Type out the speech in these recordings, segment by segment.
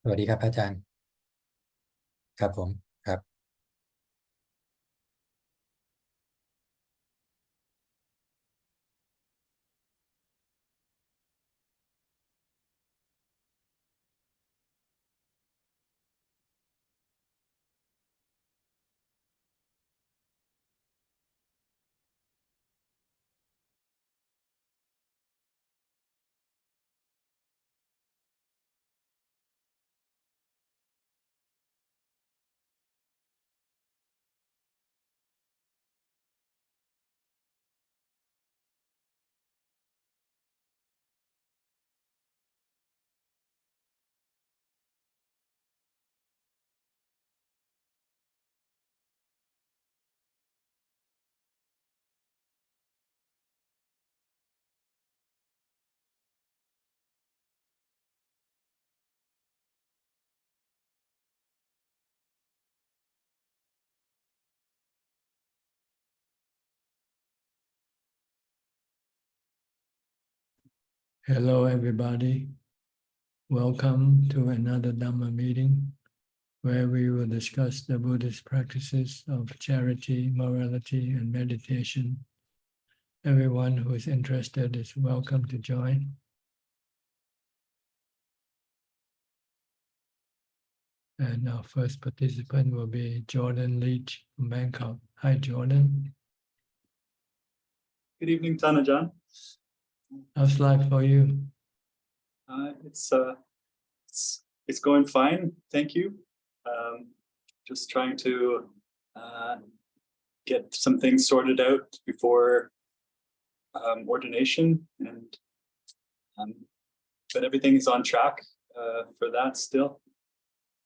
สวัสดีครับอาจารย์ครับผมครับ Hello, everybody. Welcome to another Dhamma meeting where we will discuss the Buddhist practices of charity, morality, and meditation. Everyone who is interested is welcome to join. And our first participant will be Jordan Leach from Bangkok. Hi, Jordan. Good evening, Ajaan. How's life for you? It's going fine, thank you. Just trying to get some things sorted out before ordination, and but everything is on track for that still.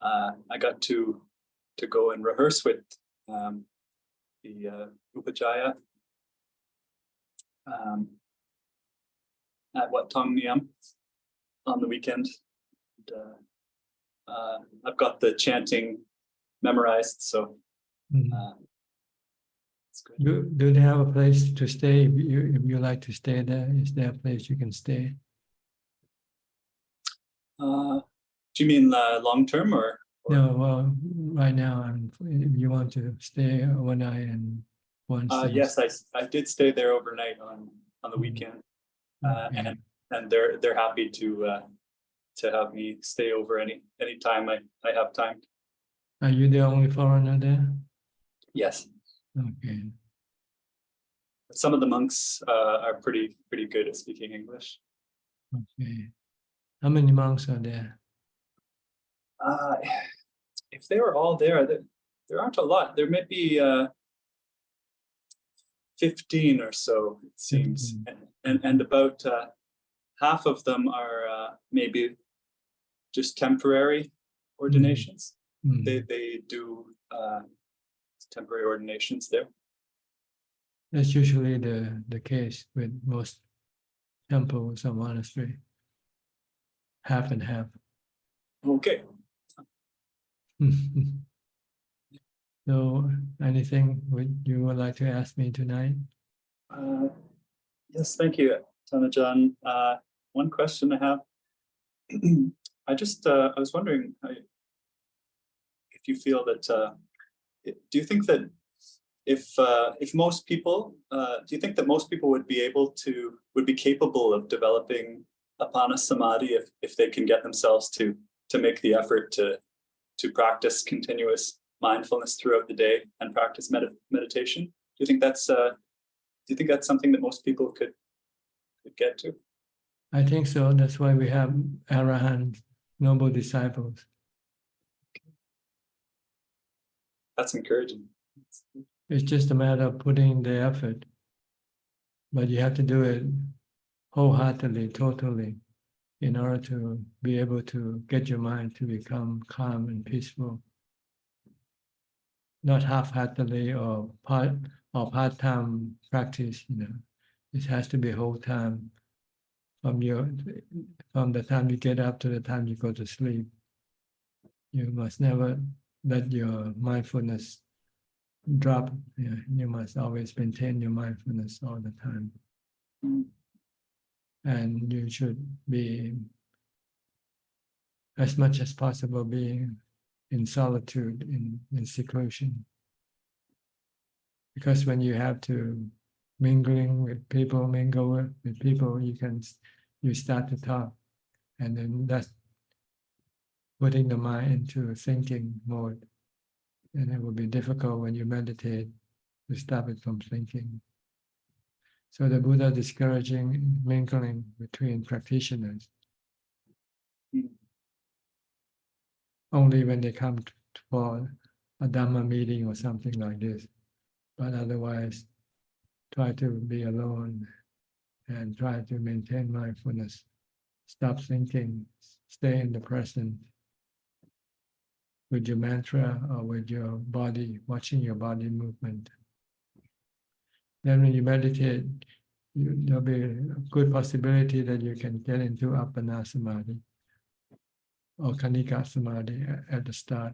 I got to go and rehearse with the Upajjhaya at Wat Thong Niam on the weekend. And, I've got the chanting memorized, so it's good. Do they have a place to stay? If you like to stay there, is there a place you can stay? Do you mean long term or? No, well, right now, if you want to stay overnight and once. Yes, I did stay there overnight on the weekend, Okay. and they're happy to have me stay over any time I have time. Are you the only foreigner there? Yes. Okay. Some of the monks are pretty good at speaking English. Okay. How many monks are there? If they were all there aren't a lot. There may be 15 or so, it seems, 15. and about half of them are maybe just temporary ordinations. They do temporary ordinations there. That's usually the case with most temples or monastery. Half and half. Okay. So, anything you would like to ask me tonight? Yes, thank you, Ajaan. One question I have. I was wondering if you feel that. Do you think that if most people, do you think that most people would be capable of developing apana samadhi if they can get themselves to make the effort to practice continuous mindfulness throughout the day and practice meditation? Do you think that's something that most people could get to? I think so. That's why we have Arahant, noble disciples. That's encouraging. It's just a matter of putting the effort, but you have to do it wholeheartedly, totally, in order to be able to get your mind to become calm and peaceful. Not half-heartedly or part-time practice. It has to be whole time from the time you get up to the time you go to sleep. You must never let your mindfulness drop. You must always maintain your mindfulness all the time. And you should be as much as possible being in solitude, in seclusion. Because when you have to mingle with people, you start to talk, and then that's putting the mind into thinking mode, and it will be difficult when you meditate to stop it from thinking. So the Buddha discouraging mingling between practitioners. Only when they come for a Dhamma meeting or something like this. But otherwise, try to be alone and try to maintain mindfulness. Stop thinking, stay in the present with your mantra or with your body, watching your body movement. Then when you meditate, there'll be a good possibility that you can get into Appana Samadhi or Kanika Samadhi at the start.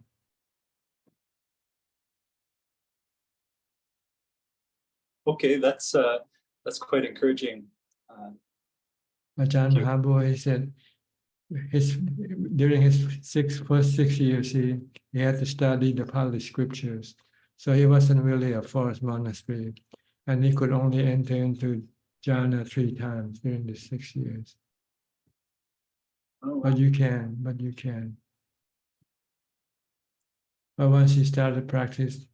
Okay, that's quite encouraging. Ajaan Mahabua, he said, during his first 6 years, he had to study the Pali scriptures. So he wasn't really a forest monastery, and he could only enter into jhana 3 times during the 6 years. Oh, wow. But you can. But once he started practice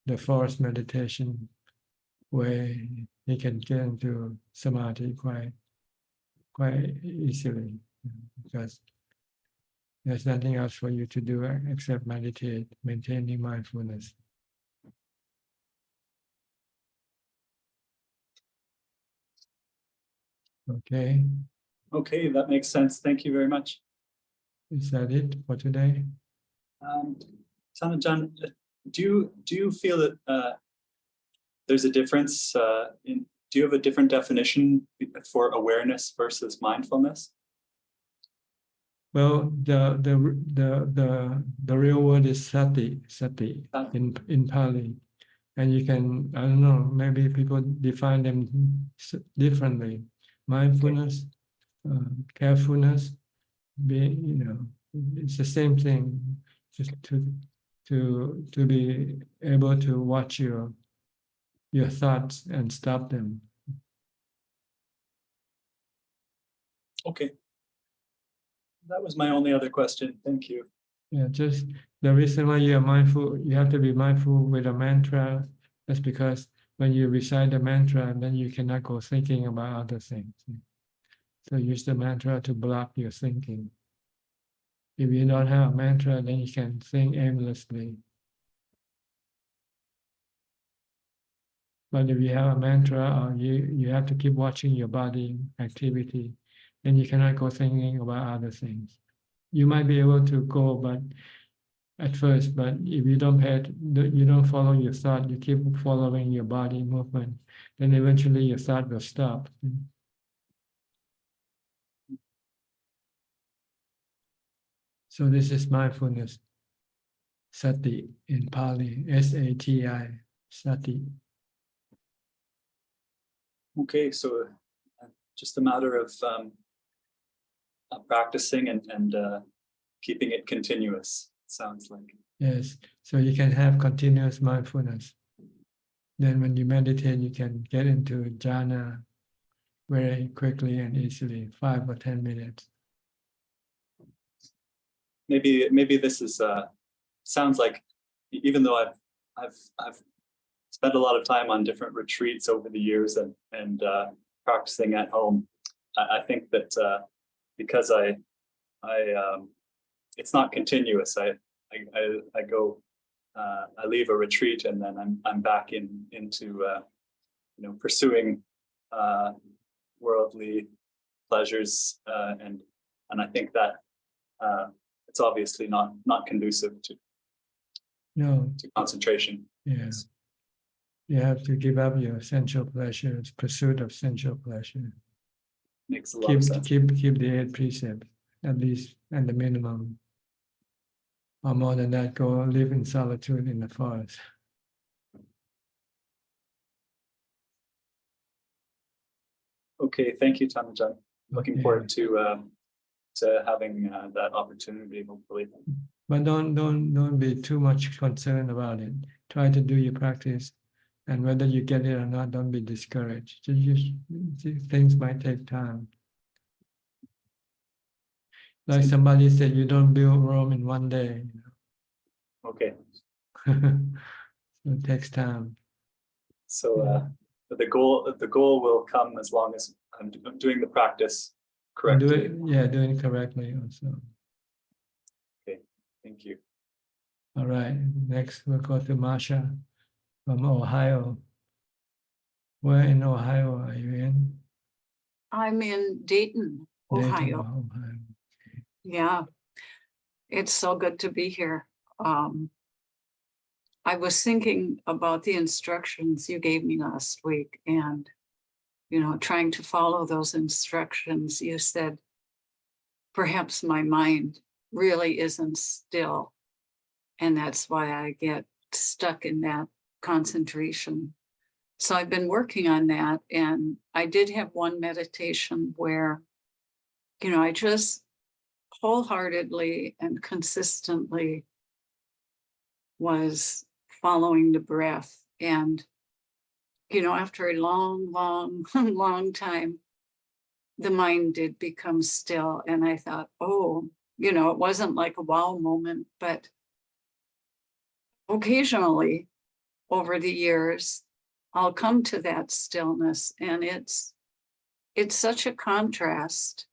the forest meditation way, he can get into samadhi quite easily, because there's nothing else for you to do except meditate, maintaining mindfulness. Okay, Okay, that makes sense. Thank you very much. is that it for today? Ajaan, do you feel that there's a difference do you have a different definition for awareness versus mindfulness? Well, the real word is sati in Pali, and you can, I don't know, maybe people define them differently. Mindfulness, carefulness, being, it's the same thing. Just to be able to watch your thoughts and stop them. Okay. That was my only other question. Thank you. Yeah, just the reason why you are mindful, you have to be mindful with a mantra. That's because when you recite the mantra, then you cannot go thinking about other things. So use the mantra to block your thinking. If you don't have a mantra, then you can think aimlessly. But if you have a mantra, or you have to keep watching your body activity, then you cannot go thinking about other things. You might be able to go, but at first, but if you you don't follow your thought, you keep following your body movement, then eventually your thought will stop. So this is mindfulness, sati in Pali, S-A-T-I, sati. Okay, so just a matter of practicing and keeping it continuous, sounds like. Yes, so you can have continuous mindfulness. Then when you meditate, you can get into jhana very quickly and easily, 5 or 10 minutes. Maybe this is sounds like, even though I've spent a lot of time on different retreats over the years and practicing at home, I think that because it's not continuous. I go, I leave a retreat and then I'm back into pursuing worldly pleasures, and I think that it's obviously not conducive to concentration. Yes. You have to give up your sensual pleasures, pursuit of sensual pleasure. Makes a lot of sense. Keep the 8 precepts, at least, and the minimum. Or more than that, go live in solitude in the forest. Okay, thank you, Ajaan. Looking forward to to having that opportunity, hopefully. But don't be too much concerned about it. Try to do your practice, and whether you get it or not, don't be discouraged. Things might take time. Like somebody said, you don't build Rome in one day. Okay. So it takes time. So the goal will come as long as I'm doing the practice And correctly. doing it correctly also. Okay, thank you. All right. Next, we'll go to Masha from Ohio. Where in Ohio are you in? I'm in Dayton, Dayton, Ohio. Ohio. Yeah, it's so good to be here. I was thinking about the instructions you gave me last week and, trying to follow those instructions. You said, perhaps my mind really isn't still. And that's why I get stuck in that concentration. So I've been working on that. And I did have one meditation where, I just wholeheartedly and consistently was following the breath. And, after a long, long, long time, the mind did become still. And I thought, oh, it wasn't like a wow moment, but occasionally over the years, I'll come to that stillness. And it's such a contrast,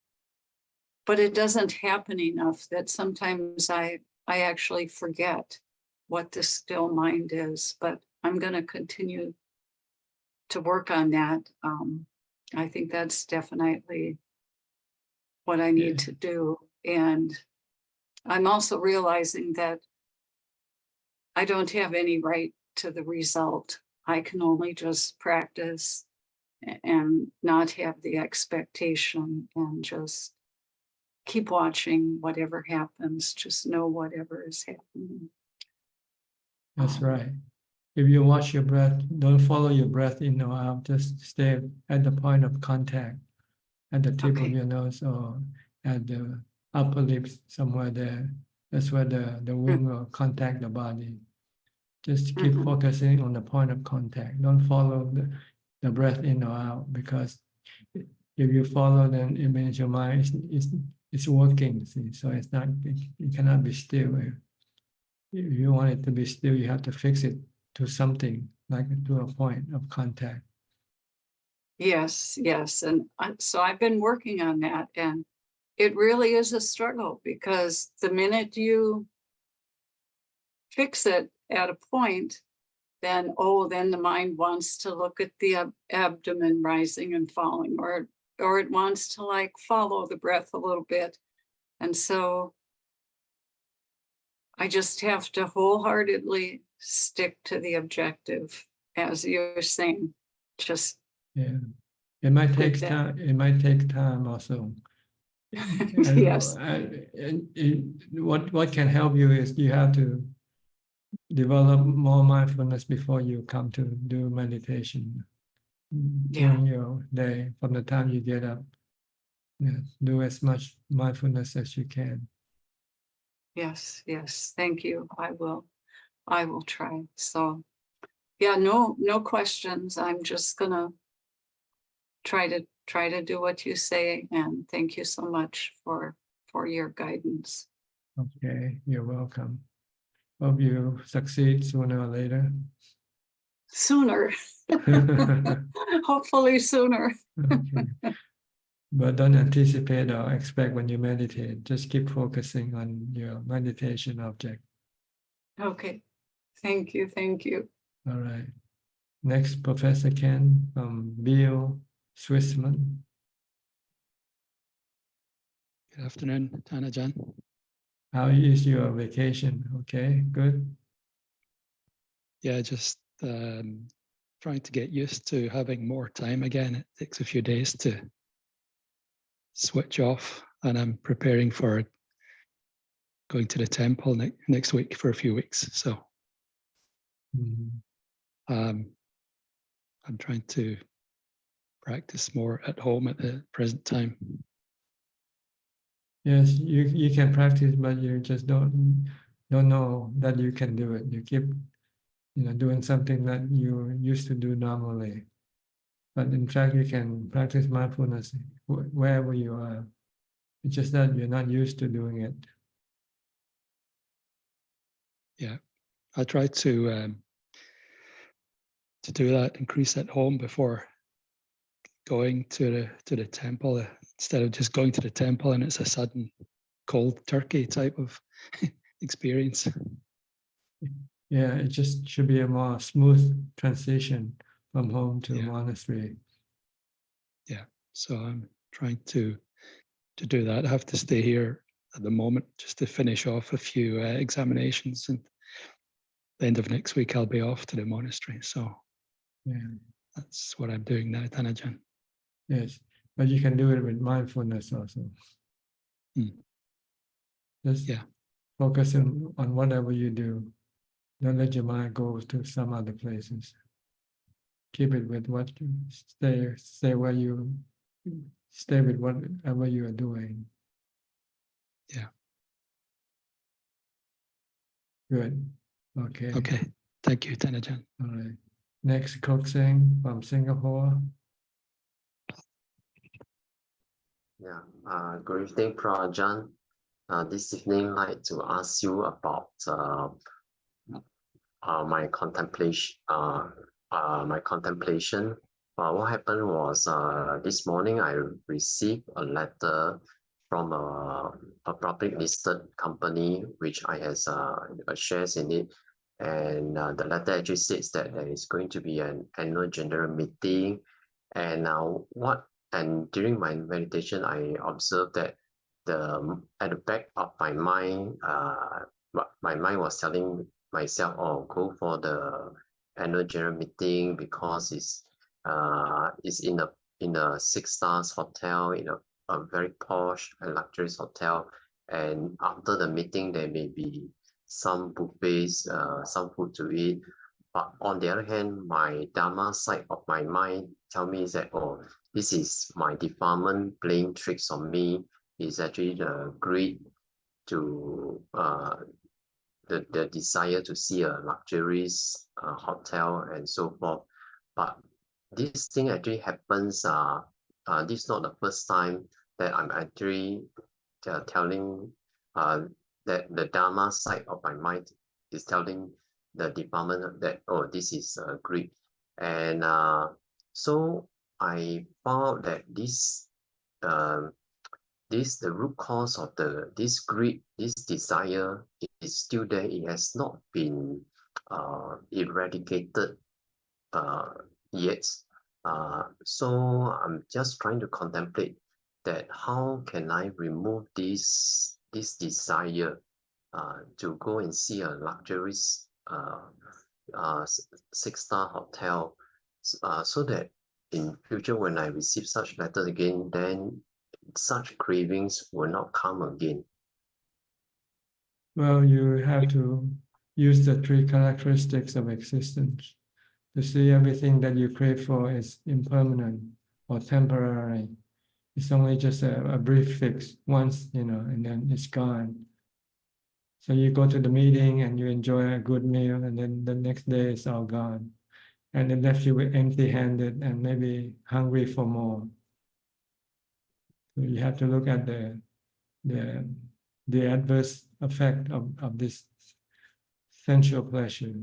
but it doesn't happen enough that sometimes I actually forget what the still mind is, but I'm going to continue to work on that. I think that's definitely what I need to do. And I'm also realizing that I don't have any right to the result. I can only just practice and not have the expectation and just keep watching whatever happens, just know whatever is happening. That's right. If you watch your breath, don't follow your breath in or out, just stay at the point of contact, at the tip of your nose or at the upper lips, somewhere there. That's where the wind will contact the body. Just keep focusing on the point of contact. Don't follow the breath in or out, because if you follow, then it means your mind is working. See? So it cannot be still. If you want it to be still, you have to fix it to something, like to a point of contact. Yes. And so I've been working on that, and it really is a struggle, because the minute you fix it at a point, then the mind wants to look at the abdomen rising and falling, or it wants to like follow the breath a little bit. And so I just have to wholeheartedly stick to the objective, as you're saying. Just it might take time. It might take time also. Yes. What can help you is you have to develop more mindfulness before you come to do meditation during your day. From the time you get up, do as much mindfulness as you can. Yes. Thank you. I will try. So no questions. I'm just gonna try to do what you say, and thank you so much for your guidance. Okay, you're welcome. Hope you succeed sooner or later. Sooner. Hopefully sooner. Okay. But don't anticipate or expect when you meditate. Just keep focusing on your meditation object. Okay. Thank you. All right. Next, Professor Ken from Biel, Switzerland. Good afternoon, Ajaan. How is your vacation? Okay, good. Yeah, just trying to get used to having more time again. It takes a few days to switch off, and I'm preparing for going to the temple next week for a few weeks. So I'm trying to practice more at home at the present time. Yes, you can practice, but you just don't know that you can do it. You keep doing something that you used to do normally. But in fact, you can practice mindfulness wherever you are. It's just that you're not used to doing it. Yeah, I try to do that, increase at home before going to the temple, instead of just going to the temple and it's a sudden cold turkey type of experience. Yeah, it just should be a more smooth transition from home to Yeah. monastery. Yeah, so I'm trying to do that. I have to stay here at the moment just to finish off a few examinations, and the end of next week I'll be off to the monastery. So Yeah. that's what I'm doing now, Tanajan. Yes, but you can do it with mindfulness also. Just Yeah. focus on whatever you do. Don't let your mind go to some other places. Keep it with what you stay where you stay with whatever you are doing. Yeah. Good. Okay. Okay. Thank you, Tanajan. All right. Next, Kokseng from Singapore. Yeah, good evening, Ajaan. This evening, I'd like to ask you about my contemplation. My contemplation. What happened was this morning I received a letter from a public listed company which I has shares in it, and the letter actually states that there is going to be an annual general meeting, and during my meditation I observed that at the back of my mind, my mind was telling myself, "Oh, go for the annual general meeting because it's in a 6 stars hotel, in a very posh and luxurious hotel, and after the meeting there may be some buffets, some food to eat." But on the other hand, my Dharma side of my mind tell me that, oh, this is my defilement playing tricks on me. It's actually the greed to the desire to see a luxurious hotel and so forth. But this thing actually happens. This is not the first time that I'm actually telling that the Dharma side of my mind is telling the department that, oh, this is greed. And so I found that the root cause of this greed, this desire is still there. It has not been eradicated yet. So I'm just trying to contemplate that how can I remove this desire to go and see a luxurious 6-star hotel, so that in future when I receive such letters again, then such cravings will not come again. Well, you have to use the 3 characteristics of existence to see everything that you crave for is impermanent or temporary. It's only just a brief fix once, and then it's gone. So you go to the meeting and you enjoy a good meal, and then the next day it's all gone. And it left you empty-handed and maybe hungry for more. So you have to look at the adverse effect of this sensual pleasure.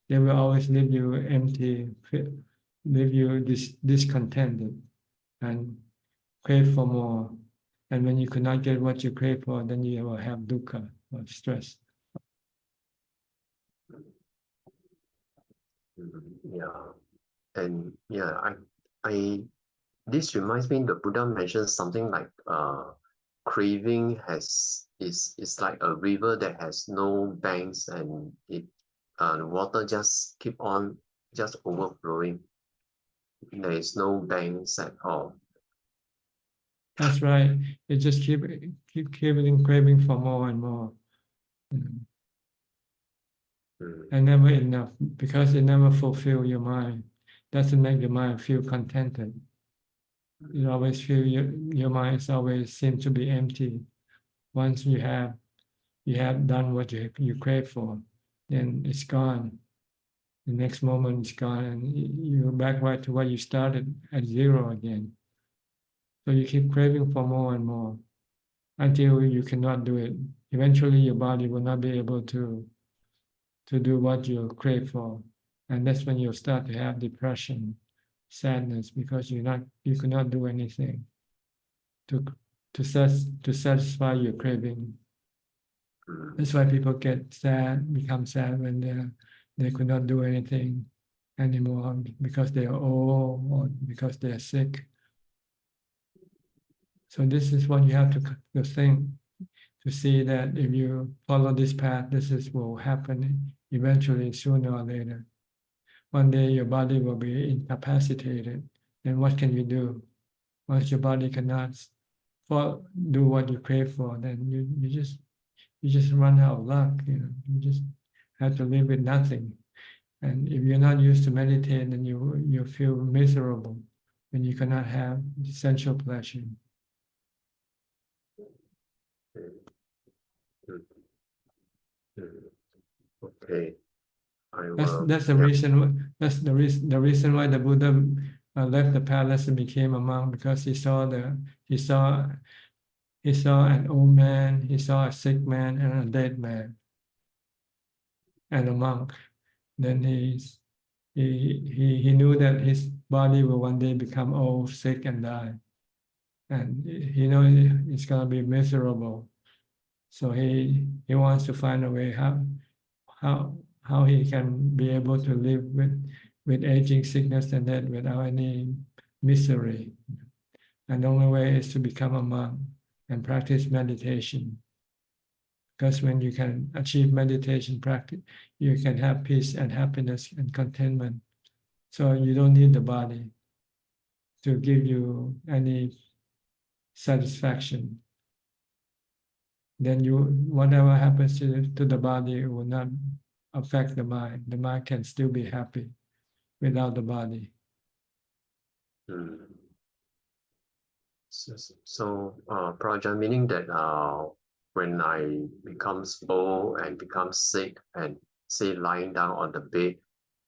They will always leave you empty, leave you discontented, and crave for more. And when you cannot get what you crave for, then you will have dukkha or stress. Yeah, and yeah, I this reminds me the Buddha mentioned something like craving is like a river that has no banks, and the water just keep on just overflowing. There is no banks at all. That's right. You just keep craving for more and more. And never enough, because it never fulfills your mind. Doesn't make your mind feel contented. You always feel your mind is always seems to be empty. Once you have done what you crave for, then it's gone. The next moment it's gone, and you're back right to where you started at zero again. So you keep craving for more and more until you cannot do it. Eventually, your body will not be able to do what you crave for, and that's when you'll start to have depression, sadness, because you could not do anything to satisfy your craving. That's why people get sad, become sad when they could not do anything anymore because they are old or because they are sick. So this is what you have to think, to see that if you follow this path, this is what will happen eventually, sooner or later. One day your body will be incapacitated. Then what can you do? Once your body cannot do what you crave for, then you just run out of luck. You just have to live with nothing. And if you're not used to meditate, then you feel miserable when you cannot have essential pleasure. Okay. That's the reason. That's the reason why the Buddha left the palace and became a monk, because he saw an old man, he saw a sick man, and a dead man, and a monk. Then he knew that his body will one day become old, sick, and die, and he knows it's gonna be miserable. So he wants to find a way how he can be able to live with aging, sickness, and death without any misery. And the only way is to become a monk and practice meditation. Because when you can achieve meditation practice, you can have peace and happiness and contentment. So you don't need the body to give you any satisfaction. Then whatever happens to the body will not affect the mind. The mind can still be happy without the body. So, Prajan, meaning that when I become old and become sick and say lying down on the bed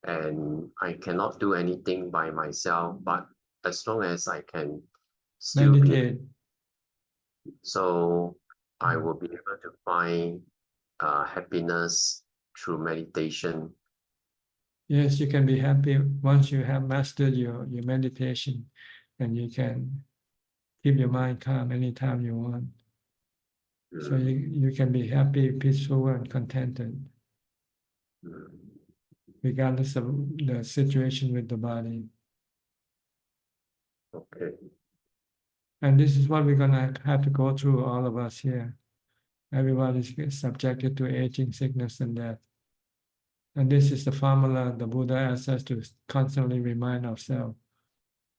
and I cannot do anything by myself, but as long as I can still Meditate. So I will be able to find happiness through meditation. Yes, you can be happy once you have mastered your meditation, and you can keep your mind calm anytime you want. So you can be happy, peaceful, and contented, regardless of the situation with the body. Okay. And this is what we're gonna have to go through, all of us here. Everybody is subjected to aging, sickness, and death. And this is the formula the Buddha asks us to constantly remind ourselves.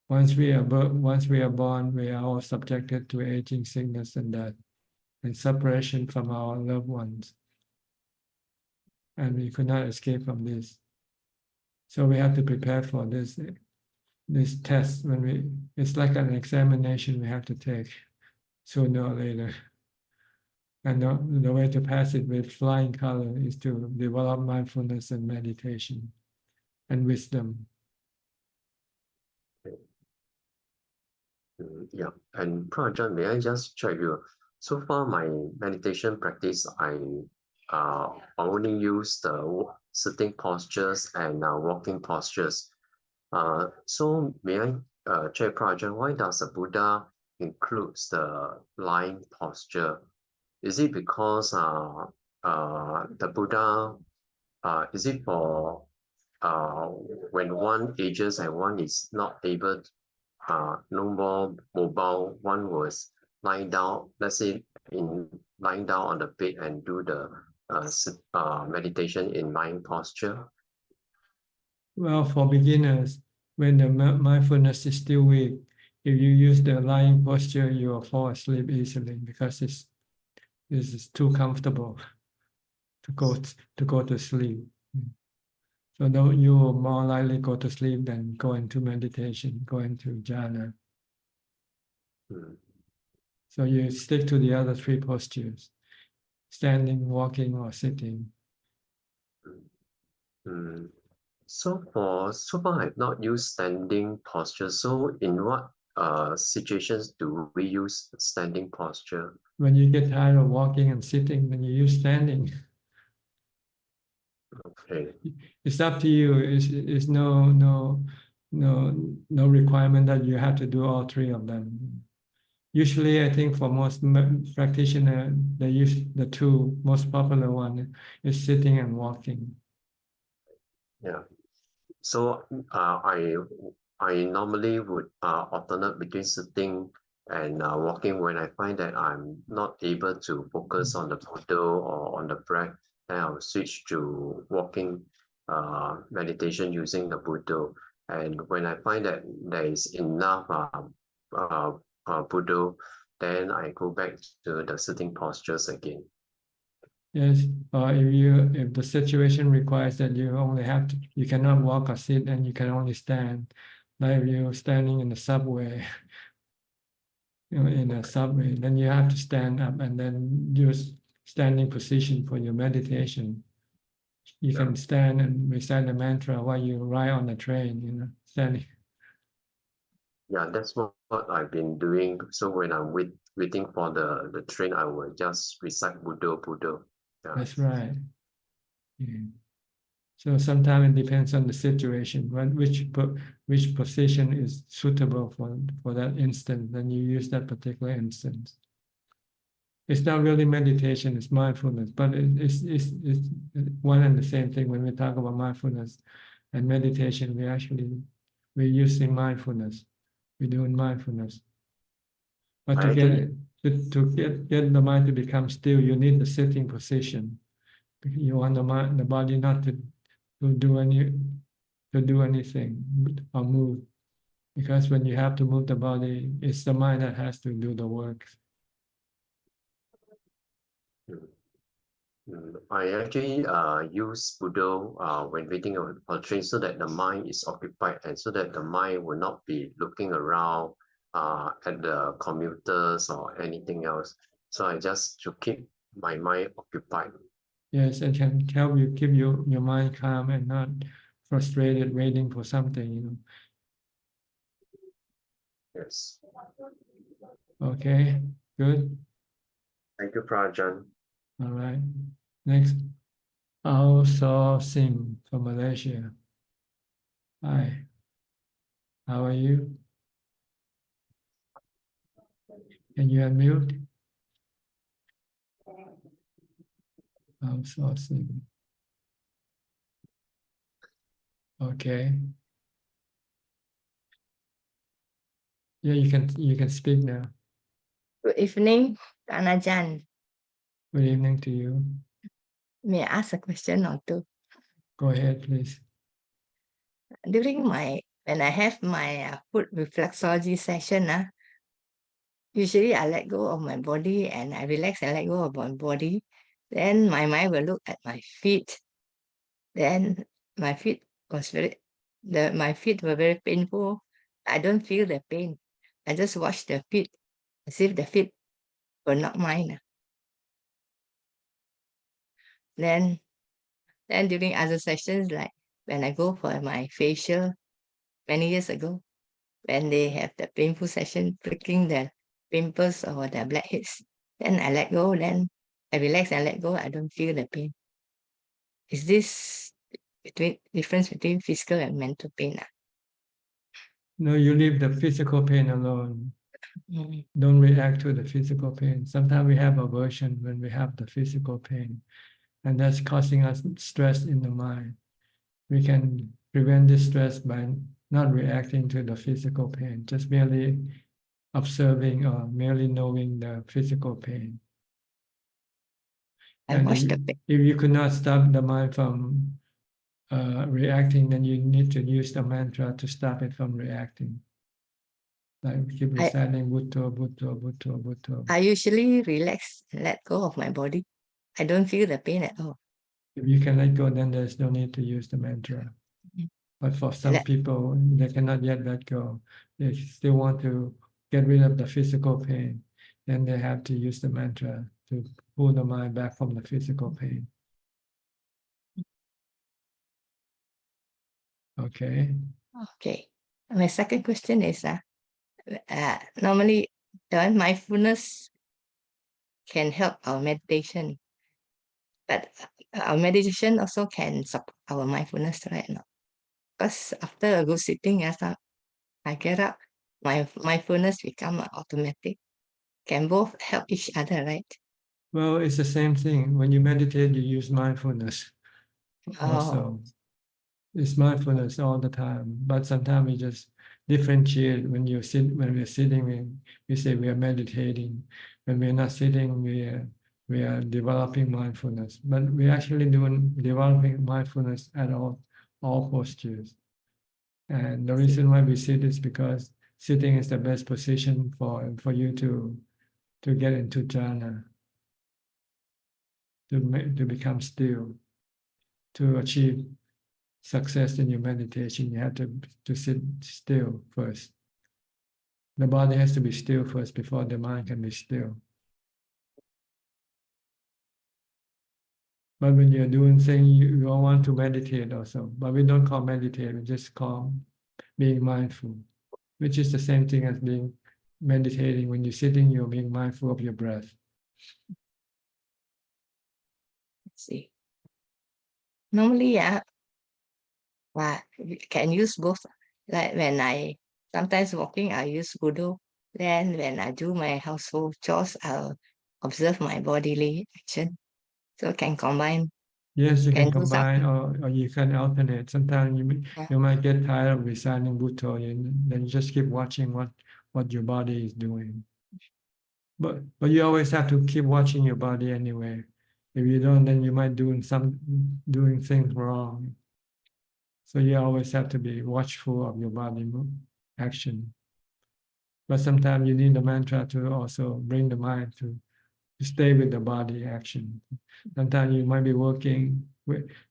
Once we are born, we are all subjected to aging, sickness, and death, and separation from our loved ones. And we could not escape from this. So we have to prepare for this test. It's like an examination we have to take sooner or later. And the way to pass it with flying color is to develop mindfulness and meditation and wisdom. Yeah, and Prajan, may I just check you? So far, my meditation practice, I only use the sitting postures and walking postures. So may I check, Prajan, why does the Buddha includes the lying posture? Is it because the Buddha, is it for when one ages and one is not able, no more mobile, one was lying down, let's say lying down on the bed and do the meditation in lying posture? Well, for beginners, when the mindfulness is still weak, if you use the lying posture, you will fall asleep easily because this is too comfortable to go to sleep. So you will more likely go to sleep than go into meditation, go into jhana. So you stick to the other three postures: standing, walking, or sitting. Mm. So far I've not used standing posture. So in what situations do we use standing posture? When you get tired of walking and sitting, then you use standing. Okay. It's up to you. It's no requirement that you have to do all three of them. Usually, I think for most practitioners, they use the two most popular one is sitting and walking. Yeah. So I normally would alternate between sitting and walking. When I find that I'm not able to focus on the photo or on the breath, then I'll switch to walking meditation using the Buddha. And when I find that there is enough Buddha, then I go back to the sitting postures again. Yes, or if the situation requires that you cannot walk or sit and you can only stand, like if you're standing in the subway, in a subway, then you have to stand up and then use standing position for your meditation. You can stand and recite the mantra while you ride on the train, standing. Yeah, that's what I've been doing. So when I'm waiting for the train, I will just recite Buddha, Buddha. Yeah. That's right. Yeah. So sometimes it depends on the situation, which position is suitable for that instance, then you use that particular instance. It's not really meditation, it's mindfulness, but it's one and the same thing. When we talk about mindfulness and meditation, we're using mindfulness. We're doing mindfulness. But to get the mind to become still, you need the sitting position. You want the body not to do anything or move, because when you have to move the body, it's the mind that has to do the work. I actually use Buddha when waiting for train so that the mind is occupied and so that the mind will not be looking around at the commuters or anything else. So I just to keep my mind occupied. Yes, it can help you keep your mind calm and not frustrated waiting for something. Yes. Okay, good. Thank you, Prajan. All right. Next, Ao Singh from Malaysia. Hi. How are you? Can you unmute? Ao Singh. Okay. Yeah, you can speak now. Good evening, Ajaan. Good evening to you. May I ask a question or two? Go ahead, please. When I have my foot reflexology session, usually I let go of my body and I relax and let go of my body. Then my mind will look at my feet. Then my feet were very painful. I don't feel the pain. I just watch the feet as if the feet were not mine. Then during other sessions, like when I go for my facial many years ago, when they have the painful session, pricking the pimples or the blackheads, then I let go, then I relax and let go, I don't feel the pain. Is this difference between physical and mental pain? No, you leave the physical pain alone. Mm. Don't react to the physical pain. Sometimes we have aversion when we have the physical pain, and that's causing us stress in the mind. We can prevent this stress by not reacting to the physical pain, just merely observing or merely knowing the physical pain. I And watch the pain. if you could not stop the mind from reacting, then you need to use the mantra to stop it from reacting. Like keep reciting Bhutto, Bhutto, Bhutto, Bhutto. I usually relax and let go of my body. I don't feel the pain at all. If you can let go, then there's no need to use the mantra. But for some people, they cannot yet let go. They still want to get rid of the physical pain. then they have to use the mantra to pull the mind back from the physical pain. Okay. Okay. My second question is, normally the mindfulness can help our meditation, but our meditation also can support our mindfulness, right? No? Because after a good sitting, I get up, my mindfulness become automatic. Can both help each other, right? Well, it's the same thing. When you meditate, you use mindfulness also. It's mindfulness all the time, but sometimes we just differentiate. When we're sitting, we say we are meditating. When we're not sitting, we are developing mindfulness. But we're actually developing mindfulness at all postures. And the reason why we sit is because sitting is the best position for you to get into jhana, to become still, to achieve success in your meditation. You have to sit still first. The body has to be still first before the mind can be still. But when you're doing things, you don't want to meditate also. But we don't call meditate, we just call being mindful, which is the same thing as being meditating. When you're sitting, you're being mindful of your breath. Let's see. Normally, we can use both. Like when I sometimes walking, I use Budo. Then when I do my household chores, I'll observe my bodily action. So can combine. Yes, you can do some. combine or you can alternate. Sometimes Yeah. you might get tired of reciting Bhutto, and then you just keep watching what your body is doing. But you always have to keep watching your body anyway. If you don't, then you might doing things wrong. So you always have to be watchful of your body action. But sometimes you need the mantra to also bring the mind to stay with the body action. Sometimes you might be working,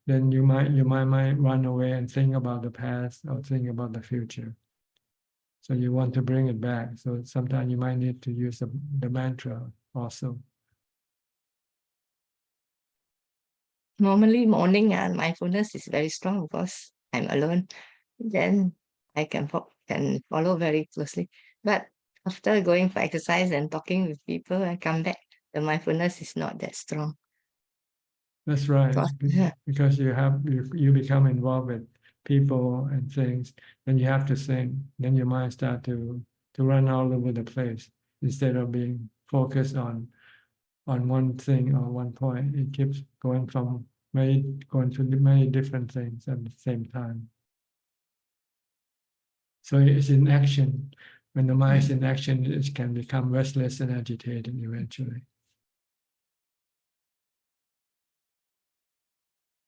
then your mind might run away and think about the past or think about the future. So you want to bring it back. So sometimes you might need to use the mantra also. Normally morning mindfulness is very strong because I'm alone. Then I can follow very closely. But after going for exercise and talking with people, I come back. The mindfulness is not that strong. That's right. Yeah. Because you become involved with people and things, then you have to think. Then your mind start to run all over the place instead of being focused on one thing or one point. It keeps going to many different things at the same time. So it's in action. When the mind is in action, it can become restless and agitated eventually.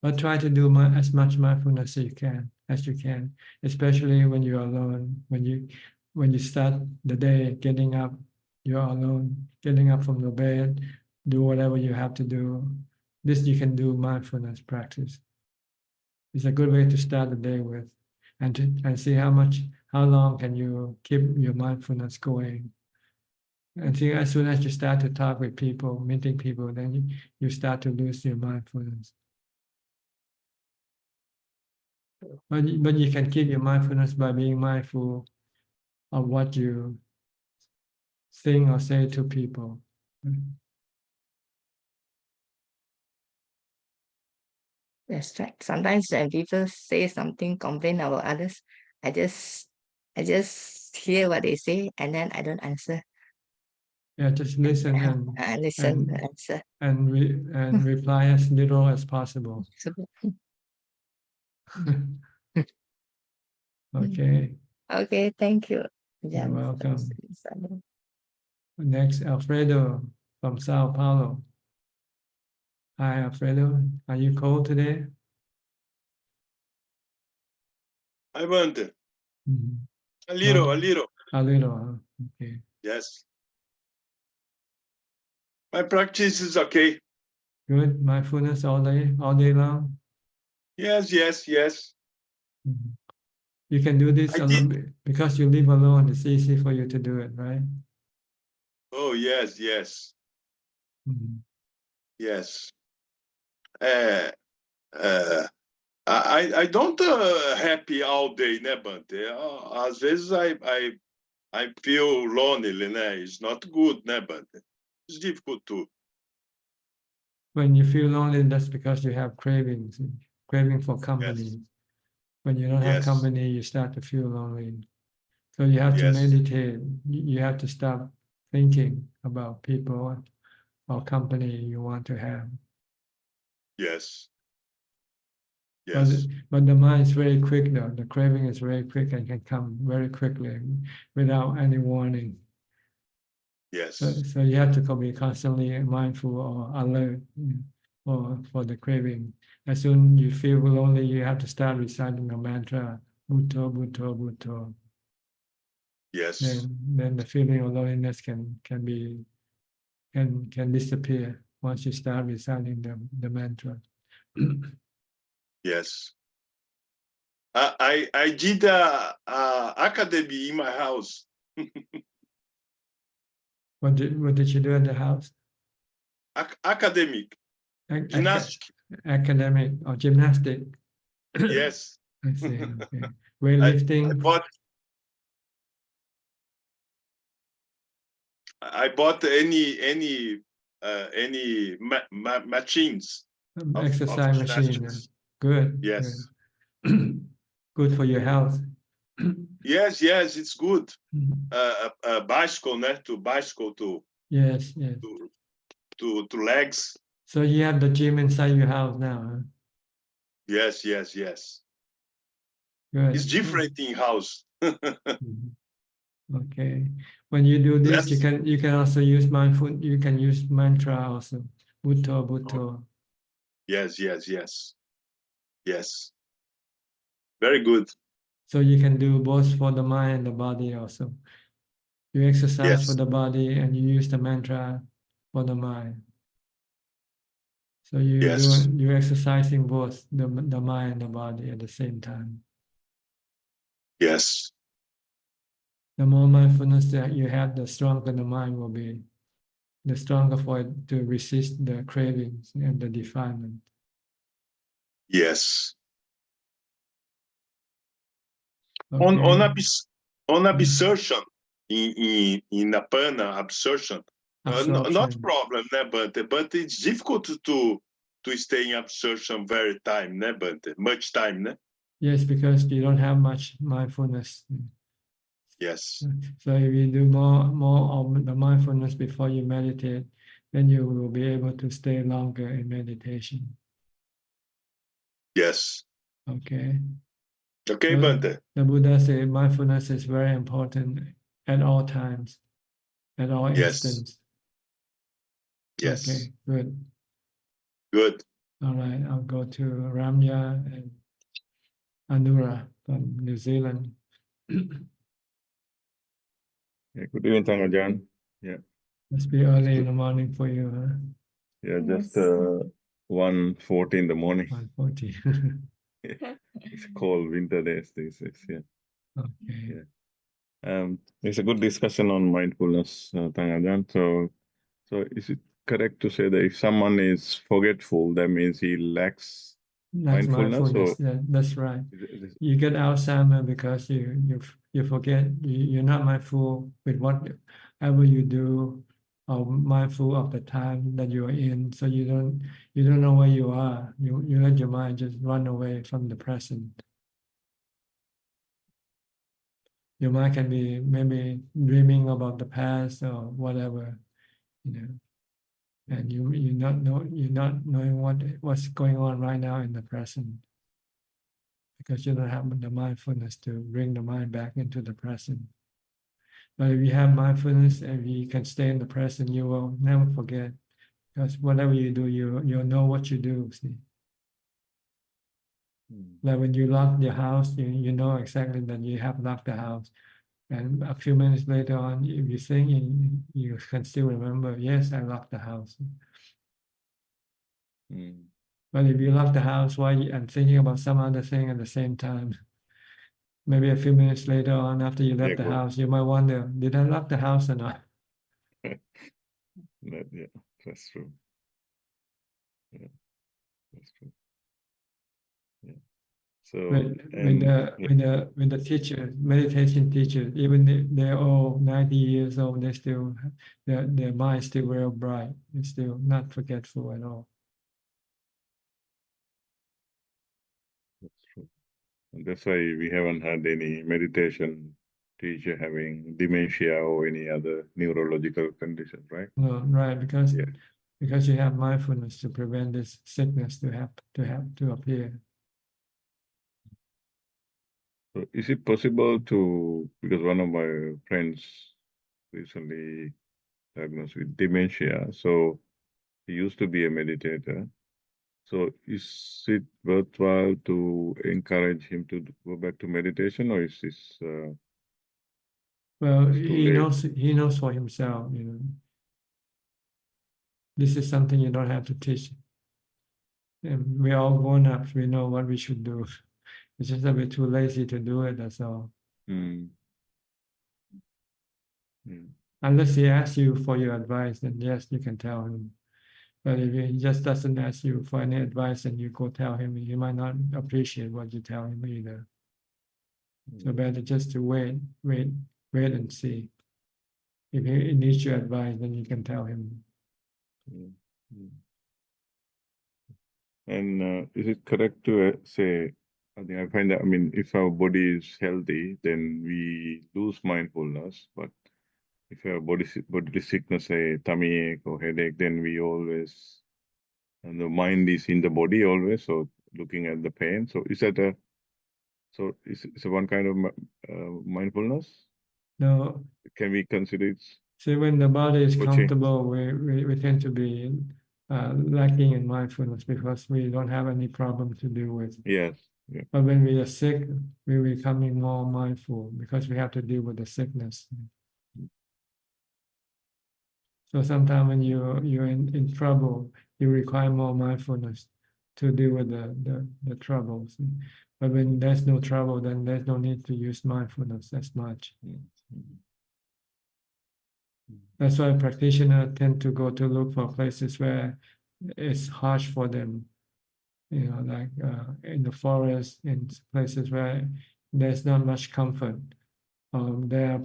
But try to do as much mindfulness as you can, especially when you're alone. When you start the day getting up, you're alone, getting up from the bed, do whatever you have to do. This you can do mindfulness practice. It's a good way to start the day with, and see how long can you keep your mindfulness going. And see, as soon as you start to talk with people, meeting people, then you start to lose your mindfulness. But you can keep your mindfulness by being mindful of what you think or say to people. That's right. Sometimes when people say something, complain about others, I just hear what they say and then I don't answer. Yeah, just listen I listen and to answer. and reply as little as possible. Okay, Okay, thank you. you're welcome. Ajaan. Next, Alfredo from Sao Paulo. Hi, Alfredo. Are you cold today? I want Mhm. a little. A little, huh? Okay. Yes. My practice is okay. Good. Mindfulness all day long. Yes. Mhm. You can do this I alone did. because you live alone. It's easy for you to do it, right? Oh, yes, yes, Mhm. yes. Uh, uh, I don't happy all day, né, Bante? Às vezes I feel lonely, né? It's not good, né, Bante? It's difficult too. When you feel lonely, that's because you have cravings, craving for company. When you don't have Yes. company, you start to feel lonely. So you have to Yes. meditate. You have to stop thinking about people or company you want to have. Yes. But, Yes. but the mind is very quick though. The craving is very quick and can come very quickly without any warning. Yes. So you have to be constantly mindful or alert for the craving. As soon you feel lonely, you have to start reciting the mantra, Bhutto, Bhutto, Bhutto. Yes. Then the feeling of loneliness can disappear once you start reciting the mantra. Yes. I did a academy in my house. What did you do at the house? Academic. Gymnastic. Academic or gymnastic? Yes. I see. Okay. I Weightlifting. bought any machines of Exercise machine. gymnastics. Good. Yes. Good. Good for your health. Yes, it's good. Bicycle, né? To bicycle Yes. to legs. So you have the gym inside your house now, huh? Yes. Good. It's different in house. Mhm. Okay. When you do this, you can also use mindful. You can use mantra also. Bhutto, Bhutto. Yes. Very good. So you can do both for the mind and the body also. You exercise for the body and you use the mantra for the mind. So you're exercising both the mind and the body at the same time. Yes. The more mindfulness that you have, the stronger the mind will be. The stronger for it to resist the cravings and the defilement. Yes. Okay. On absorption in apana absorption, not problem, né, but it's difficult to stay in absorption very time, né, much time, né? Yes, because you don't have much mindfulness. Yes. So if you do more of the mindfulness before you meditate, then you will be able to stay longer in meditation. Yes. Okay. Okay, so Bante. The Buddha said mindfulness is very important at all times, at all instants. Yes. Okay, good. Good. All right, I'll go to Ramya and Anura from New Zealand. Yeah, good evening, Ajaan. Yeah. Must be early in the morning for you, huh? Yeah, just 1:40 in the morning. 1:40. It's cold winter days. This is Okay. Yeah. It's a good discussion on mindfulness, Ajaan. So is it correct to say that if someone is forgetful, that means he lacks That's mindfulness. That's right. You get Alzheimer because you forget. You're not mindful with whatever you do, or mindful of the time that you are in. So you don't know where you are. You let your mind just run away from the present. Your mind can be maybe dreaming about the past or whatever, and you're not knowing what's going on right now in the present, because you don't have the mindfulness to bring the mind back into the present. But if you have mindfulness and you can stay in the present, you will never forget, because whatever you do, you'll know what you do. See, like when you lock your house, you know exactly that you have locked the house. And a few minutes later on, if you think, you can still remember, yes, I locked the house. But if you lock the house while I'm thinking about some other thing at the same time, maybe a few minutes later on, after you left the house, you might wonder, did I lock the house or not? Yeah, that's true. Yeah, that's true. Yeah. So With the teacher, meditation teacher, even if they're all 90 years old, they still their mind still very bright. They're still not forgetful at all. that's true. And that's why we haven't had any meditation teacher having dementia or any other neurological condition, right? No, right, because Yeah. because you have mindfulness to prevent this sickness to appear. So is it possible to, because one of my friends recently diagnosed with dementia, so he used to be a meditator. So is it worthwhile to encourage him to go back to meditation, or is this Well, it's too late? he knows for himself, you know. This is something you don't have to teach. And we all grown ups, we know what we should do. It's just that we're too lazy to do it, that's all. Mm. Mm. Unless he asks you for your advice, then yes, you can tell him. But if he just doesn't ask you for any advice and you go tell him, he might not appreciate what you tell him either. So better just to wait and see. If he needs your advice, then you can tell him. Mm. Mm. And is it correct to say, I think I find that, I mean, if our body is healthy, then we lose mindfulness. But if our bodily sickness, say tummy ache or headache, then we always, and the mind is in the body always, so looking at the pain. So is that it's one kind of mindfulness? Now, Can we consider it? see, when the body is Coaching? comfortable, we tend to be lacking in mindfulness because we don't have any problem to deal with. Yes. Yeah. But when we are sick, we're becoming more mindful because we have to deal with the sickness. So sometimes when you're in trouble, you require more mindfulness to deal with the troubles. But when there's no trouble, then there's no need to use mindfulness as much. That's why practitioners tend to go to look for places where it's harsh for them. You know, like in the forest, in places where there's not much comfort. There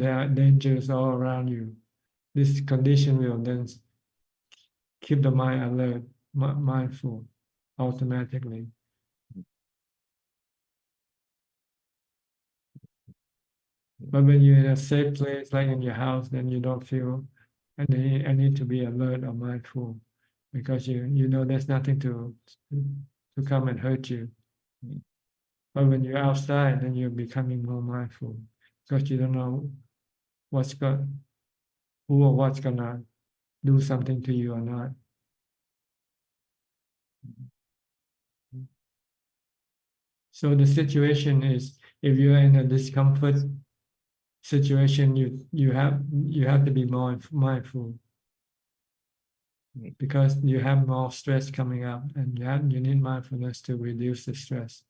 are dangers all around you. This condition will then keep the mind alert, mindful, automatically. But when you're in a safe place, like in your house, then you don't feel I need to be alert or mindful, because you know there's nothing to come and hurt you. But when you're outside, then you're becoming more mindful because you don't know who or what's gonna do something to you or not. So the situation is, if you're in a discomfort situation, you have to be more mindful, because you have more stress coming up, and you need mindfulness to reduce the stress.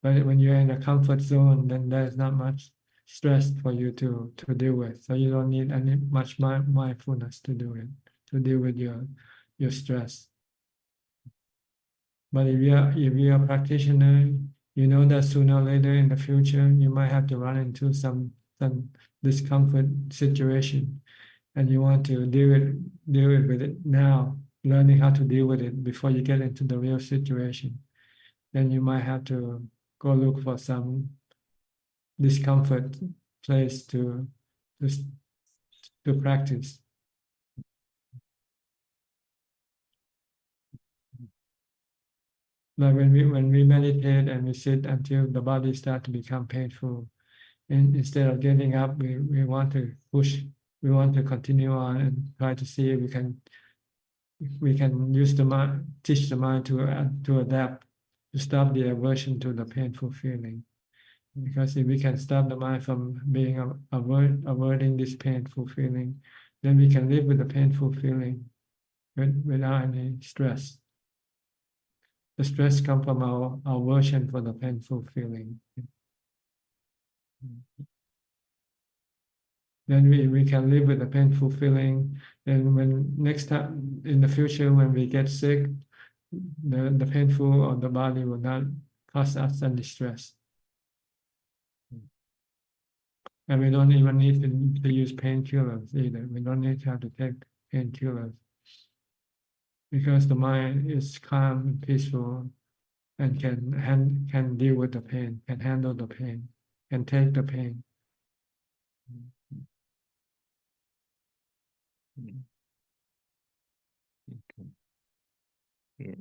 But when you're in a comfort zone, then there's not much stress for you to deal with. So you don't need any much mindfulness to do it, to deal with your stress. But if you're a practitioner, you know that sooner or later in the future you might have to run into some discomfort situation, and you want to deal with it now, learning how to deal with it before you get into the real situation. Then you might have to go look for some discomfort place to practice. Like when we meditate and we sit until the body starts to become painful, and instead of getting up, we want to push, we want to continue on and try to see if we can use the mind, teach the mind to adapt, to stop the aversion to the painful feeling. Because if we can stop the mind from being averting this painful feeling, then we can live with the painful feeling without any stress. The stress comes from our aversion for the painful feeling. then we can live with a painful feeling. And when next time in the future, when we get sick, the painful on the body will not cause us any stress. And we don't even need to use painkillers either. We don't need to have to take painkillers because the mind is calm and peaceful and can deal with the pain, can handle the pain, can take the pain. Okay. Yeah.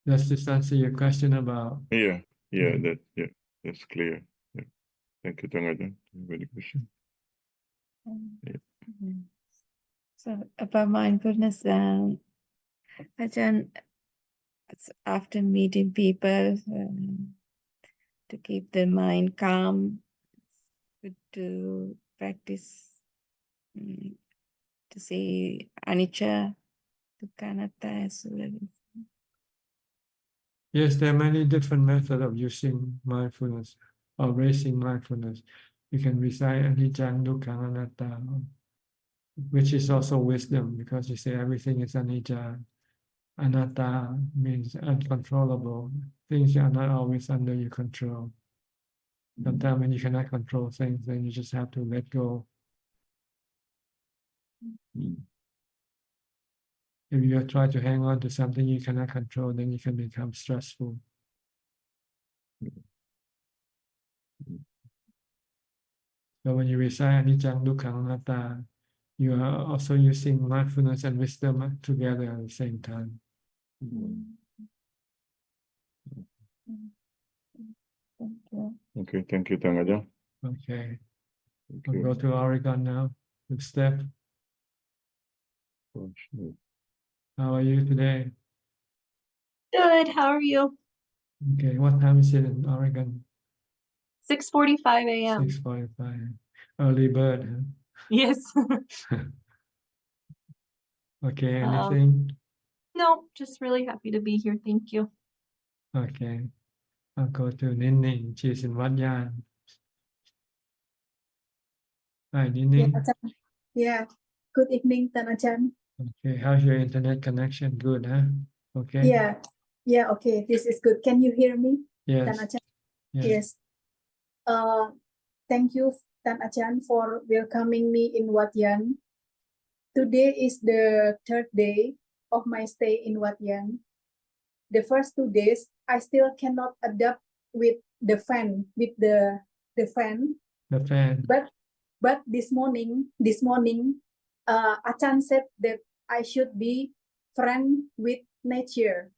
Does this answer your question about? Yeah, that's clear. Yeah. Thank you, Ajaan. Very question. Yeah. So about mindfulness, Ajahn, after meeting people, to keep the mind calm, good to practice to see anicca, dukkha, anatta as well. Yes, there are many different methods of using mindfulness or raising mindfulness. You can recite anicca, dukkha, anatta, which is also wisdom because you say everything is anicca. Anatta means uncontrollable. Things are not always under your control. Sometimes when you cannot control things, then you just have to let go. If you try to hang on to something you cannot control, then you can become stressful. So when you recite anicca, dukkha, anatta, you are also using mindfulness and wisdom together at the same time. Thank you. Okay, thank you, Ajaan. Okay, Thank we'll you. go to Oregon now with Steph. How are you today? Good. How are you? Okay, what time is it in Oregon? 6:45 a.m. 6:45. Early bird. Yes. Huh? Okay, anything? No, just really happy to be here. Thank you. Okay, I'll go to Ninh. She's in Wat Yan. Hi, Ninh. Yeah. Good evening, Ajahn. Okay, how's your internet connection? Good, huh? Okay. Yeah. Yeah. Okay. This is good. Can you hear me, Yes. Ajahn? Yes. Yes. Thank you, Ajahn, for welcoming me in Wat Yan. Today is the third day of my stay in Wat Yan. The first 2 days, I still cannot adapt with the fan, the fan. The fan. But this morning, Ajahn said that I should be friend with nature.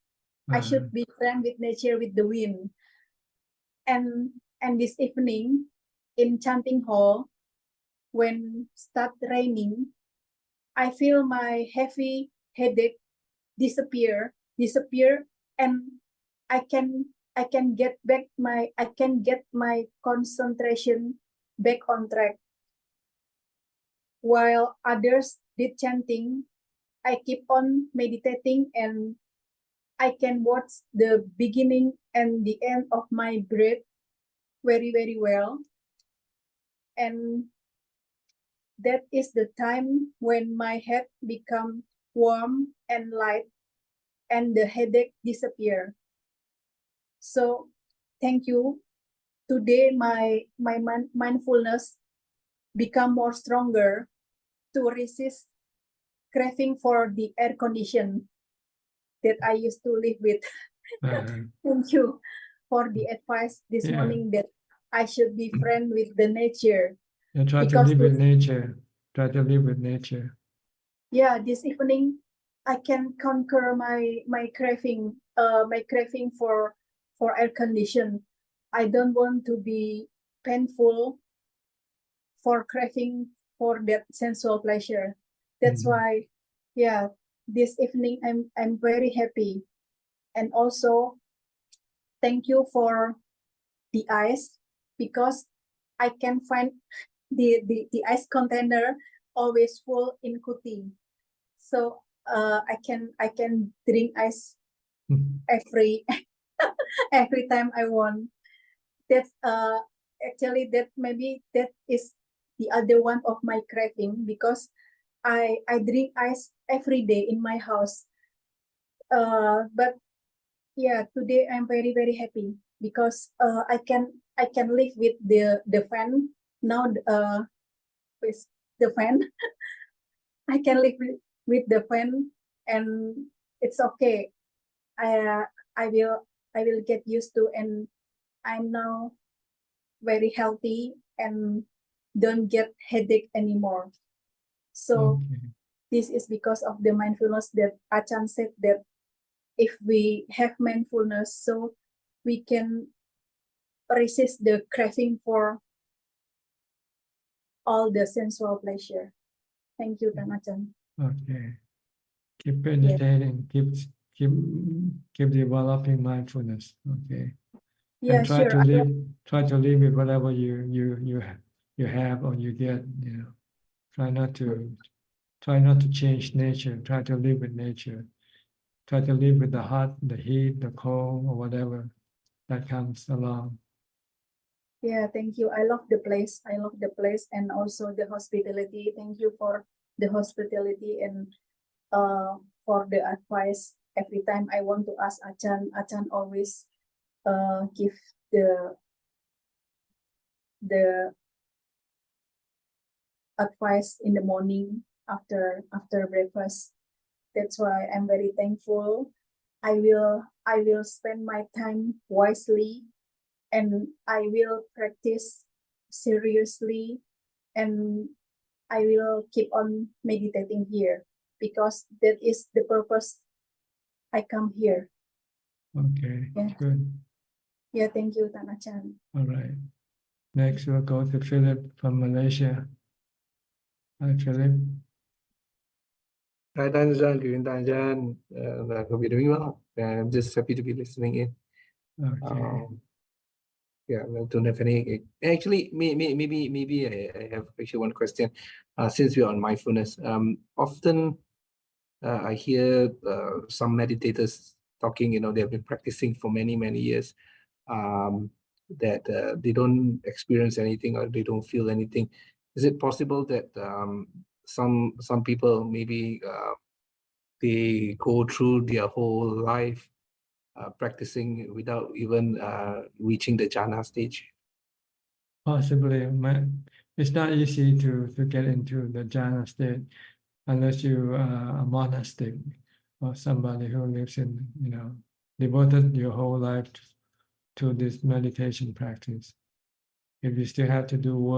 I should be friend with nature, with the wind. And this evening in chanting hall, when start raining, I feel my heavy headache disappear, and I can get my concentration back on track. While others did chanting, I keep on meditating and I can watch the beginning and the end of my breath very, very well. And that is the time when my head becomes warm and light and the headache disappear. So thank you. Today my mindfulness become more stronger to resist craving for the air condition that I used to live with. Thank you for the advice this morning that I should be friend with the nature. And try to live with nature. Try to live with nature. Yeah, this evening I can conquer my craving for air condition. I don't want to be painful for craving for that sensual pleasure. That's why, yeah, this evening I'm very happy. And also thank you for the ice, because I can find the ice container always full in Kuti. So I can drink ice every every time I want. That's actually that maybe that is the other one of my craving, because I drink ice every day in my house. But yeah, today I'm very happy because I can live with the fan now. With the fan, I can live with the fan, and it's okay. I will get used to, and I'm now very healthy and don't get headache anymore. So Okay. this is because of the mindfulness that Ajaan said, that if we have mindfulness, so we can resist the craving for all the sensual pleasure. Thank you, Ajaan. Okay. Keep meditating. Keep developing mindfulness. Okay. Yeah, And try sure. to live with whatever you have or you get. You know, try not to change nature. Try to live with nature. Try to live with the hot, the heat, the cold, or whatever that comes along. Yeah, thank you. I love the place. I love the place, and also the hospitality. Thank you for the hospitality and for the advice. Every time I want to ask Ajaan, Ajaan always give the advice in the morning after breakfast. That's why I'm very thankful. I will spend my time wisely, and I will practice seriously, and I will keep on meditating here because that is the purpose I come here. Okay, Yeah. good. Yeah, thank you, Ajaan. All right. Next, we'll go to Philip from Malaysia. Hi, Philip. Hi, Ajaan. Good Ajaan. I hope you're doing well. I'm just happy to be listening in. Okay. Yeah, I don't have any. Actually, maybe I have actually one question. Since we're on mindfulness, often I hear some meditators talking. They've been practicing for many years. That they don't experience anything or they don't feel anything. Is it possible that some people maybe they go through their whole life practicing without even reaching the jhana stage? Possibly, it's not easy to get into the jhana state unless you are a monastic or somebody who lives in, devoted your whole life to this meditation practice. If you still have to do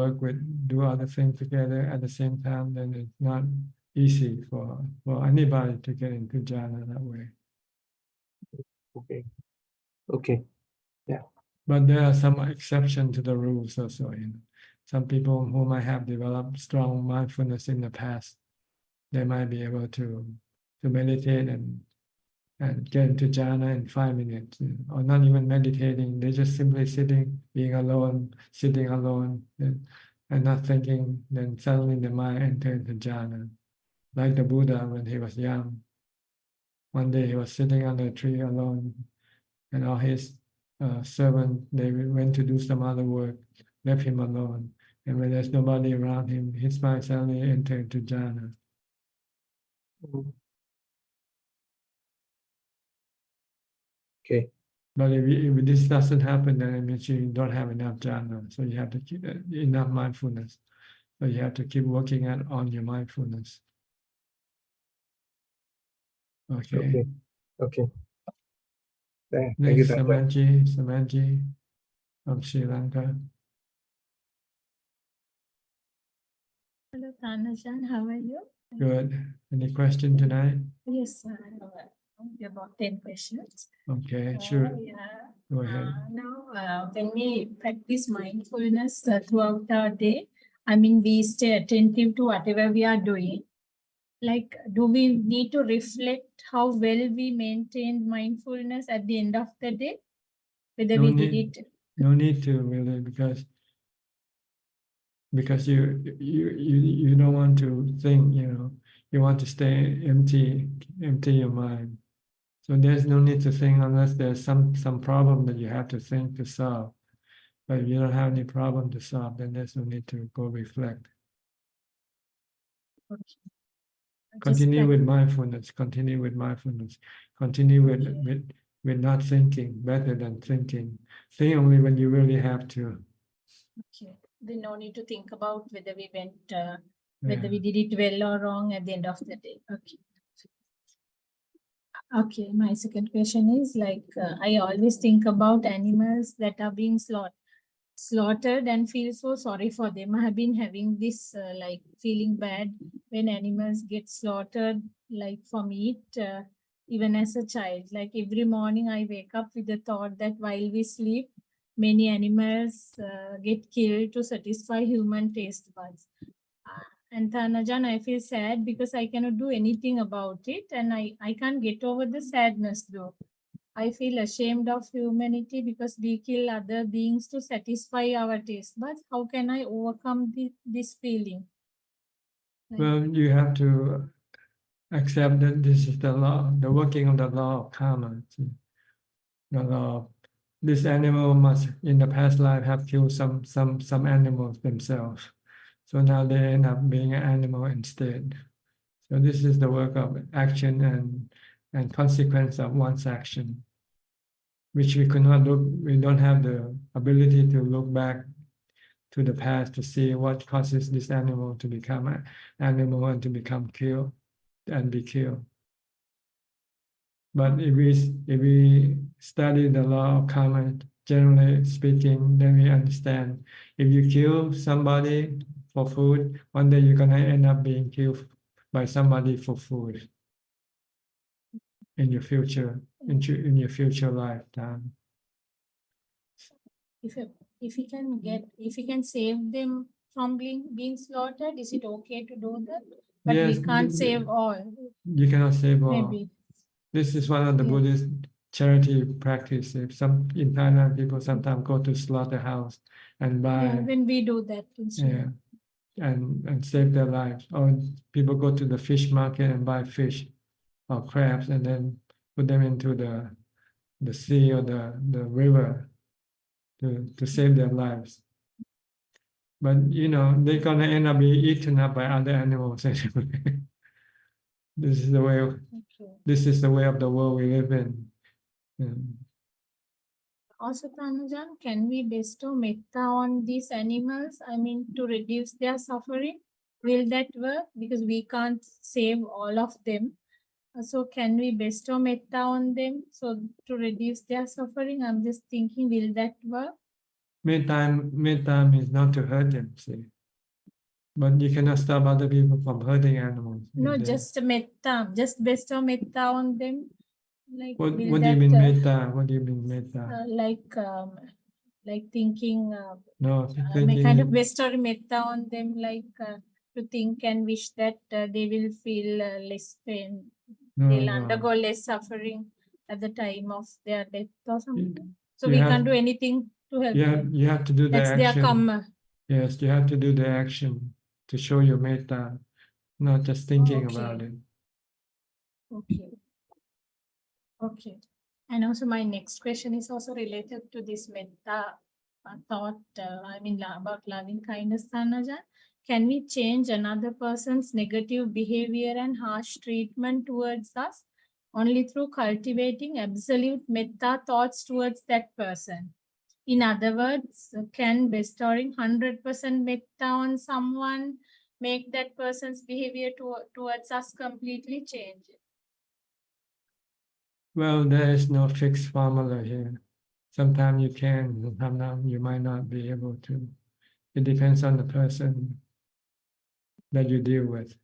other things together at the same time, then it's not easy for anybody to get into jhana that way. Okay. Yeah. But there are some exceptions to the rules also. Some people who might have developed strong mindfulness in the past, they might be able to meditate and get into jhana in 5 minutes, or not even meditating. They're just simply sitting alone, and not thinking. Then suddenly the mind enters into jhana, like the Buddha when he was young. One day he was sitting under a tree alone, and all his servants, they went to do some other work, left him alone. And when there's nobody around him, his mind suddenly entered into jhana. Okay. But if this doesn't happen, then it means you don't have enough jhana. So you have to keep enough mindfulness. So you have to keep working on your mindfulness. Okay. Thank you, Next, Ajaan. Samanji from Sri Lanka. Hello, Ajaan. How are you? Good. Any question tonight? Yes, I have about 10 questions. Okay, sure. Yeah. Go ahead. Now, when we practice mindfulness throughout our day, we stay attentive to whatever we are doing. Like, do we need to reflect how well we maintained mindfulness at the end of the day? Whether we did it? No need to really, because you don't want to think, you want to stay empty your mind. So there's no need to think unless there's some problem that you have to think to solve. But if you don't have any problem to solve, then there's no need to go reflect. Okay. Continue with mindfulness, continue with mindfulness, continue with not thinking, better than thinking. Think only when you really have to. Okay. Then no need to think about whether we went, Yeah. whether we did it well or wrong at the end of the day. Okay. Okay, my second question is like, I always think about animals that are being slaughtered and feel so sorry for them. I have been having this like feeling bad when animals get slaughtered, like for meat, even as a child. Like every morning I wake up with the thought that while we sleep, many animals get killed to satisfy human taste buds. And Ajaan, I feel sad because I cannot do anything about it, and I can't get over the sadness though. I feel ashamed of humanity because we kill other beings to satisfy our taste. But how can I overcome this feeling? Well, you have to accept that this is the law, the working of the law of karma. The law. This animal must, in the past life, have killed some animals themselves. So now they end up being an animal instead. So this is the work of action and consequence of one's action, which we could not look. We don't have the ability to look back to the past to see what causes this animal to become an animal and to become killed and be killed. But if we study the law of karma, generally speaking, then we understand if you kill somebody for food, one day you're gonna end up being killed by somebody for food in your future, in your future lifetime. If we can save them from being slaughtered, is it okay to do that? But Yes, we can't save all. You cannot save all. Maybe. This is one of the Buddhist charity practices. Some in Thailand, people sometimes go to slaughterhouse and buy. Yeah, when we do that. Yeah, and save their lives. Or people go to the fish market and buy fish or crabs and then put them into the sea or the river to save their lives. But you know, they're gonna end up being eaten up by other animals anyway. This is the way of, this is the way of the world we live in. Also, Tanajan, can we bestow metta on these animals? I mean, to reduce their suffering? Will that work? Because we can't save all of them. So can we bestow metta on them so to reduce their suffering? I'm just thinking, will that work? Metta means not to hurt them, see. But you cannot stop other people from hurting animals. No, just metta, just bestow metta on them. Like, what do you mean metta? What do you mean metta? Like thinking, no, kind of bestow metta on them, like to think and wish that they will feel less pain. They'll undergo less suffering at the time of their death or something. So we can't do anything to help them. You have to do the That's action. their karma. Yes, you have to do the action to show your metta, not just thinking about it. Okay. Okay. And also my next question is also related to this metta thought, I mean, about loving kindness, Tanajan. Can we change another person's negative behavior and harsh treatment towards us only through cultivating absolute metta thoughts towards that person? In other words, can bestowing 100% metta on someone make that person's behavior towards us completely change? Well, there is no fixed formula here. Sometimes you can, sometimes you might not be able to. It depends on the person that you deal with.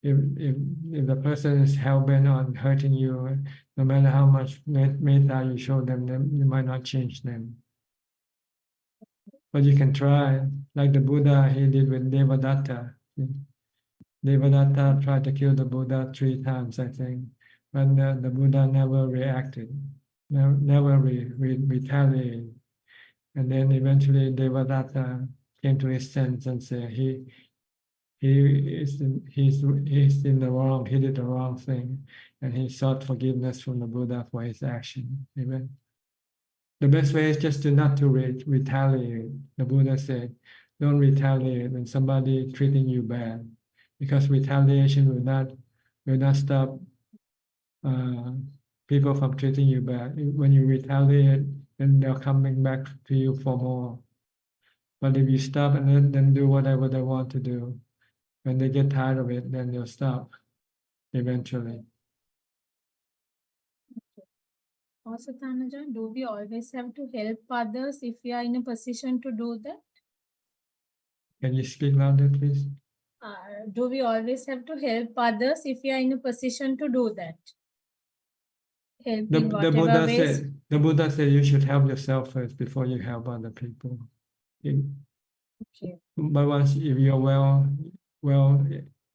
If the person is hell-bent on hurting you, no matter how much metta you show them, you might not change them. But you can try, like the Buddha, he did with Devadatta. Devadatta tried to kill the Buddha 3 times, I think, but the Buddha never reacted, never retaliated. And then eventually Devadatta came to his sense and said he's in the wrong, he did the wrong thing, and he sought forgiveness from the Buddha for his action. Amen. the best way is just to not to retaliate. The Buddha said, don't retaliate when somebody treating you bad, because retaliation will not stop people from treating you bad. When you retaliate, then they're coming back to you for more. But if you stop and let them do whatever they want to do, when they get tired of it, then they'll stop eventually. Also, Thanajan, do we always have to help others if we are in a position to do that? Can you speak louder, please? Do we always have to help others if we are in a position to do that? Help in whatever ways. The Buddha said you should help yourself first before you help other people. Okay. But once if you're well,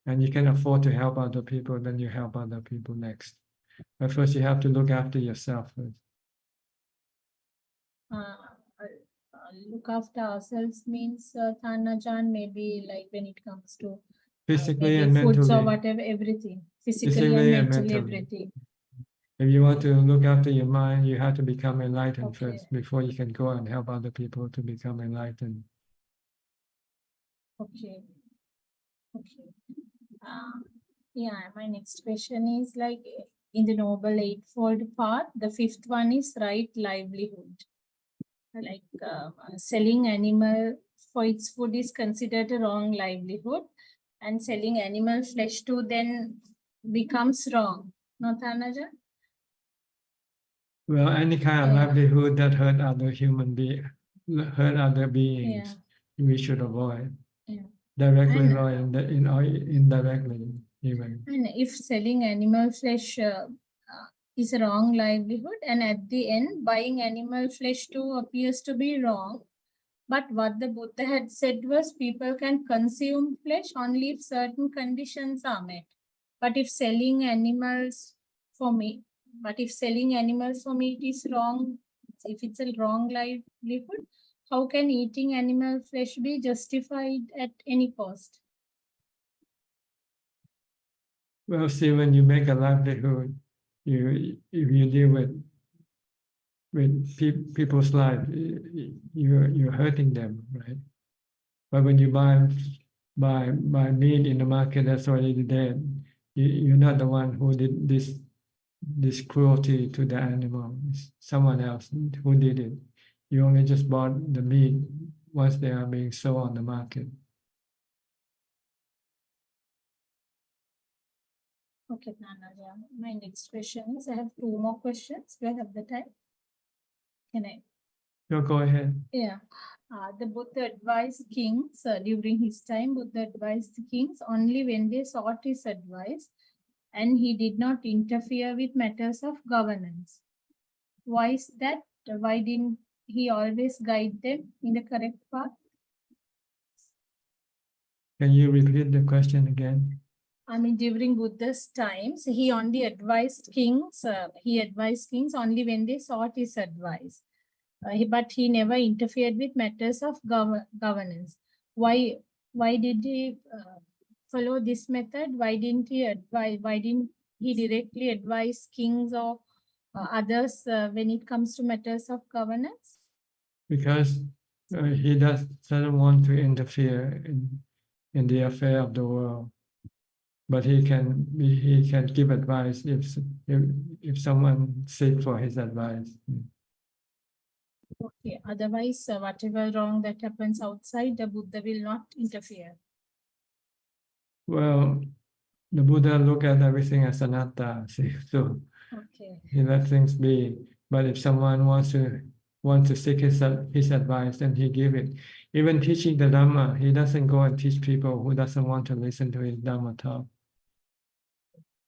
and you can afford to help other people, then you help other people next. But first you have to look after yourself first. Look after ourselves means, Thanajan, maybe like when it comes to Physically maybe and foods mentally. or whatever, everything. Physically and mentally, everything. If you want to look after your mind, you have to become enlightened Okay. first before you can go and help other people to become enlightened. Okay. Okay. Yeah, my next question is like in the Noble Eightfold Path, the fifth one is right livelihood. Like selling animal for its food is considered a wrong livelihood, and selling animal flesh too then becomes wrong. No, Thanaja? Well, any kind of Yeah. livelihood that hurt other hurt other beings, we should avoid. Yeah. Directly And, or indirectly even. And if selling animal flesh is a wrong livelihood, and at the end buying animal flesh too appears to be wrong, but what the Buddha had said was people can consume flesh only if certain conditions are met. But if selling animals for meat is wrong, if it's a wrong livelihood, how can eating animal flesh be justified at any cost? Well, see, when you make a livelihood, if you deal with people's life, you're hurting them, right? But when you buy meat in the market that's already dead, you're not the one who did this cruelty to the animal. It's someone else who did it. You only just bought the meat once they are being sold on the market. Okay, Nanaja. My next question is, I have two more questions. Do I have the time? Can I? No, go ahead. Yeah. The Buddha advised kings during his time. Buddha advised the kings only when they sought his advice, and he did not interfere with matters of governance. Why is that? Why didn't he always guide them in the correct path? Can you repeat the question again? I mean, during Buddha's times, he only advised kings. He advised kings only when they sought his advice. But he never interfered with matters of governance. Why did he follow this method? Why didn't he directly advise kings or others when it comes to matters of governance? Because he doesn't want to interfere in the affair of the world, but he can give advice if someone seeks for his advice. Okay. Otherwise, whatever wrong that happens outside, the Buddha will not interfere. Well, the Buddha look at everything as anatta, so Okay. he let things be. But if someone wants to seek his advice, then he give it. Even teaching the Dhamma, he doesn't go and teach people who doesn't want to listen to his Dhamma talk.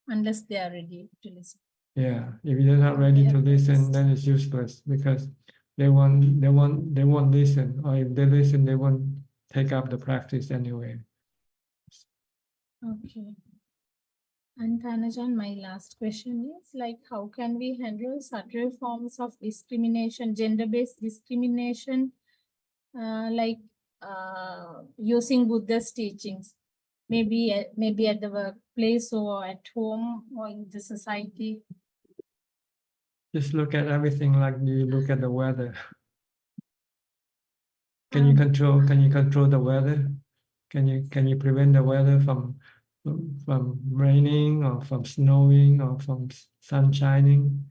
Unless they are ready to listen. Yeah, if they're not ready to listen, then it's useless because they won't listen, or if they listen, they won't take up the practice anyway. Okay. And Thanajan, my last question is like, how can we handle subtle forms of discrimination, gender-based discrimination, using Buddha's teachings, maybe at the workplace or at home or in the society? Just look at everything like you look at the weather. Can you control the weather? Can you prevent the weather from raining or from snowing or from sun shining?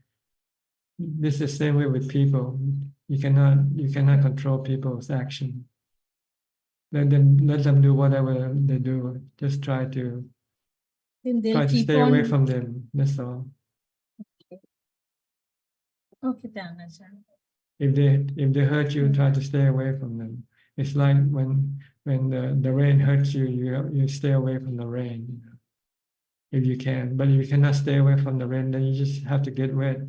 This is the same way with people. You cannot control people's action. Let them do whatever they do. Just try to Then they'll keep stay away on. from them. That's all. Okay, Dhammatalk. If they hurt you, try to stay away from them. It's like when the rain hurts you, you stay away from the rain, you know, if you can. But if you cannot stay away from the rain, then you just have to get wet.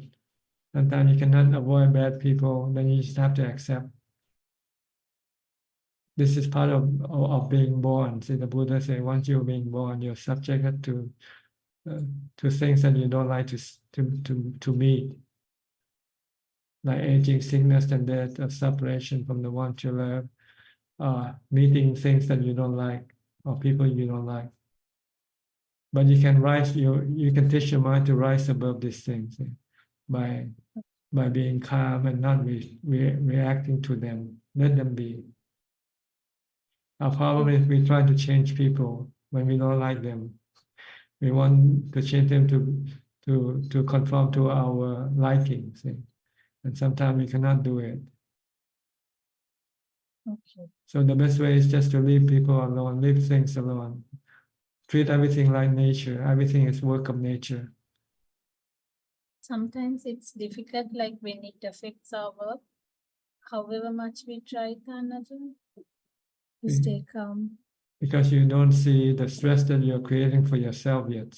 Sometimes you cannot avoid bad people, then you just have to accept. This is part of being born. See, the Buddha said, once you're being born, you're subjected to things that you don't like to meet, like aging, sickness, and death, or separation from the ones you love, meeting things that you don't like, or people you don't like. But you can you can teach your mind to rise above these things by being calm and not reacting to them. Let them be. Our problem is we try to change people when we don't like them. We want to change them to conform to our liking, see? And sometimes we cannot do it. Okay. So the best way is just to leave people alone, leave things alone. Treat everything like nature. Everything is work of nature. Sometimes it's difficult, like when it affects our work, however much we try, Dhammatalk, to stay calm. Because you don't see the stress that you're creating for yourself yet.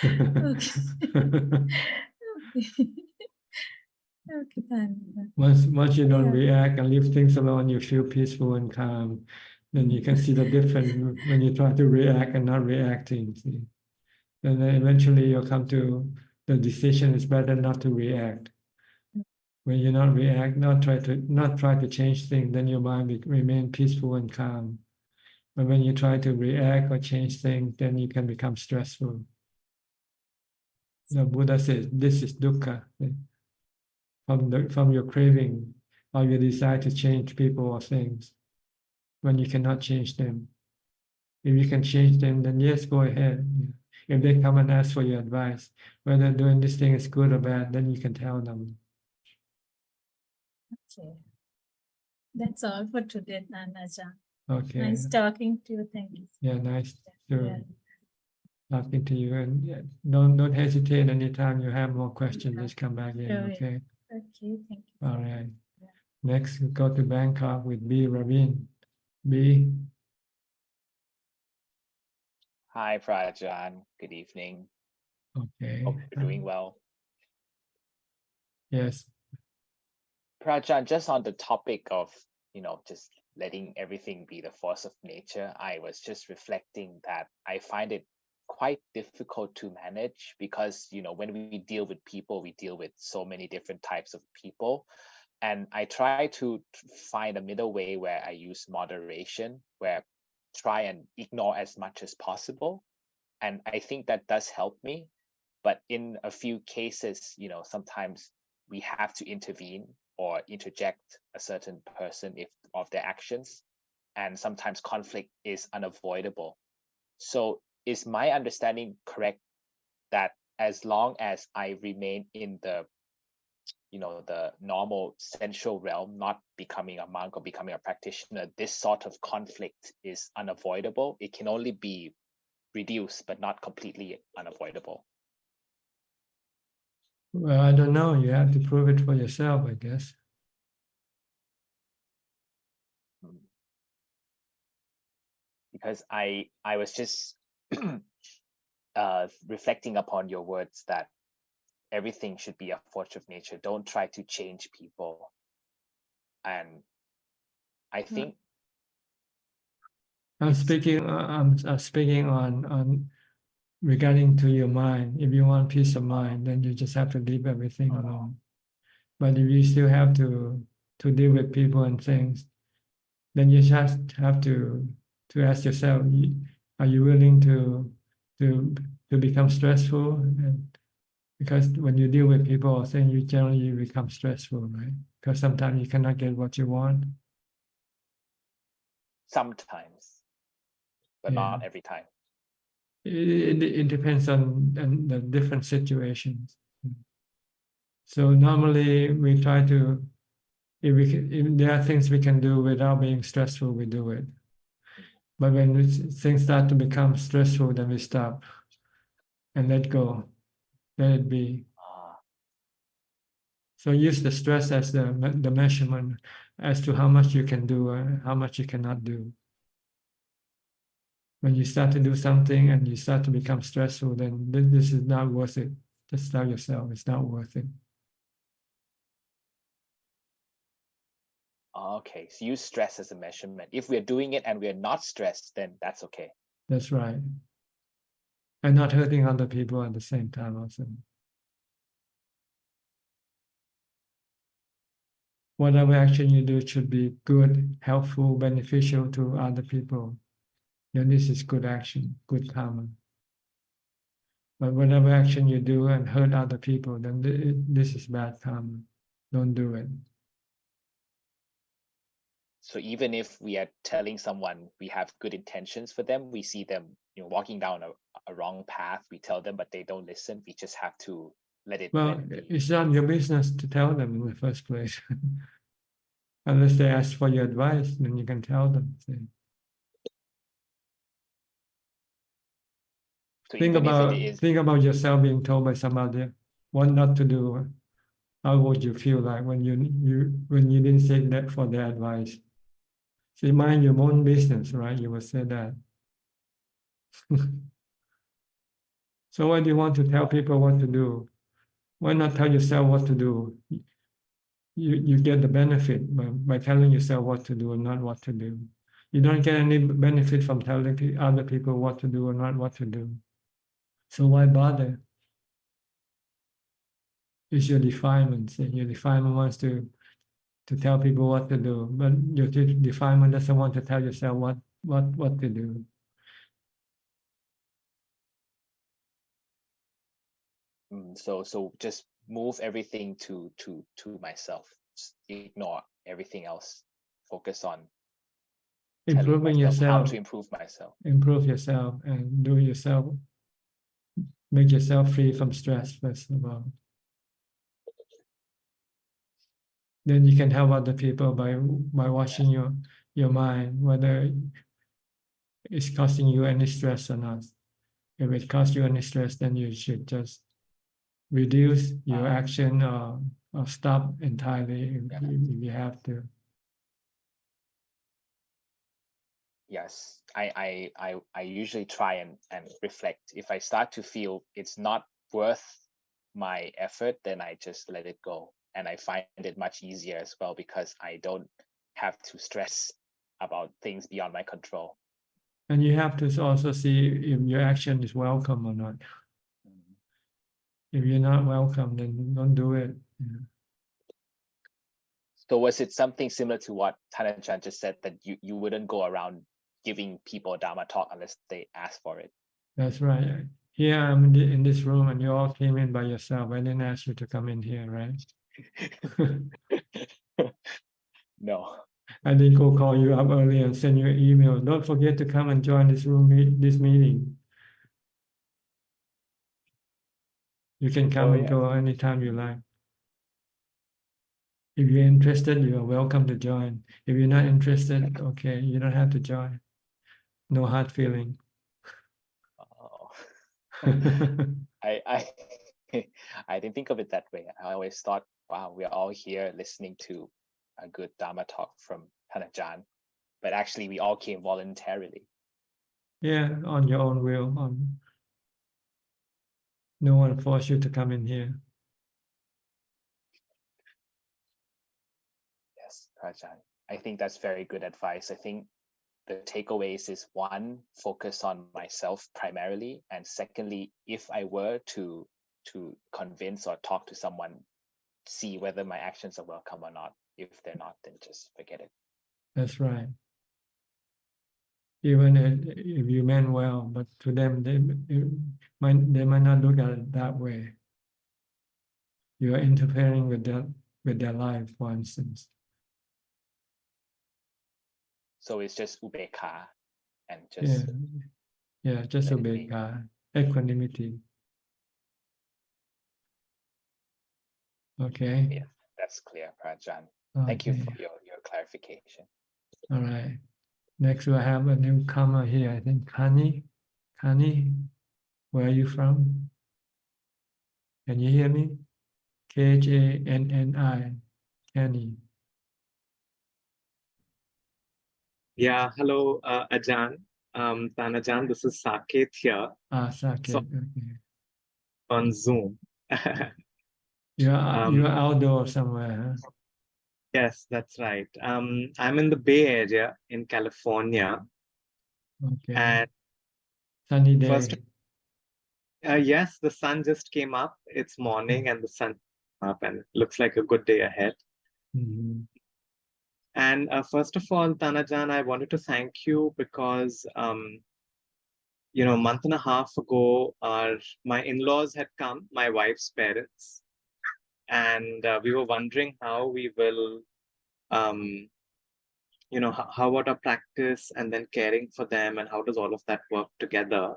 Okay. Okay. Okay, Dhammatalk. Once you don't Yeah. react and leave things alone, you feel peaceful and calm. Then you can see the difference when you try to react and not reacting. See? And then eventually you'll come to the decision it's better not to react. When you not react, not try to change things, then your mind remain peaceful and calm. But when you try to react or change things, then you can become stressful. The Buddha says this is dukkha. From your craving or your desire to change people or things, when you cannot change them. If you can change them, then yes, go ahead. If they come and ask for your advice, whether doing this thing is good or bad, then you can tell them. Okay. That's all for today, Dhammatalk. Okay. Nice talking to you. Thank you. Yeah, nice Yeah. talking to you. And yeah, don't hesitate anytime you have more questions, Yeah. just come back in, Sure. okay? Okay, thank you. All right. Yeah. Next, we go to Bangkok with B. Ravin. B. Hi, Prajan. Good evening. Okay. Hope you're doing well. Yes. Prajan, just on the topic of, just letting everything be the force of nature, I was just reflecting that I find it quite difficult to manage because, when we deal with people, we deal with so many different types of people. And I try to find a middle way where I use moderation, where I try and ignore as much as possible. And I think that does help me. But in a few cases, sometimes we have to intervene or interject a certain person of their actions. And sometimes conflict is unavoidable. So is my understanding correct that as long as I remain in the normal sensual realm, not becoming a monk or becoming a practitioner, this sort of conflict is unavoidable? It can only be reduced, but not completely unavoidable. Well, I don't know. You have to prove it for yourself, I guess. Because I was just reflecting upon your words that everything should be a force of nature. Don't try to change people. And I think I'm speaking on regarding to your mind. If you want peace of mind, then you just have to leave everything alone. But if you still have to deal with people and things, then you just have to ask yourself, are you willing to become stressful Because when you deal with people, then you generally become stressful, right? Because sometimes you cannot get what you want. Sometimes, but Yeah. not every time. It depends on the different situations. So normally we try to, if there are things we can do without being stressful, we do it. But when things start to become stressful, then we stop and let go, let it be. So use the stress as the measurement as to how much you can do and how much you cannot do. When you start to do something and you start to become stressful, then this is not worth it. Just tell yourself it's not worth it. Okay, so use stress as a measurement. If we're doing it and we're not stressed, then that's okay. That's right. And not hurting other people at the same time also. Whatever action you do should be good, helpful, beneficial to other people. Then this is good action, good karma. But whatever action you do and hurt other people, then this is bad karma. Don't do it. So even if we are telling someone we have good intentions for them, we see them, walking down a wrong path, we tell them, but they don't listen. We just have to let it. Well, it's not your business to tell them in the first place. Unless they ask for your advice, then you can tell them. So Think about yourself being told by somebody what not to do. How would you feel like when you didn't seek that for their advice? See, mind your own business, right? You would say that. So why do you want to tell people what to do? Why not tell yourself what to do? You get the benefit by telling yourself what to do and not what to do. You don't get any benefit from telling other people what to do or not what to do. So why bother? It's your defilement. Your defilement wants to tell people what to do, but your defilement doesn't want to tell yourself what to do. So just move everything to myself. Just ignore everything else. Focus on Improving yourself. How to improve myself. Improve yourself and do yourself. Make yourself free from stress first of all. Then you can help other people by watching your mind, whether it's causing you any stress or not. If it causes you any stress, then you should just reduce your action or stop entirely if you have to. Yes, I usually try and reflect. If I start to feel it's not worth my effort, then I just let it go. And I find it much easier as well because I don't have to stress about things beyond my control. And you have to also see if your action is welcome or not. If you're not welcome, then don't do it. Yeah. So was it something similar to what Ajaan just said, that you wouldn't go around giving people Dharma talk unless they ask for it? That's right. Here I'm in this room and you all came in by yourself. I didn't ask you to come in here, right? No. I didn't go call you up early and send you an email. Don't forget to come and join this this meeting. You can come and go anytime you like. If you're interested, you are welcome to join. If you're not interested, okay, you don't have to join. No hard feeling. Oh. I I didn't think of it that way. I always thought, wow, we're all here listening to a good Dharma talk from Ajaan, but actually we all came voluntarily. Yeah, on your own will. No one forced you to come in here. Yes, Ajaan. I think that's very good advice. I think the takeaways is one, focus on myself primarily, and secondly, if I were to convince or talk to someone, see whether my actions are welcome or not. If they're not, then just forget it. That's right. Even if you meant well, but to them they might not look at it that way. you are interfering with their life, for instance. So it's just ubekha and Yeah, just yeah, just let it be. ubeka, equanimity. Okay. Yeah, that's clear, Prajan. Thank you Okay. for your clarification. All right. Next, we have a newcomer here. I think Kani. Kani, where are you from? Can you hear me? Khanni. Kani. Yeah, hello, Ajaan. Tanajan, this is Saket here. Saket. So Okay. on Zoom. You're outdoors somewhere, huh? Yes, that's right. I'm in the Bay Area in California. Okay. And sunny day. first, yes, the sun just came up. It's morning and the sun came up and looks like a good day ahead. Mm-hmm. And first of all, Tanajan, I wanted to thank you because, you know, a month and a half ago, my in-laws had come, my wife's parents, and we were wondering how we will, you know, how about our practice and then caring for them and how does all of that work together.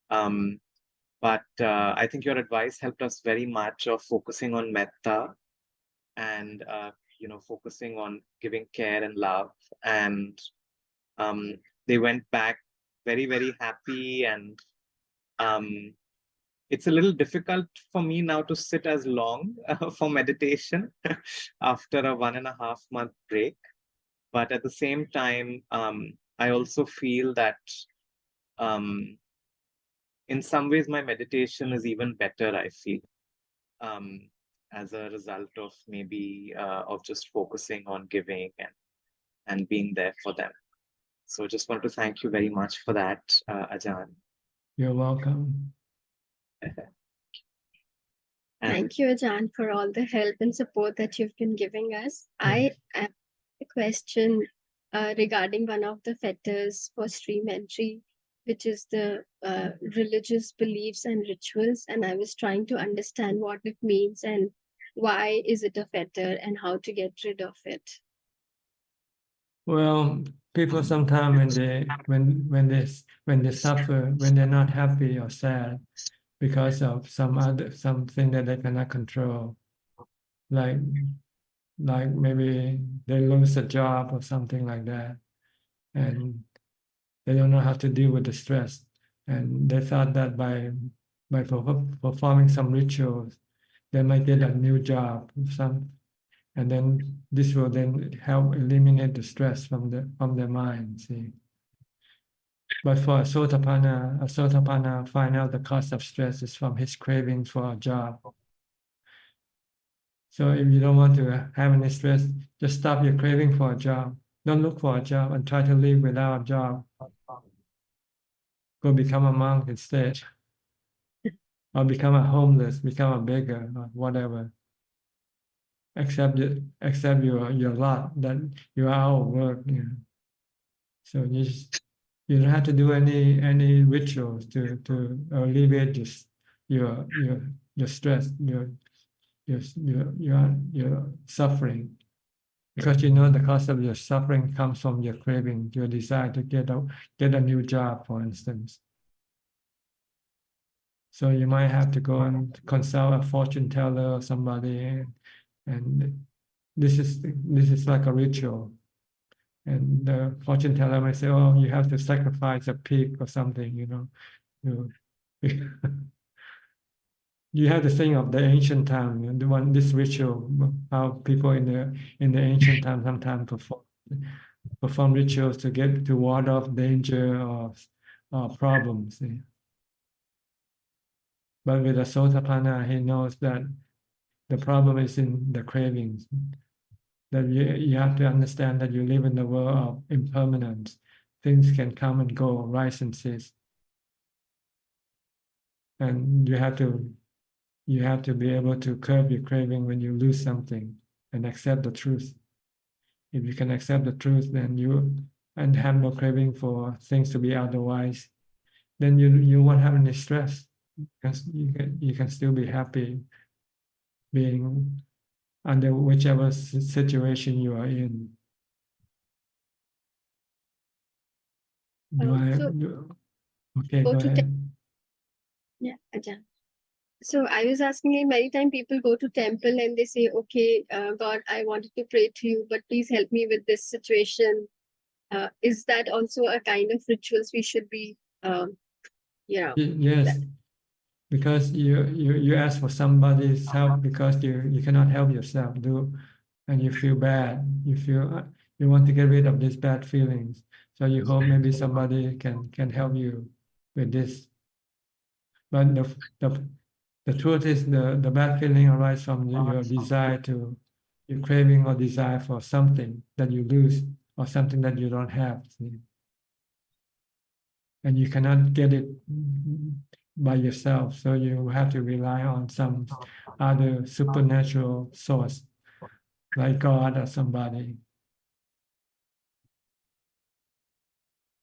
But I think your advice helped us very much of focusing on metta and, you know, focusing on giving care and love. And they went back very, very happy. And it's a little difficult for me now to sit as long for meditation after a 1.5 month break. But at the same time, I also feel that in some ways my meditation is even better, I feel, as a result of maybe of just focusing on giving and being there for them. So just want to thank you very much for that, Ajaan. You're welcome. Thank you, Ajaan, for all the help and support that you've been giving us. I have a question regarding one of the fetters for stream entry, which is the religious beliefs and rituals. And I was trying to understand what it means and why is it a fetter and how to get rid of it. Well, people sometimes when they suffer, when they're not happy or sad because of something that they cannot control, like maybe they lose a job or something like that, and they don't know how to deal with the stress, and they thought that by performing some rituals, they might get a new job, and then this will then help eliminate the stress from their mind. See, but for a Sotapanna find out the cause of stress is from his cravings for a job. So if you don't want to have any stress, just stop your craving for a job. Don't look for a job and try to live without a job. Go become a monk instead, or become a homeless, become a beggar, or whatever. Accept your lot that you are out of work. You know. So you don't have to do any rituals to alleviate your stress, your suffering, because you know the cause of your suffering comes from your craving, your desire to get a new job, for instance. So you might have to go and consult a fortune teller or somebody, and this is like a ritual. And the fortune teller might say, "Oh, you have to sacrifice a pig or something," you know. You have to think of the ancient time, you know, this ritual, how people in the ancient time sometimes perform rituals to ward off danger or problems. Yeah. But with the Sotapanna, he knows that the problem is in the cravings. That you have to understand that you live in the world of impermanence. Things can come and go, rise and cease. And you have to be able to curb your craving when you lose something and accept the truth. If you can accept the truth, then and have no craving for things to be otherwise, then you won't have any stress. You can still be happy being under whichever situation you are in. Okay, go go to ahead. Yeah, Ajahn. So I was asking, like, many times people go to temple and they say, okay, God, I wanted to pray to you, but please help me with this situation. Is that also a kind of rituals we should be, Yes, because you ask for somebody's help because you cannot help yourself, and you feel bad. You feel you want to get rid of these bad feelings. So you hope maybe somebody can help you with this. But the truth is the bad feeling arises from your desire to, your craving or desire for something that you lose or something that you don't have. See? And you cannot get it by yourself. So you have to rely on some other supernatural source, like God or somebody.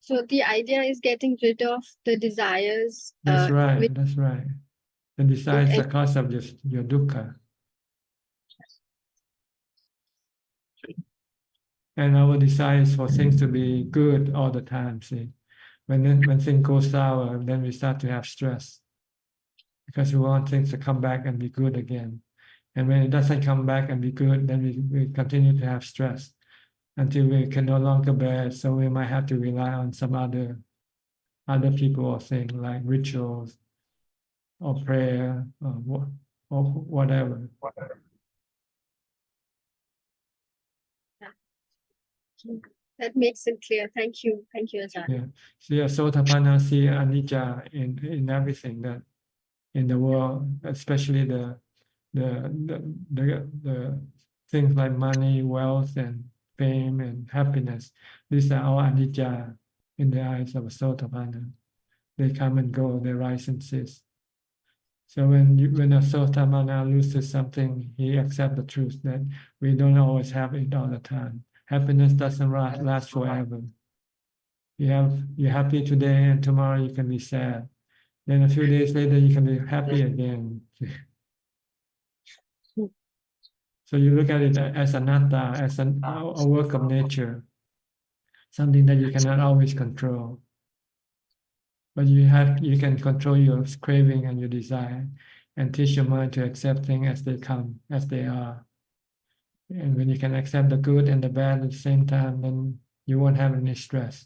So the idea is getting rid of the desires. That's right. Which, That's right. The desire is the cause of your dukkha. And our desire is for things to be good all the time. See, when things go sour, then we start to have stress because we want things to come back and be good again. And when it doesn't come back and be good, then we continue to have stress until we can no longer bear it. So we might have to rely on some other people or things like rituals or prayer or whatever. that makes it clear. Thank you. Thank you, Ajahn. Yeah. So yeah, Sotapanna see anicca in everything that in the world, especially the things like money, wealth, and fame and happiness. These are all anicca in the eyes of a Sotapanna. They come and go, they rise and cease. So when a Sotapanna loses something, he accepts the truth that we don't always have it all the time. Happiness doesn't last forever. You're happy today and tomorrow you can be sad. Then a few days later you can be happy again. So you look at it as anatta, as a work of nature, something that you cannot always control. But you can control your craving and your desire and teach your mind to accept things as they come, as they are. And when you can accept the good and the bad at the same time, then you won't have any stress.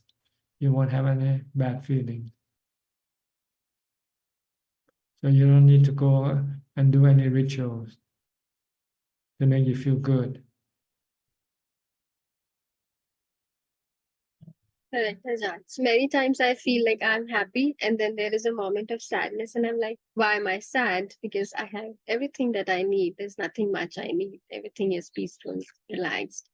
You won't have any bad feelings. So you don't need to go and do any rituals to make you feel good. Correct, Ajahn. So many times I feel like I'm happy, and then there is a moment of sadness, and I'm like, why am I sad? Because I have everything that I need. There's nothing much I need. Everything is peaceful, relaxed.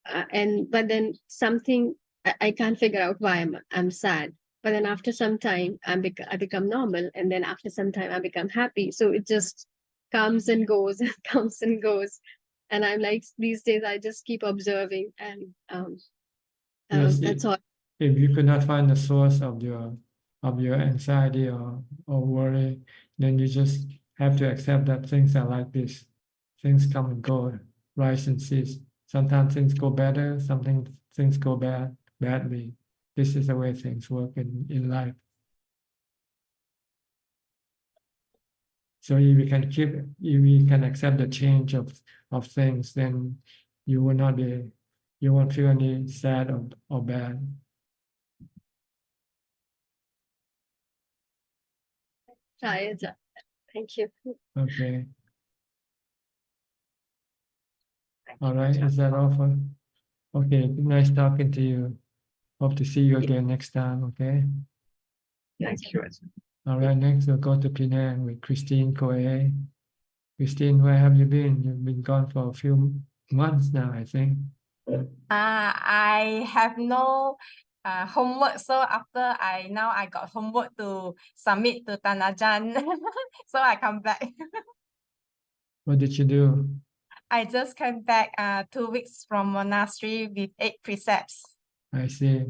But then something I can't figure out why I'm sad. But then after some time, I become normal, and then after some time, I become happy. So it just comes and goes and comes and goes. And I'm like, these days I just keep observing, and Yes, that's all. if you could not find the source of your anxiety or worry, then you just have to accept that things are like this. Things come and go, rise and cease. Sometimes things go better, sometimes things go badly. This is the way things work in life. So if we can accept the change of things, then you won't feel any sad or bad. Try, Ajahn. Thank you. Okay. All right. Is that all for? Okay. Nice talking to you. Hope to see you again next time. Okay. Thank you, Ajahn. All right. Next, we'll go to Penang with Christine Koe. Christine, where have you been? You've been gone for a few months now, I think. I have no homework, so after I got homework to submit to Tanajan, so I come back. What did you do? I just came back 2 weeks from monastery with 8 precepts. I see.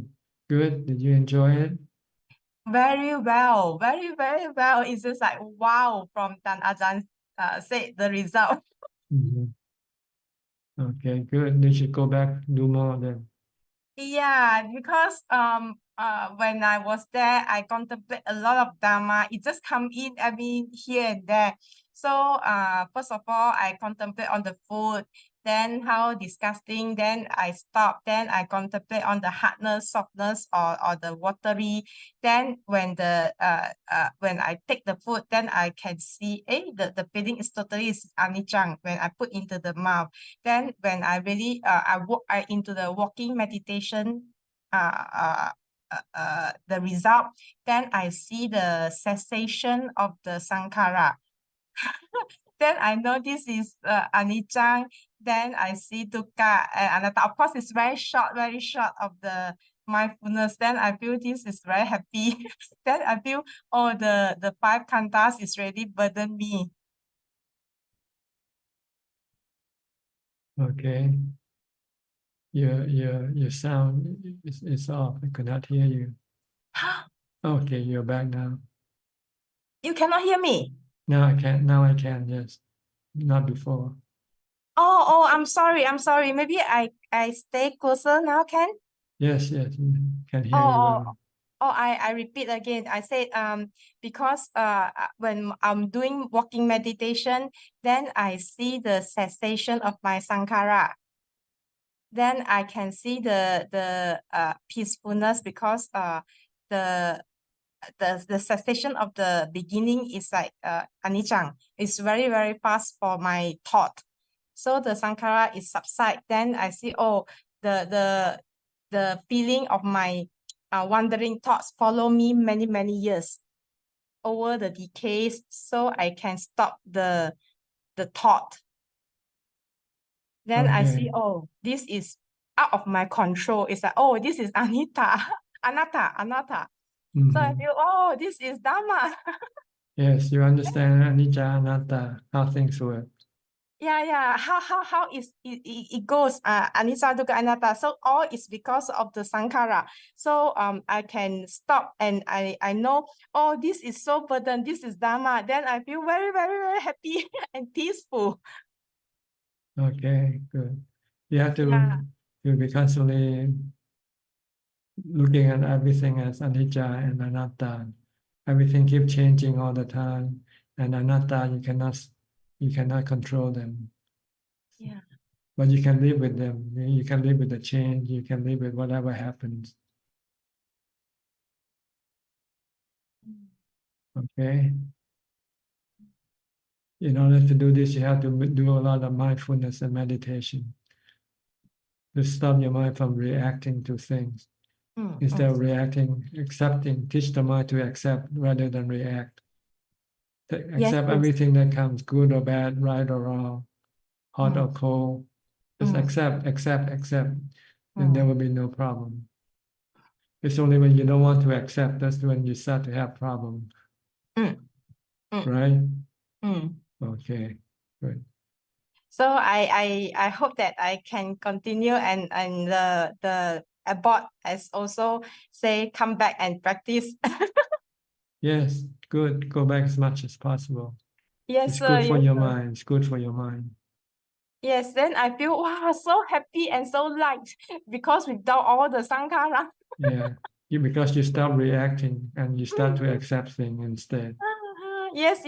Good. Did you enjoy it? Very well, very well. It's just like wow from Tan Ajahn say the result. Mhm. Okay, good. You should go back, do more then. Yeah, because when I was there, I contemplate a lot of Dharma. It just come in, I mean, here and there. So first of all, I contemplate on the food, then how disgusting, then I stop, then I contemplate on the hardness, softness, or the watery. Then when when I take the food, then I can see, the feeling is totally anicca when I put into the mouth. Then when I really I into the walking meditation, the result, then I see the cessation of the sankhara. Then I know this is anicca. Then I see dukkha and anatta. Of course, it's very short of the mindfulness. Then I feel this is very happy. Then I feel, oh, the five khandhas is really burden me. Okay. Your sound is off. I could not hear you. Okay, you're back now. You cannot hear me. Now I can. Now I can. Yes, not before. Oh, I'm sorry. Maybe I stay closer now, can? Yes, can hear you well. I repeat again. I said because when I'm doing walking meditation, then I see the cessation of my sankhara. Then I can see the peacefulness because the cessation of the beginning is like anicca. It's very, very fast for my thought. So the sankhara is subside. Then I see, oh, the feeling of my wandering thoughts follow me many, many years over the decades. So I can stop the thought. Then I see, Okay. oh, this is out of my control. It's like, oh, this is anatta. So I Mhm. feel, oh, this is Dhamma. Yes, you understand anicca, anatta, how things work. Yeah. How it goes, anicca, dukkha, anatta. So all is because of the sankhara. So I can stop and I know, oh, this is so burdened. This is Dhamma. Then I feel very, very, very happy and peaceful. Okay, good. You have Yeah. to be constantly looking at everything as anicca and anatta. Everything keeps changing all the time, and anatta you cannot control them. Yeah. But you can live with them. You can live with the change. You can live with whatever happens. Okay. In order to do this, you have to do a lot of mindfulness and meditation to stop your mind from reacting to things. Instead of reacting, accepting, teach the mind to accept rather than react. To accept everything that comes, good or bad, right or wrong, hot or cold. Just accept. Then there will be no problem. It's only when you don't want to accept, that's when you start to have problems. Right? Okay, good. So I hope that I can continue and the abbot has also say come back and practice. Yes, good. Go back as much as possible. Yes, It's sir. good for Yes, your sir. mind. It's good for your mind. Yes, then I feel wow, so happy and so light because without all the sankhara. Yeah, because you stop reacting and you start to accept things instead. Yes.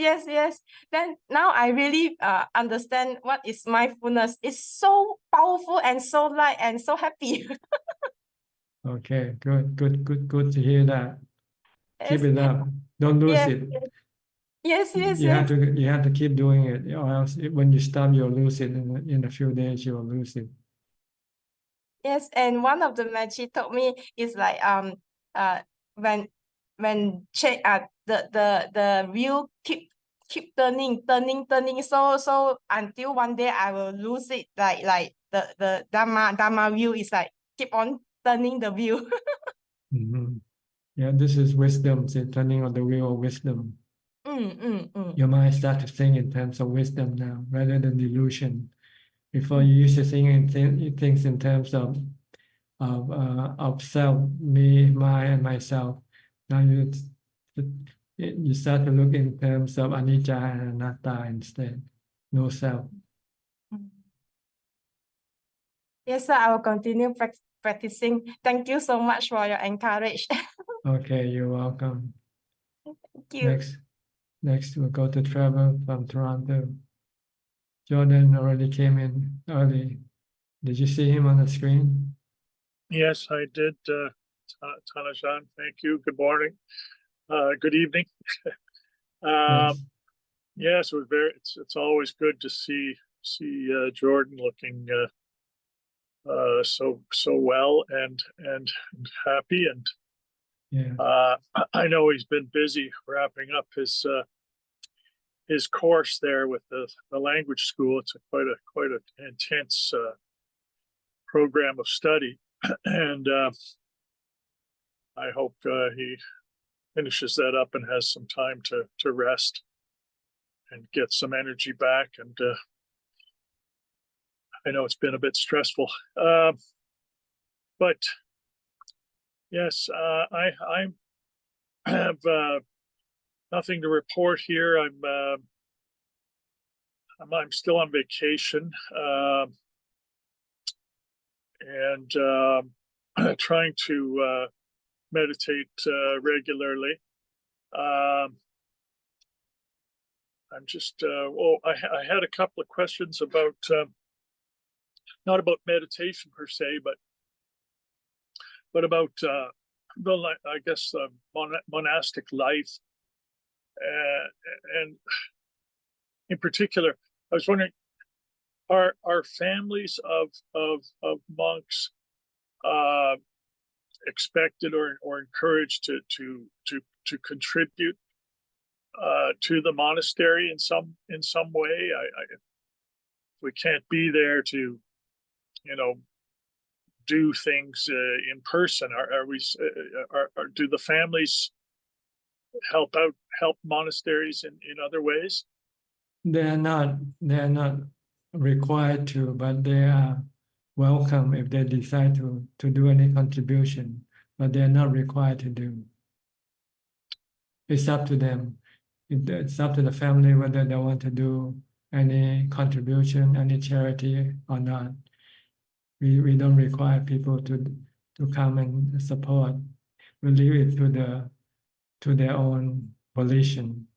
Then now I really understand what is mindfulness. It's so powerful and so light and so happy. Okay, good to hear that. Keep Yes. it up. Don't lose Yes. it. Yes. You have to keep doing it, or else when you stop, you'll lose it in a few days. You'll lose it. Yes, and one of the Machi told me is like when the wheel keep turning so until one day I will lose it, like the Dhamma wheel is like keep on turning the wheel. Mhm. Yeah, this is wisdom. It's turning on the wheel of wisdom. Your mind starts to think in terms of wisdom now, rather than delusion. Before you used to think in things in terms of self, me, my, and myself. Now you you start to look in terms of anicca and anatta instead, no self. Yes, sir, I will continue practicing. Thank you so much for your encouragement. Okay, you're welcome. Thank you. Next we'll go to Trevor from Toronto. Jordan already came in early. Did you see him on the screen? Yes, I did, Ajaan. Thank you. Good morning. Good evening. Yes. Yes, it's always good to see Jordan looking so well and happy, and yeah. I know he's been busy wrapping up his course there with the language school. It's quite an intense program of study, and I hope he finishes that up and has some time to rest and get some energy back. And I know it's been a bit stressful, but yes, I have nothing to report here. I'm still on vacation, and trying to meditate regularly. I'm just I had a couple of questions about not about meditation per se, but about I guess monastic life, and in particular, I was wondering, are families of monks expected or encouraged to contribute to the monastery in some way? We can't be there to, do things in person. Do the families help monasteries in other ways? They're not required to, but they are welcome if they decide to do any contribution, but they're not required to do. It's up to them. It's up to the family whether they want to do any contribution, any charity or not. We don't require people to come and support. We leave it to their own volition.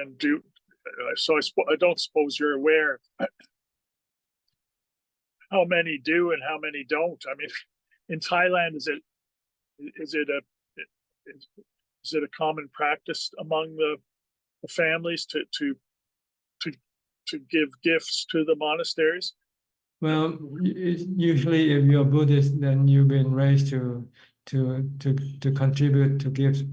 And I don't suppose you're aware how many do and how many don't. I mean, in Thailand, is it a common practice among the families to give gifts to the monasteries? Well, usually if you're Buddhist, then you've been raised to contribute, to give,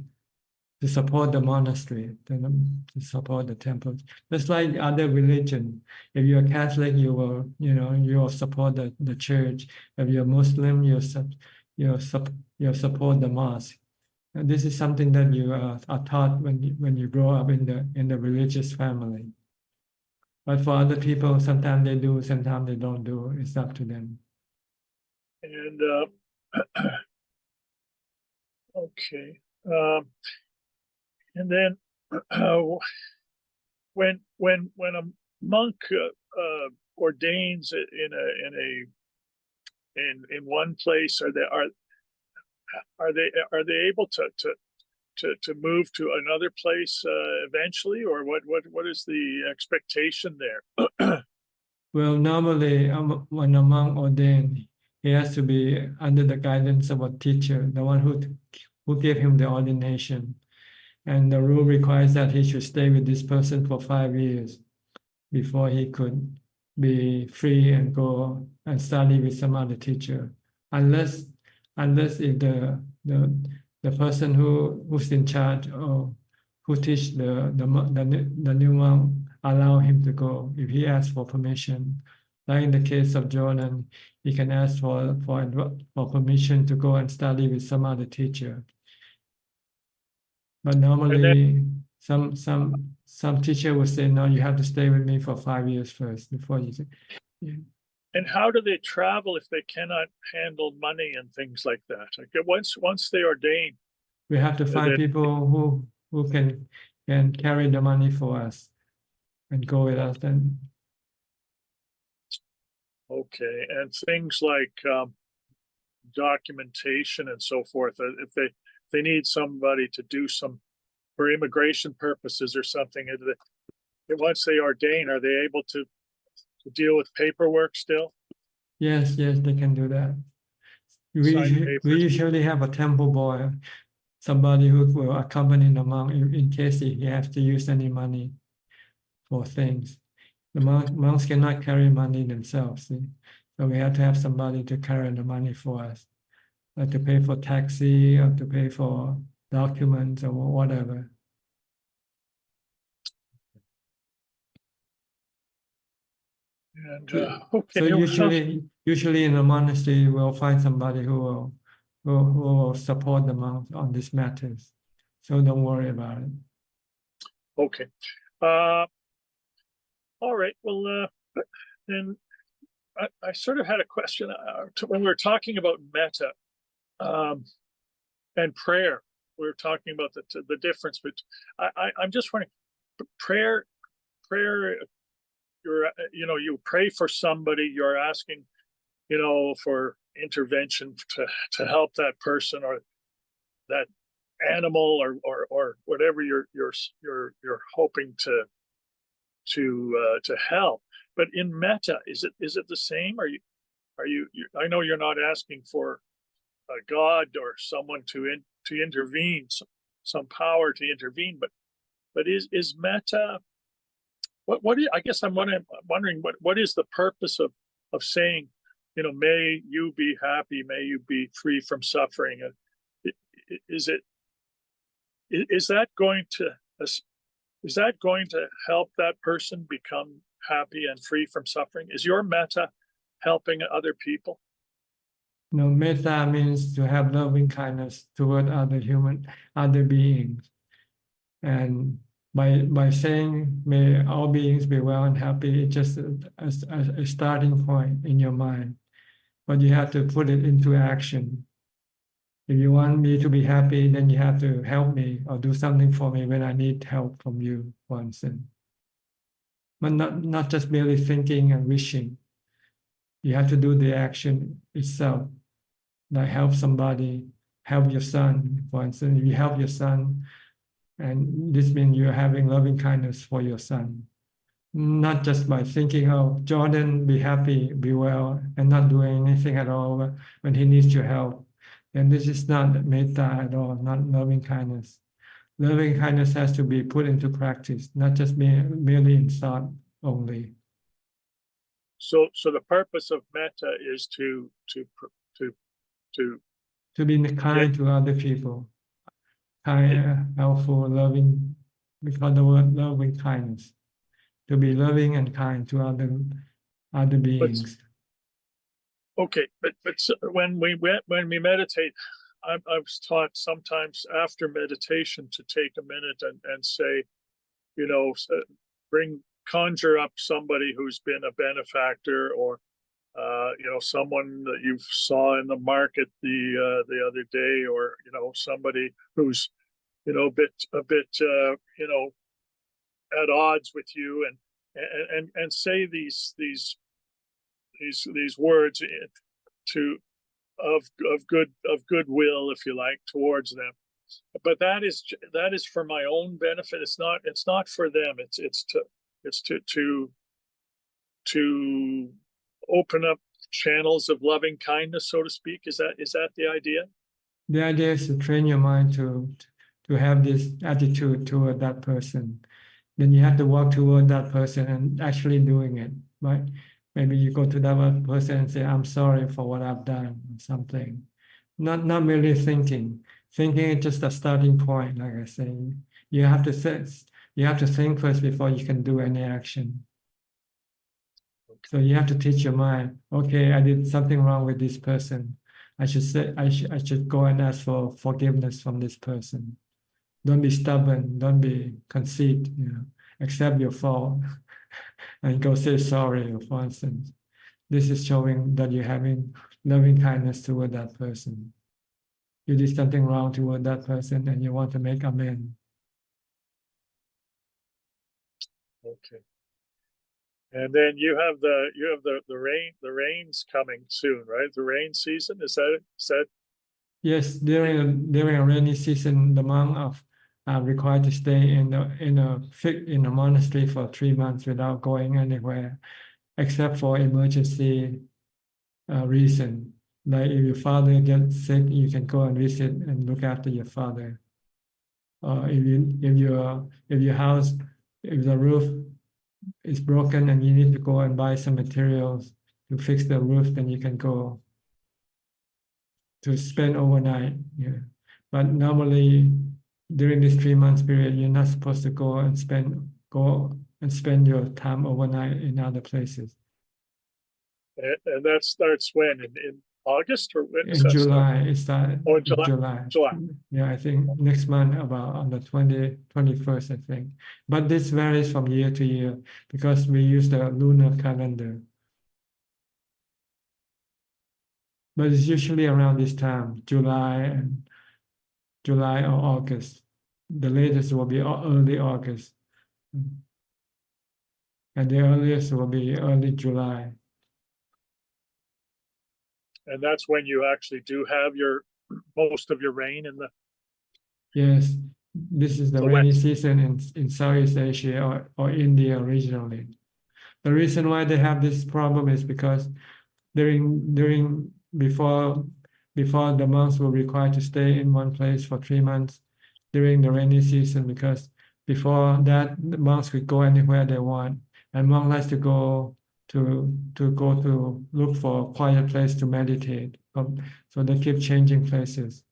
to support the monastery, to support the temples. Just like other religion, if you're Catholic, you will support the church. If you're Muslim, you'll support the mosque. And this is something that you are taught when you grow up in the religious family. But for other people, sometimes they do, sometimes they don't do. It's up to them. And okay, and then when a monk ordains in one place, are they able to move to another place eventually, or what is the expectation there? Well, normally when a monk ordained, he has to be under the guidance of a teacher, the one who gave him the ordination. And the rule requires that he should stay with this person for 5 years before he could be free and go and study with some other teacher, unless if the person who's in charge or who teach the new monk allow him to go. If he asks for permission, like in the case of Jordan, he can ask for permission to go and study with some other teacher. But normally, some teacher will say, no, you have to stay with me for 5 years first before you. Yeah. And how do they travel if they cannot handle money and things like that? Like once they ordain, We have to find people who can carry the money for us and go with us. Then Okay, and things like documentation and so forth. If they need somebody to do some for immigration purposes or something, once they ordain, are they able to deal with paperwork still? yes, they can do that. Sign We usually have a temple boy, somebody who will accompany the monk in case he has to use any money for things. The monks cannot carry money themselves, see? So we have to have somebody to carry the money for us, like to pay for taxi or to pay for documents or whatever. And okay. So usually in a monastery, we'll find somebody who will support the monks on these matters. So don't worry about it. Okay. All right. Well, then I sort of had a question when we were talking about metta and prayer. We were talking about the difference, but I'm just wondering, prayer. You pray for somebody. You're asking, for intervention to help that person or that animal or whatever you're hoping to help. But in metta, is it the same? Are you I know you're not asking for a god or someone to intervene, some power to intervene, but is metta, what is, I guess I'm wondering what is the purpose of saying, may you be happy, may you be free from suffering? Is that going to help that person become happy and free from suffering? Is your metta helping other people? No, metta means to have loving kindness toward other beings. And by saying may all beings be well and happy, it's just a starting point in your mind. But you have to put it into action. If you want me to be happy, then you have to help me or do something for me when I need help from you, for instance. But not just merely thinking and wishing. You have to do the action itself. Like help somebody, help your son, for instance. If you help your son, and this means you're having loving kindness for your son. Not just by thinking, oh, Jordan, be happy, be well, and not doing anything at all when he needs your help. And this is not metta at all, not loving kindness. Loving kindness has to be put into practice, not just merely in thought only. So the purpose of metta is to be kind to other people, kind, helpful, loving. We call the word loving kindness. To be loving and kind to other beings. Okay, but when we meditate, I was taught sometimes after meditation to take a minute and say, conjure up somebody who's been a benefactor or someone that you saw in the market the other day, or somebody who's a bit at odds with you, and say these words of goodwill, if you like, towards them. But that is for my own benefit. It's not for them. It's to open up channels of loving kindness, so to speak. Is that the idea? The idea is to train your mind to have this attitude toward that person. Then you have to walk toward that person and actually doing it, right? Maybe you go to that person and say, I'm sorry for what I've done, or something. Not merely thinking. Thinking is just a starting point, like I say. You have to think first before you can do any action. So you have to teach your mind, okay, I did something wrong with this person. I should go and ask for forgiveness from this person. Don't be stubborn, don't be conceit, accept your fault and go say sorry, for instance. This is showing that you're having loving kindness toward that person. you did something wrong toward that person and you want to make amends. Okay. And then you have the rains coming soon, right? The rain season, is that Yes, during a rainy season, the monk are required to stay in a monastery for 3 months without going anywhere, except for emergency reason. Like if your father gets sick, you can go and visit and look after your father. If your house, if the roof is broken and you need to go and buy some materials to fix the roof, then you can go to spend overnight. Yeah. But normally during this 3 months period, you're not supposed to go and spend your time overnight in other places. and that starts when in August, or when does In that start? July, it started Oh, in in July. July. July. Yeah, I think next month about on the 21st, I think. But this varies from year to year because we use the lunar calendar. But it's usually around this time, July or August. The latest will be early August. And the earliest will be early July. And that's when you actually do have your most of your rain in the Yes, this is the rainy season in Southeast Asia or India originally. The reason why they have this problem is because before the monks were required to stay in one place for 3 months during the rainy season, because before that the monks could go anywhere they want, and monks like to go to look for a quiet place to meditate. So they keep changing places.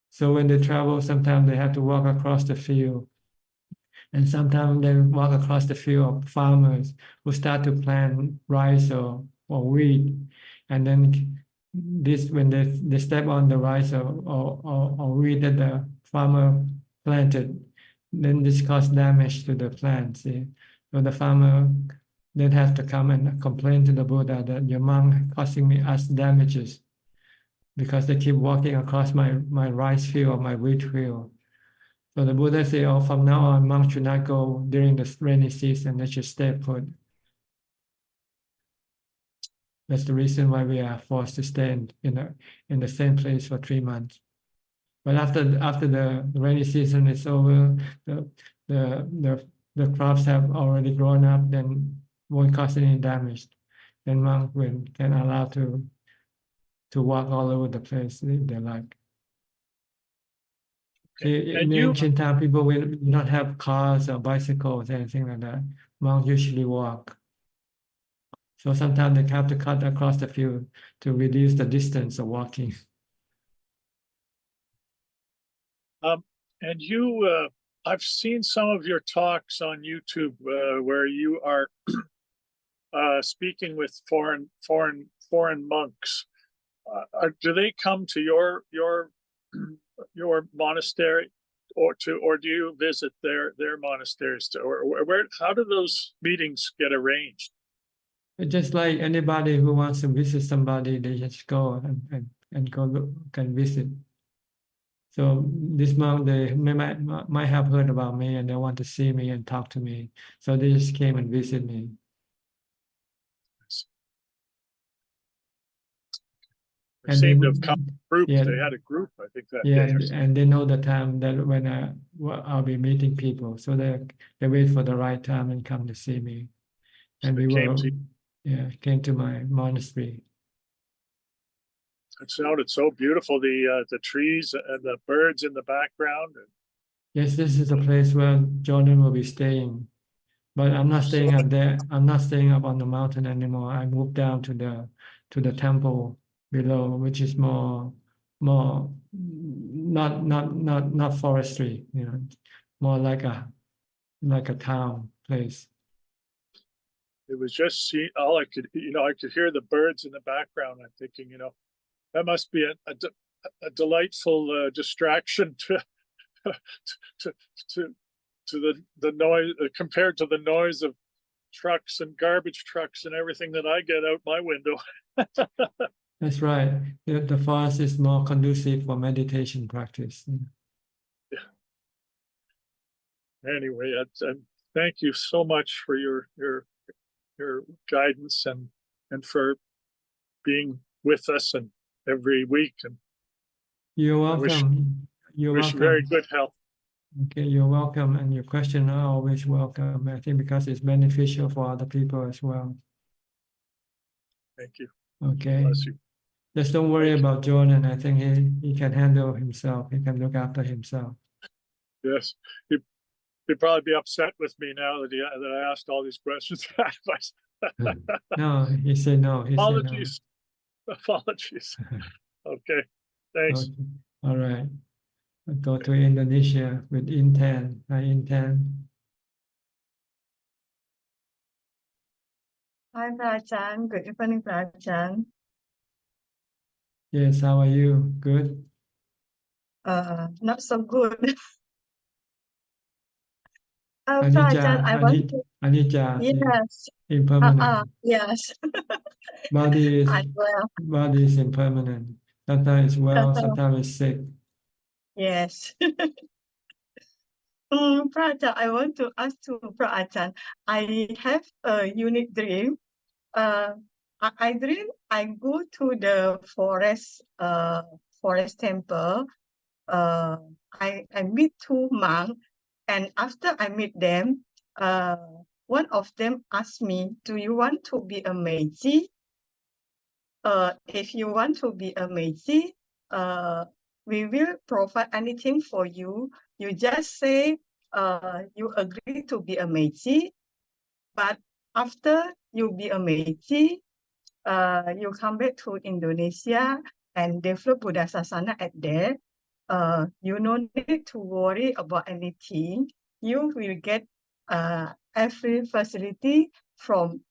So when they travel, sometimes they have to walk across the field. And sometimes they walk across the field of farmers who start to plant rice or wheat. And then when they step on the rice or wheat that the farmer planted, then this causes damage to the plant. See? So the farmer then has to come and complain to the Buddha that your monk causing us damages because they keep walking across my rice field or my wheat field. So the Buddha said, oh, from now on, monks should not go during the rainy season, they should stay put. That's the reason why we are forced to stay in the same place for 3 months. But after the rainy season is over, the crops have already grown up, then won't cause any damage. Then monks can allow to walk all over the place if they like. See, in the ancient time, people will not have cars or bicycles, anything like that. Monks usually walk. So sometimes they have to cut across the field to reduce the distance of walking. And you, I've seen some of your talks on YouTube where you are speaking with foreign monks. Do they come to your monastery, or do you visit their monasteries, or where? How do those meetings get arranged? Just like anybody who wants to visit somebody, they just go and go look and visit. So this monk, they might have heard about me and they want to see me and talk to me. So they just came and visit me. They seem to have come group. Yeah, they had a group, I think, that yeah, day. and they know the time that when I'll be meeting people. So they wait for the right time and come to see me. And So came to my monastery. It sounded so beautiful. The trees and the birds in the background. Yes, this is the place where Jordan will be staying. But I'm not staying up there. I'm not staying up on the mountain anymore. I moved down to the temple below, which is more not forestry, more like a town place. It was just all I could, I could hear the birds in the background. I'm thinking, that must be a delightful distraction to the noise compared to the noise of trucks and garbage trucks and everything that I get out my window. That's right. The forest is more conducive for meditation practice. Anyway, thank you so much for your guidance and for being with us and every week. And You're I welcome. You're wish you very welcome. good health. Okay, you're welcome, and your questions are always welcome. I think because it's beneficial for other people as well. Thank you. Okay. Bless you. Just don't worry about Jordan. I think he can handle himself. He can look after himself. Yes, he'd probably be upset with me now that I asked all these questions. No, he said no. He said no. Apologies. Apologies. Okay. Thanks. Okay. All right. I'll go to Indonesia with Intan. Hi, Intan. Hi, Ajaan. Good evening, Ajaan. Yes, how are you? Good? Not so good. Ajaan, Anicca, I want to. Anicca, Yes. impermanent. Yes. Body is I will. body is impermanent. Sometimes it's well, sometimes it's sick. Yes. Ajaan, I want to ask to Ajaan. I have a unique dream. I dream I go to the forest temple. I meet two monks, and after I meet them, one of them asked me, "Do you want to be a Meiji? If you want to be a Meiji, we will provide anything for you. You just say you agree to be a Meiji, but after you be a Meiji, you come back to Indonesia and develop Buddha Sasana at there. You no need to worry about anything. You will get every facility from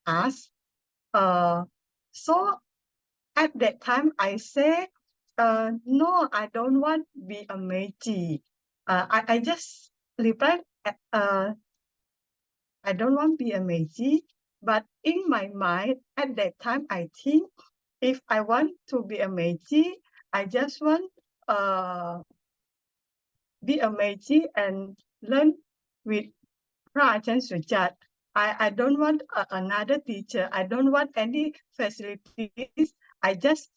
us. So at that time, I say, no, I don't want to be a Meiji. I just replied, I don't want to be a Meiji. But in my mind, at that time, I think if I want to be a Meiji, I just want be a Meiji and learn with Ajaan Suchart. I don't want another teacher. I don't want any facilities.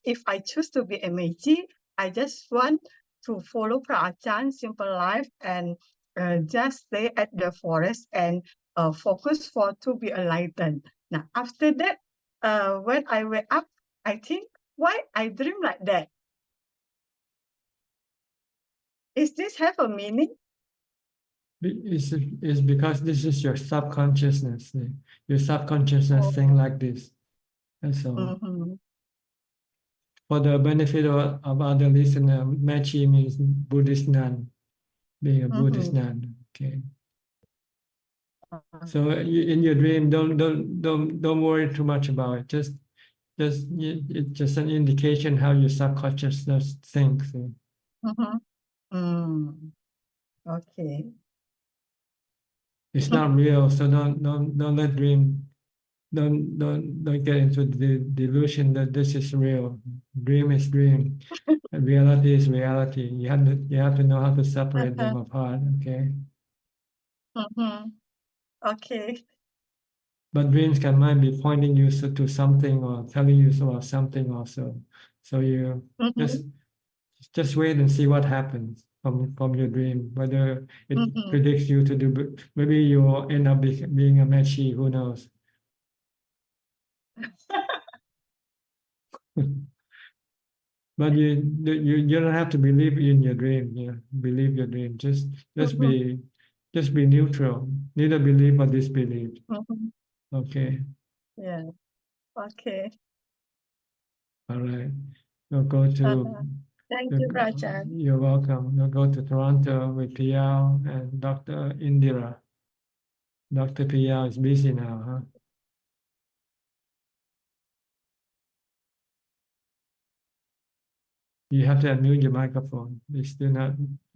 If I choose to be a Meiji, I just want to follow Ajaan simple life and just stay at the forest and focus to be enlightened. Now, after that, when I wake up, I think, why I dream like that? Is this have a meaning? It's because this is your subconsciousness. Your subconsciousness think like this. That's all. For the benefit of other listener, Meiji means Buddhist nun, being a Buddhist nun. Okay. So in your dream, don't worry too much about it. It's just an indication how your subconsciousness thinks. Okay. It's not real, so don't let dream. Don't get into the delusion that this is real. Dream is dream, and reality is reality. You have to know how to separate them apart. Okay. Okay. But dreams might be pointing you to something or telling you about something also. So you just wait and see what happens from your dream. Whether it predicts you to do, maybe you will end up being a Meiji. Who knows? But you don't have to believe in your dream. Yeah, believe your dream. Just be neutral. Neither believe or disbelieve. Okay. Yeah. Okay. All right. We'll go to. Thank you, Ajaan. You're welcome. We'll go to Toronto with Piao and Dr. Indira. Dr. Piao is busy now, huh? You have to unmute your microphone. You're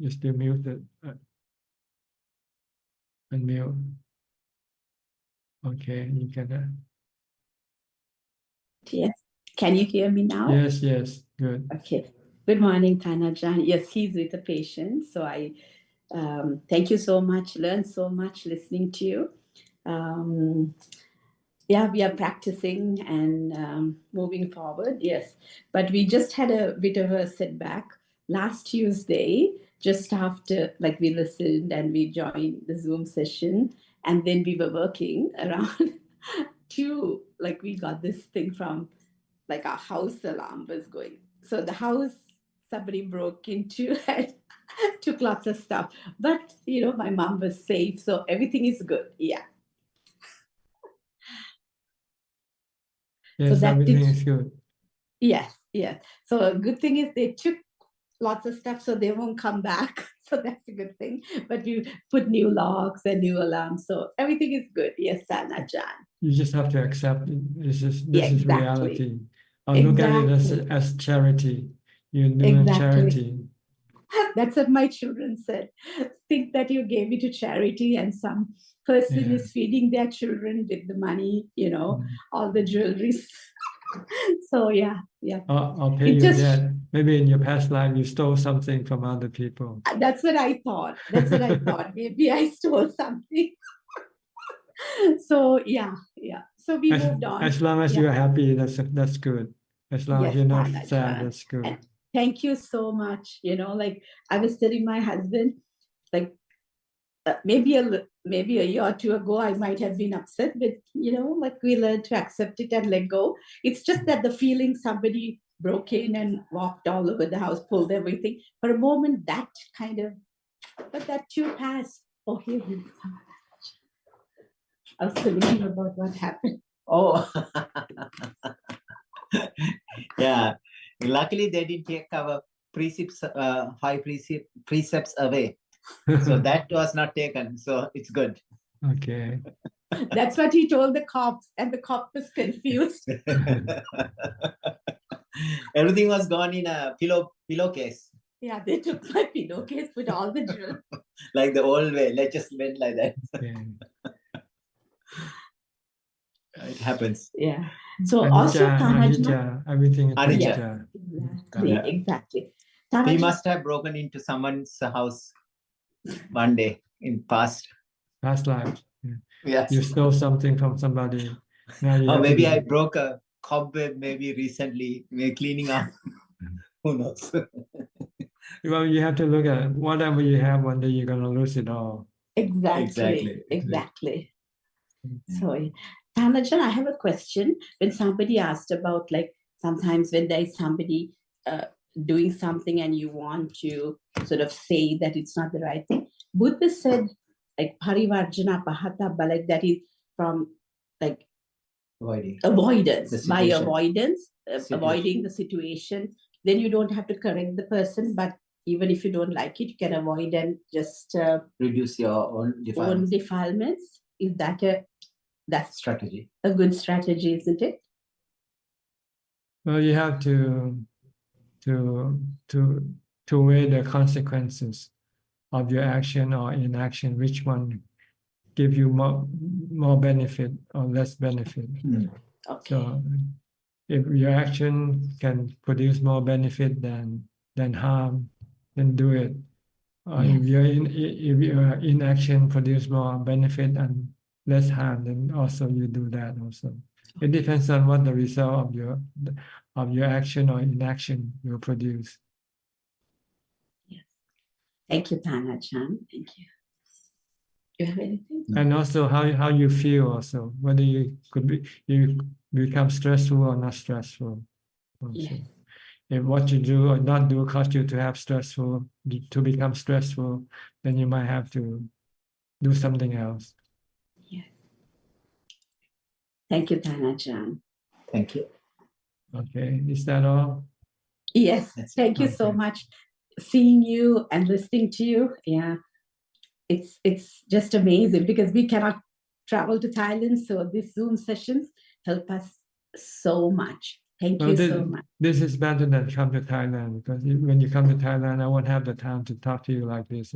still muted. Unmute. Okay, you can. Yes. Can you hear me now? Yes, yes, good. Okay. Good morning, Ajaan. Yes, he's with a patient. So I thank you so much. Learned so much listening to you. Yeah, we are practicing and moving forward. Yes, but we just had a bit of a setback last Tuesday, just after like we listened and we joined the Zoom session, and then we were working around two. Like we got this thing from like our house alarm was going. So the house somebody broke into and took lots of stuff. But you know, my mom was safe, so everything is good. Yeah. Yes, everything is good. Yes, yes. So a good thing is they took lots of stuff so they won't come back. So that's a good thing. But you put new locks and new alarms. So everything is good. Yes, Ajaan. You just have to accept it. This is Exactly. reality. Or look at it as charity. You're doing charity. That's what my children said. Think that you gave it to charity and some person is feeding their children with the money, you know, all the jewelry. So yeah. I'll pay your debt. Maybe in your past life you stole something from other people. That's what I thought. Maybe I stole something. So yeah. So we moved on. As long as you're happy, that's good. As long as you're not sad, that's good. And thank you so much. You know, like I was telling my husband, like maybe a year or two ago, I might have been upset, but you know, like we learned to accept it and let go. It's just that the feeling somebody broke in and walked all over the house, pulled everything. For a moment, that kind of, but that too passed. Oh, here we are. I was telling him about what happened. Oh, yeah. Luckily, they didn't take our precepts, precepts away. So that was not taken. So it's good. Okay. That's what he told the cops, and the cop was confused. Everything was gone in a pillowcase. Yeah, they took my pillowcase, put all the jewelry. Like the old way. Let's just went like that. It happens. Yeah. So Anicca, also Anicca, everything is Anicca. Exactly. He must have broken into someone's house one day in past life. Yes. You stole something from somebody. Now you Or have maybe to I broke a cobweb maybe recently. We're cleaning up. Who knows? Well, you have to look at whatever you have, one day you're going to lose it all. Exactly. So, Ajaan, I have a question. When somebody asked about, like, sometimes when there is somebody doing something and you want to sort of say that it's not the right thing, Buddha said, like, parivarjana pahata balak, that is from, like, avoidance. By avoidance, avoiding the situation, then you don't have to correct the person, but even if you don't like it, you can avoid and just reduce your own defilements. Is that that's strategy? A good strategy, isn't it? Well, you have to weigh the consequences of your action or inaction. Which one give you more benefit or less benefit? Okay. So, if your action can produce more benefit than harm, then do it. If your inaction produce more benefit and less harm, then also you do that also. It depends on what the result of your action or inaction will produce. Yes. Thank you, Ajaan. Thank you. You have anything? And also how you feel also, whether you become stressful or not stressful. Yes. If what you do or not do cause you to become stressful, then you might have to do something else. Yes. Thank you, Ajaan. Thank you. Okay, is that all? Yes, thank you so much. Seeing you and listening to you, yeah, it's just amazing because we cannot travel to Thailand, so these Zoom sessions help us so much. Thank you so much. This is better than come to Thailand, because when you come to Thailand, I won't have the time to talk to you like this.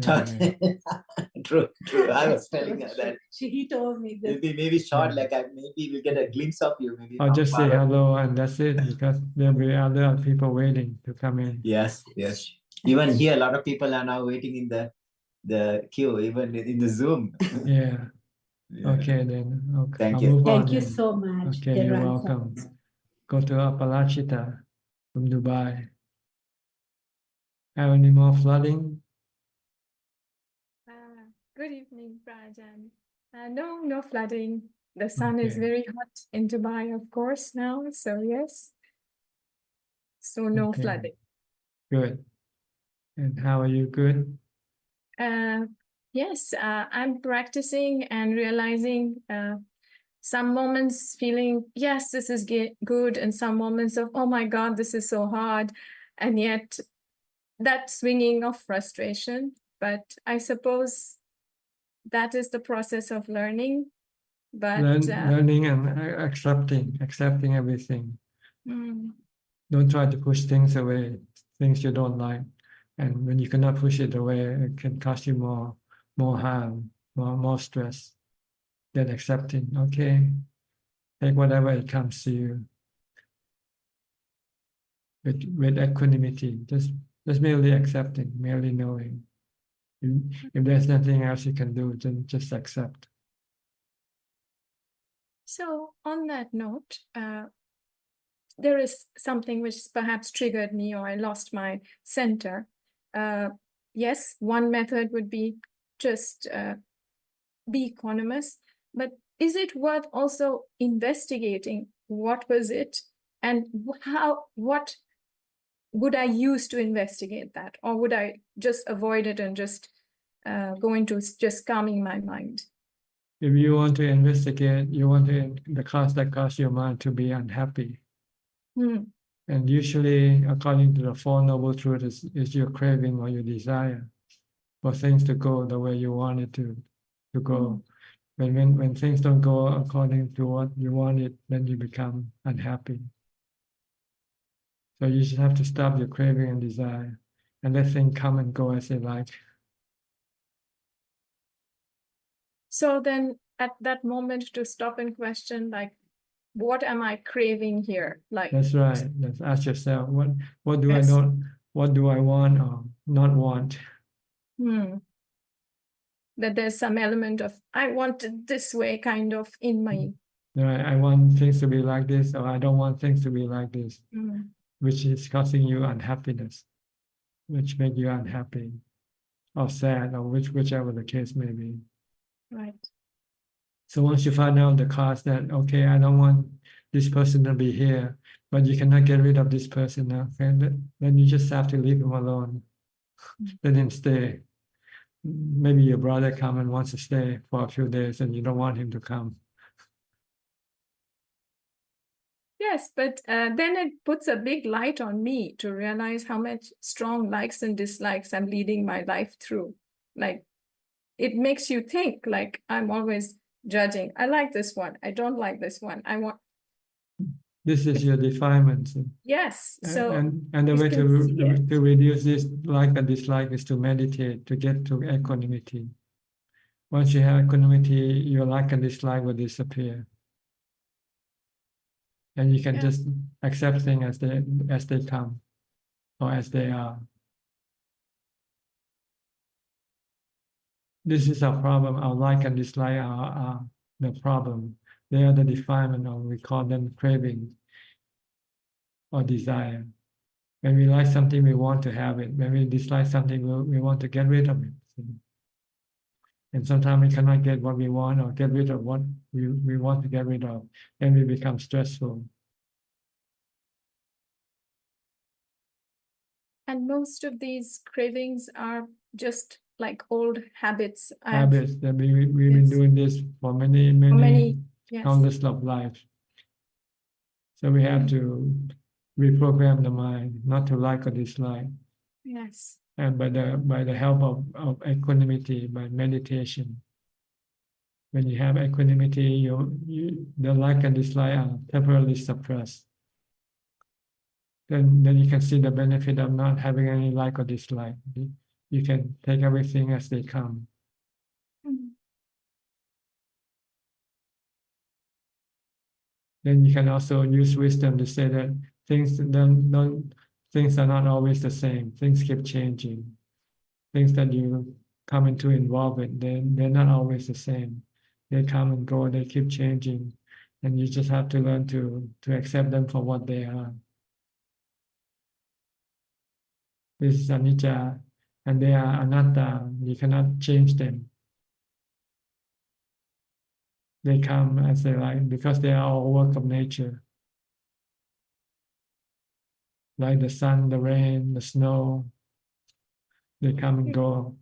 True. I was telling her that He told me this. maybe short, like maybe we'll get a glimpse of you. Maybe Or from just say far away. hello and that's it, because there'll be other people waiting to come in. Yes. Even here, a lot of people are now waiting in the queue, even in the Zoom. Yeah. Yeah. Okay, then. Okay. Thank I'll you. move on Thank you then. so much. Okay, you're Theran welcome. Sat. Go to Apalachita from Dubai. Have any more flooding? Good evening, Prajan. No flooding. The sun is Okay. very hot in Dubai, of course, now. So yes. So no Okay. flooding. Good. And how are you? Good? Yes, I'm practicing and realizing some moments feeling, yes, this is good, and some moments of, oh my God, this is so hard. And yet that swinging of frustration. But I suppose that is the process of learning. But Learning and accepting everything. mm, Don't try to push things away, things you don't like. And when you cannot push it away, it can cause you more harm, more stress than accepting. Okay, take whatever it comes to you with equanimity. Just merely accepting, merely knowing. If there's nothing else you can do, then just accept. so on that note, there is something which perhaps triggered me, or I lost my center. Yes, one method would be just be equanimous, but is it worth also investigating what was it and what would I use to investigate that, or would I just avoid it and just go into just calming my mind? If you want to investigate, you want the cause that caused your mind to be unhappy. And usually, according to the Four Noble Truths, is your craving or your desire for things to go the way you want it to go. When things don't go according to what you want it, then you become unhappy. So you just have to stop your craving and desire and let things come and go as they like. So then at that moment to stop and question, like, what am I craving here? Like, That's right. Let's ask yourself, what do Yes. I not, what do I want or not want? That there's some element of, I want it this way kind of in my. Right, I want things to be like this, or I don't want things to be like this, which is causing you unhappiness, which make you unhappy or sad, or whichever the case may be. Right. So once you find out the cause that, okay, I don't want this person to be here, but you cannot get rid of this person now, okay, then you just have to leave him alone. Let him stay. Maybe your brother come and wants to stay for a few days and you don't want him to come. Yes, but then it puts a big light on me to realize how much strong likes and dislikes I'm leading my life through. Like, it makes you think, like, I'm always judging. I like this one. I don't like this one. I want. This is your defilement. Yes. So and the you way can see it. to reduce this like and dislike is to meditate, to get to equanimity. Once you have equanimity, your like and dislike will disappear. And you can just accept things as they come or as they are. This is our problem. Our like and dislike are the problem. They are the defilement, or we call them craving or desire. When we like something, we want to have it. When we dislike something, we want to get rid of it. And sometimes we cannot get what we want or get rid of what we want to get rid of. Then we become stressful. And most of these cravings are just like old habits. Habits that we've been doing this for many yes. countless of lives. So we have to reprogram the mind, not to like or dislike. Yes. And by the help of equanimity, by meditation. When you have equanimity, the like and dislike are temporarily suppressed. Then you can see the benefit of not having any like or dislike. You can take everything as they come. then you can also use wisdom to say that things things are not always the same. Things keep changing. Things that you come into involvement, they're not always the same. They come and go, they keep changing. And you just have to learn to accept them for what they are. This is anicca, and they are anatta. You cannot change them. They come as they like because they are all work of nature. Like the sun, the rain, the snow, they come and go.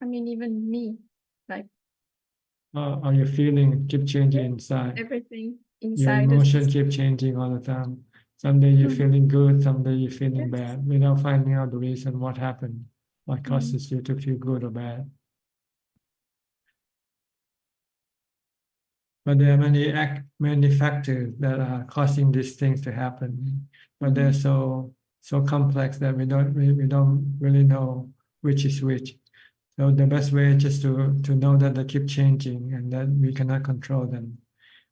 I mean, even me, like Or your feeling keep changing inside. everything Your inside emotion is. keep changing all the time. Someday you're Mhm. feeling good, someday you're feeling Yes. bad, without finding out the reason what happened, what causes you to feel good or bad. But there are many factors that are causing these things to happen. But they're so complex that we don't really know which is which. So the best way is just to know that they keep changing and that we cannot control them.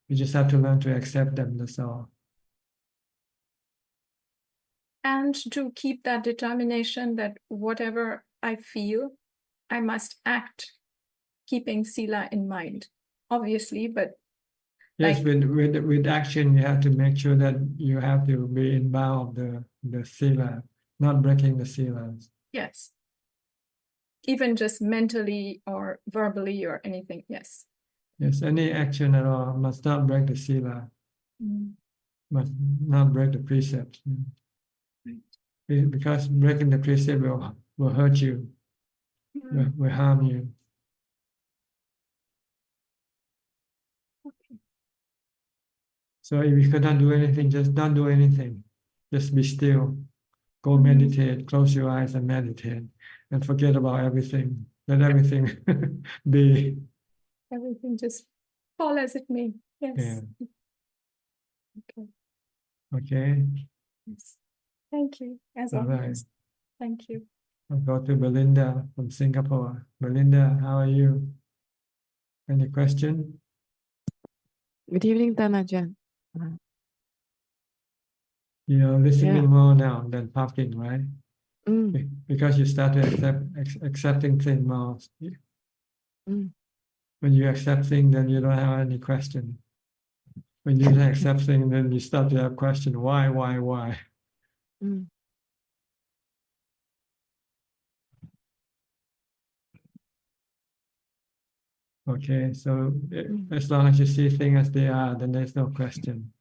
We just have to learn to accept them, that's all. And to keep that determination that whatever I feel, I must act keeping sila in mind, obviously, but Yes, like, with action, you have to make sure that you have to be in bound of the sila, not breaking the silas. yes, even just mentally or verbally or anything, yes. Yes, any action at all must not break the sila, must not break the precepts. Because breaking the precept will hurt you, will harm you. So if you cannot do anything, just don't do anything. Just be still. Go meditate, close your eyes and meditate, and forget about everything. Let everything be. Everything just fall as it may, yes. Yeah. Okay. Okay. Yes. Thank you, as All right. always. Thank you. I'll go to Belinda from Singapore. Belinda, how are you? Any question? Good evening, Ajaan. You're listening Yeah. more now than talking, right? Mm. Because you start to accepting things more. Mm. When you accept things, then you don't have any question. When you don't accept things, then you start to have question. Why? Mm. Okay, so as long as you see things as they are, then there's no question.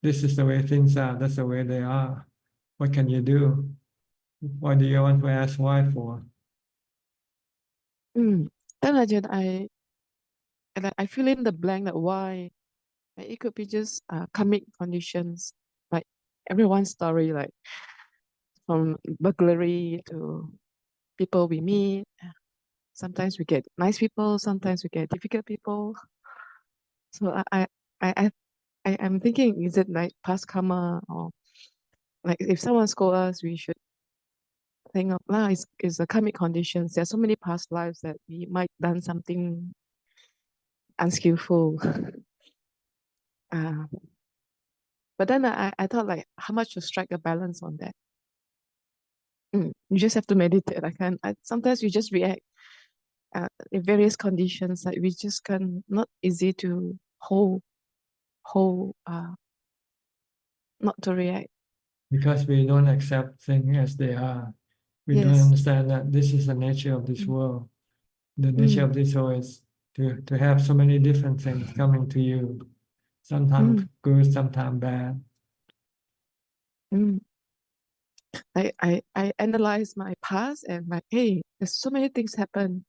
This is the way things are. That's the way they are. What can you do? Why do you want to ask why for? Ajaan, I fill in the blank that why. It could be just karmic conditions, like everyone's story, like from burglary to people we meet. Sometimes we get nice people, sometimes we get difficult people. So I'm thinking, is it like past karma, or like if someone scolds us, we should think of, it's a karmic conditions. There's so many past lives that we might done something unskillful. But then I thought, like, how much to strike a balance on that. You just have to meditate. Sometimes you just react in various conditions. Like we just not easy to hold, not to react. Because we don't accept things as they are. We don't Yes. understand that this is the nature of this world. The nature of this world is to have so many different things coming to you. Sometimes good, sometimes bad. I analyze my past and like, hey, there's so many things happen,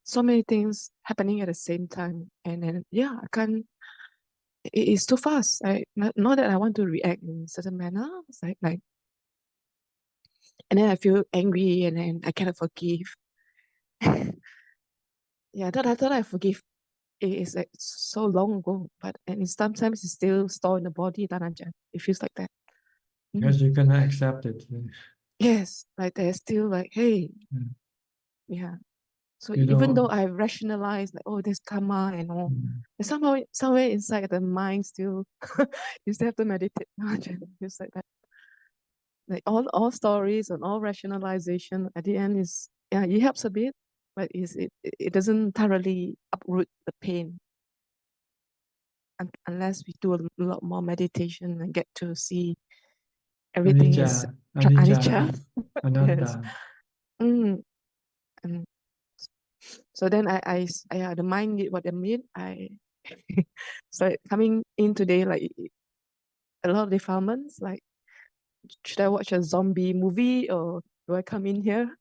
so many things happening at the same time, and then I can't. It's too fast. Not that I want to react in a certain manner. It's like, and then I feel angry, and then I cannot forgive. I thought I forgive. It's like so long ago, but sometimes it's still stored in the body. It feels like that. Because you cannot accept it. Yes, like they're still like, hey, So You even though know, I rationalize like, oh, there's karma and all, and somehow somewhere inside the mind still you still have to meditate. Just like that. Like all stories and all rationalization at the end is, yeah, it helps a bit, but it doesn't thoroughly uproot the pain unless we do a lot more meditation and get to see everything is anicca, anicca. Yes. anatta. And so then the mind did what I mean. I started coming in today, like a lot of defilements, like should I watch a zombie movie or do I come in here?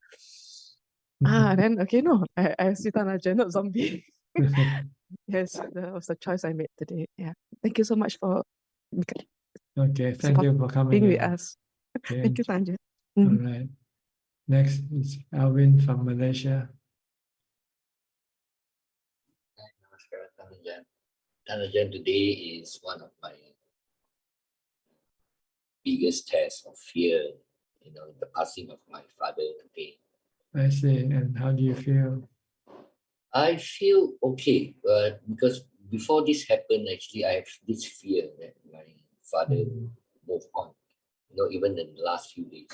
Then okay, no, I sit on a not zombie. Yes, that was the choice I made today. Yeah. Thank you so much for Okay, thank you for coming being with in. us. Okay. Thank you, Tanja. All right. Next is Alvin from Malaysia. Tanajan, today is one of my biggest tests of fear, the passing of my father today. I see. And how do you feel? I feel okay, but because before this happened, actually, I have this fear that my father will move on, even in the last few days.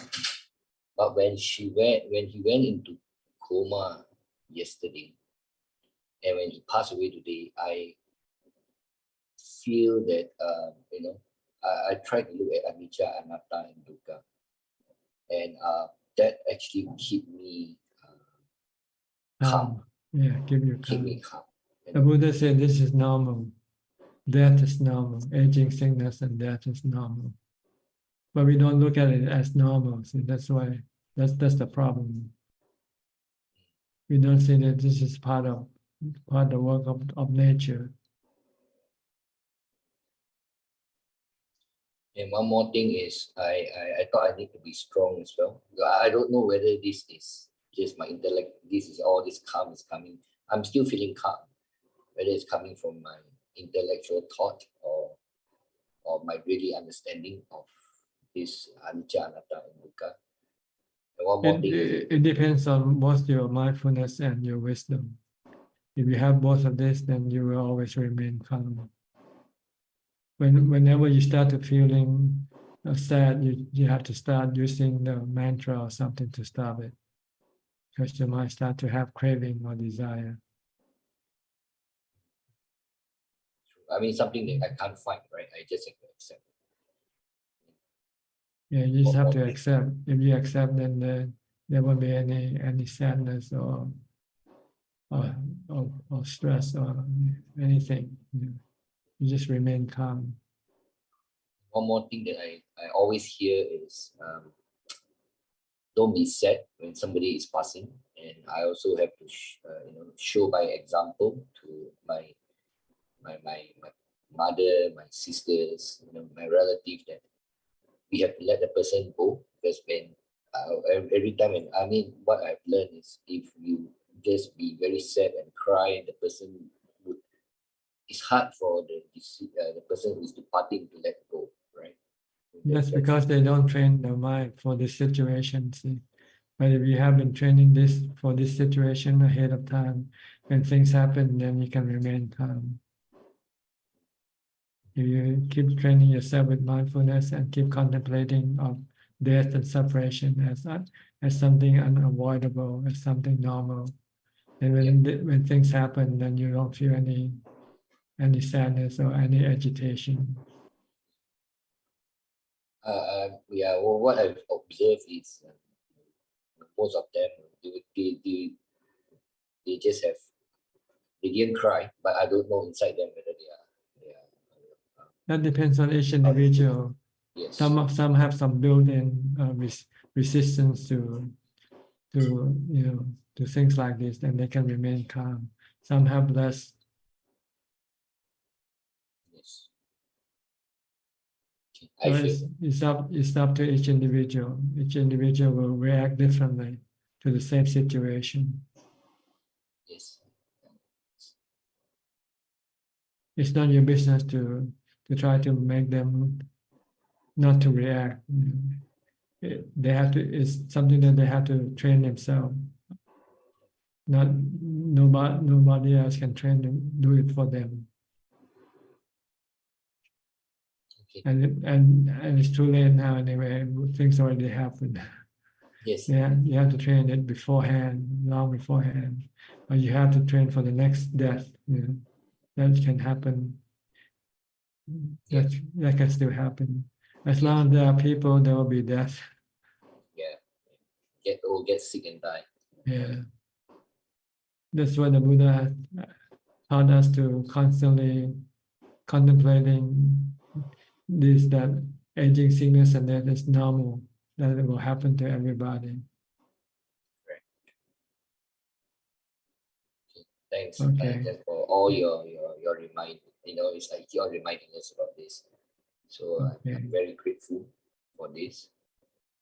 But when he went into coma yesterday, and when he passed away today, I feel that, I try to look at anicca, anatta, and dukkha. And that actually keep me calm. Yeah, give you Keep calm. me calm. The Buddha said this is normal. Death is normal. Aging, sickness, and death is normal. But we don't look at it as normal. See, that's why that's the problem. We don't see that this is part of the work of nature. And one more thing is, I thought I need to be strong as well. I don't know whether this is just my intellect. All this calm is coming. I'm still feeling calm. Whether it's coming from my intellectual thought or my really understanding of this anicca, anatta, and dukkha. And one more thing. It depends on both your mindfulness and your wisdom. If you have both of this, then you will always remain calm. Whenever you start to feeling sad, you have to start using the mantra or something to stop it, because you might start to have craving or desire. I mean, something that I can't fight, right? I just have to accept. Yeah, you just have to accept. If you accept, then there won't be any sadness or stress or anything. You just remain calm. One more thing that I always hear is, don't be sad when somebody is passing. And I also have to show by example to my mother, my sisters, my relative, that we have to let the person go. Because when every time, what I've learned is, if you just be very sad and cry, the person it's hard for the person who is departing to let go, right? That's because they don't train their mind for this situation. See, but if you have been training this for this situation ahead of time, when things happen, then you can remain calm. If you keep training yourself with mindfulness and keep contemplating of death and separation as something unavoidable, as something normal, and when things happen, then you don't feel any sadness or any agitation. Well, what I've observed is most of them they just have, they didn't cry, but I don't know inside them whether they are. That depends on each individual. Yes. Some have some built-in resistance to things like this, and they can remain calm. Some have less. Yes. So it's up to each individual. Each individual will react differently to the same situation. Yes. It's not your business to try to make them not to react. They have to. It's something that they have to train themselves. Nobody else can train them, do it for them. Okay. And it's too late now anyway. Things already happened. Yes. Yeah, you have to train it beforehand, long beforehand. Or you have to train for the next death. You know, that can happen. That can still happen. As long as there are people, there will be death. Yeah. Get old, get sick, and die. Yeah. That's what the Buddha taught us to constantly contemplating this, that aging, sickness, and death is normal, that it will happen to everybody. Thanks, Okay. for all your remind. It's like you're reminding us about this. So Okay. I'm very grateful for this,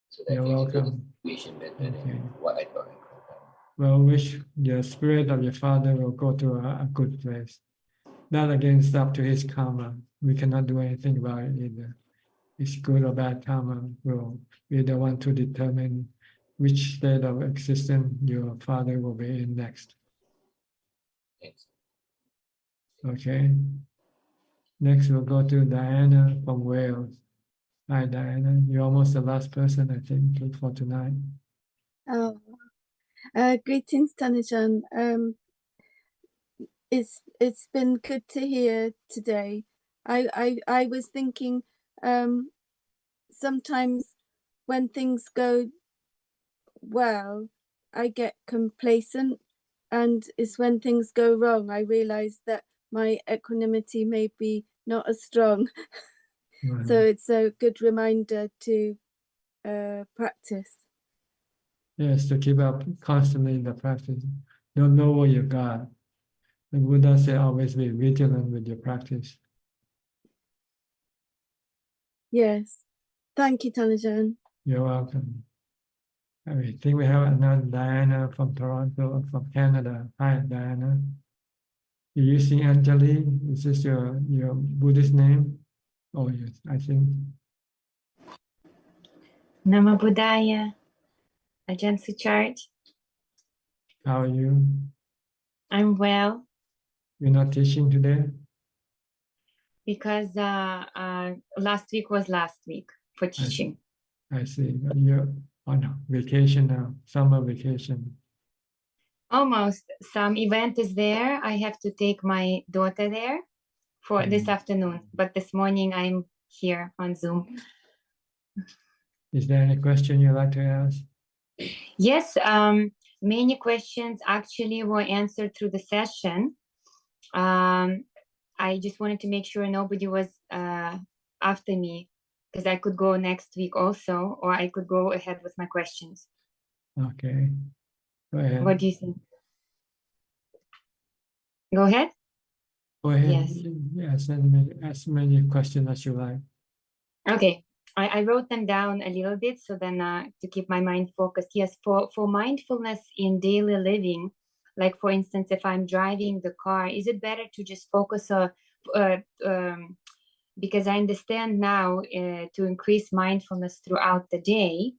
so that I You're can handle the welcome. situation better Okay. than what I thought I could have done. Well, wish the spirit of your father will go to a good place. That again is up to his karma. We cannot do anything about it either. It's good or bad karma. Will be the one to determine which state of existence your father will be in next. Thanks. Okay. Next, we'll go to Diana from Wales. Hi, Diana. You're almost the last person, I think, for tonight. Oh, greetings, Tanujan. It's been good to hear today. I was thinking, sometimes when things go well, I get complacent, and it's when things go wrong I realize that my equanimity may be not as strong. Right. So it's a good reminder to practice. Yes, to keep up constantly in the practice. Don't know what you got. The Buddha said always be vigilant with your practice. Yes. Thank you, Tanujan. You're welcome. I think we have another Diana from Toronto, from Canada. Hi, Diana. You're using Anjali. Is this your Buddhist name? Oh, yes, I think. Namo Buddhaya, Ajaan Suchart. How are you? I'm well You're not teaching today? because last week was last week for teaching. I see. You're on vacation now, summer vacation. Almost. Some event is there. I have to take my daughter there for this afternoon, but this morning I'm here on Zoom. Is there any question you'd like to ask? Yes, many questions actually were answered through the session. I just wanted to make sure nobody was after me, because I could go next week also, or I could go ahead with my questions. Okay. Go ahead. What do you think? Go ahead. Go ahead. Yes. Yes, as many questions as you like. Okay. I wrote them down a little bit, so then to keep my mind focused. Yes, for mindfulness in daily living, like for instance, if I'm driving the car, is it better to just focus because I understand now to increase mindfulness throughout the day,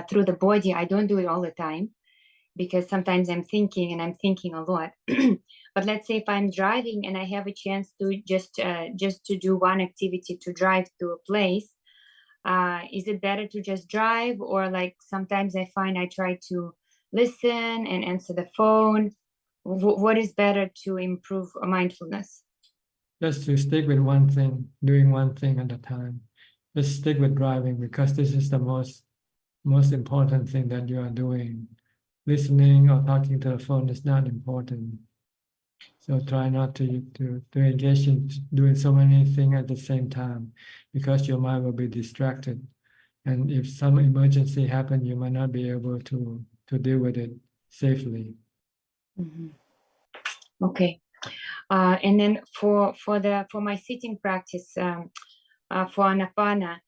through the body. I don't do it all the time because sometimes I'm thinking and I'm thinking a lot. But let's say if I'm driving and I have a chance to just to do one activity, to drive to a place, is it better to just drive, or like sometimes I find I try to listen and answer the phone? What is better to improve mindfulness? Just to stick with one thing, doing one thing at a time. Just stick with driving, because this is the most important thing that you are doing. Listening or talking to the phone is not important. So try not to engage in doing so many things at the same time, because your mind will be distracted. And if some emergency happens, you might not be able to deal with it safely. Mm-hmm. Okay. And then for my sitting practice, for Anapana,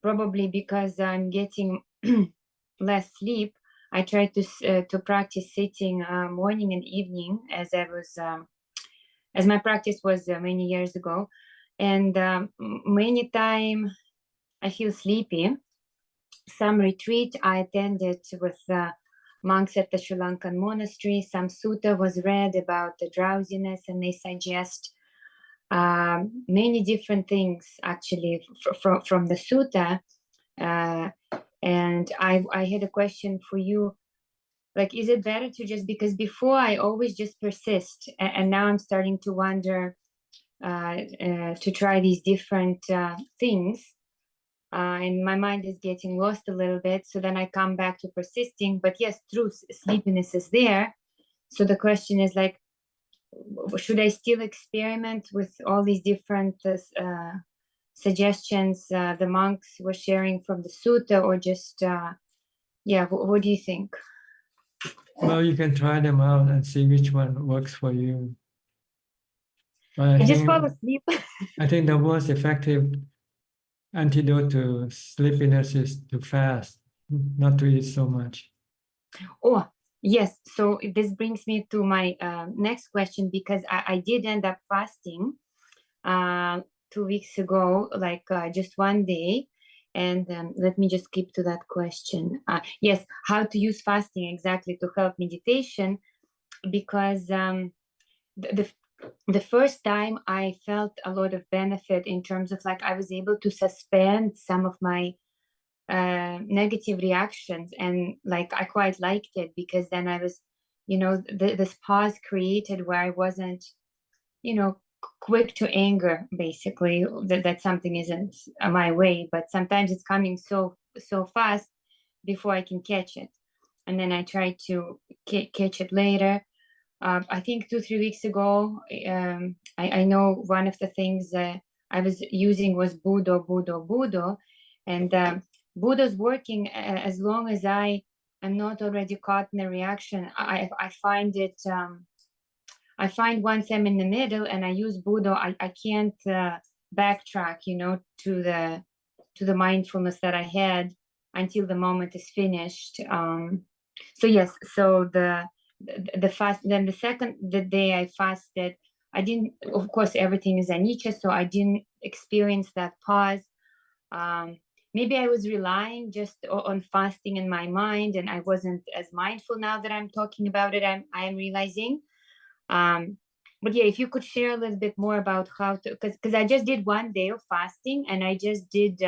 probably because I'm getting less sleep, I try to practice sitting morning and evening, as my practice was many years ago, and many time I feel sleepy. Some retreat I attended with monks at the Sri Lankan monastery. Some sutta was read about the drowsiness, and they suggest many different things actually from the sutta. And I had a question for you. Like, is it better to just, because before I always just persist, and now I'm starting to wonder to try these different things, and my mind is getting lost a little bit. So then I come back to persisting, but yes, true, sleepiness is there. So the question is like, should I still experiment with all these different suggestions the monks were sharing from the sutta, or just, yeah, what do you think? Well, you can try them out and see which one works for you. But I just fall asleep. I think the most effective antidote to sleepiness is to fast, not to eat so much. Oh, yes. So this brings me to my next question, because I did end up fasting 2 weeks ago, like just one day. And let me just skip to that question. Yes, how to use fasting exactly to help meditation, because the first time I felt a lot of benefit in terms of like I was able to suspend some of my negative reactions, and like I quite liked it, because then I was, you know, this pause created where I wasn't, you know, quick to anger, basically, that something isn't my way, but sometimes it's coming so fast before I can catch it, and then I try to catch it later. I think 2-3 weeks ago, I know one of the things I was using was Budo, and Budo's working as long as I am not already caught in a reaction. I find it. I find once I'm in the middle and I use Budo, I can't backtrack, you know, to the mindfulness that I had until the moment is finished. So yes, so the fast, then the day I fasted, I didn't, of course, everything is anicca, so I didn't experience that pause. Maybe I was relying just on fasting in my mind, and I wasn't as mindful. Now that I'm talking about it, I am realizing. But yeah, if you could share a little bit more about how to, because I just did 1 day of fasting, and I just did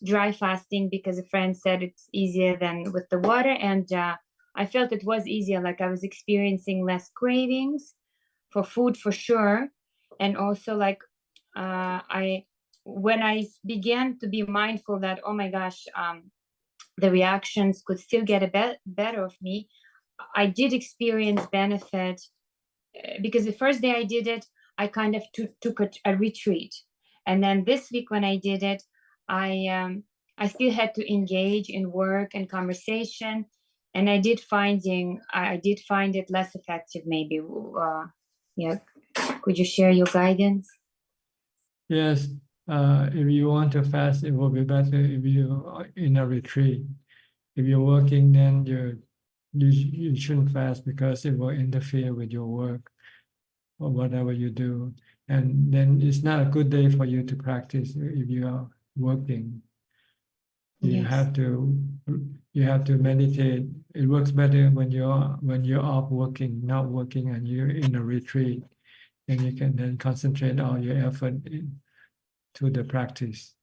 dry fasting because a friend said it's easier than with the water, and I felt it was easier. Like I was experiencing less cravings for food for sure, and also like when I began to be mindful that, oh my gosh, the reactions could still get a better of me, I did experience benefit, because the first day I did it, I kind of took a retreat, and then this week when I did it, I still had to engage in work and conversation, and I did find it less effective. Maybe, yeah. Could you share your guidance? Yes, if you want to fast, it will be better if you're in a retreat. If you're working, then you shouldn't fast, because it will interfere with your work or whatever you do. And then it's not a good day for you to practice if you are working. You have to meditate. It works better when you're off working, not working, and you're in a retreat, and you can then concentrate all your effort to the practice.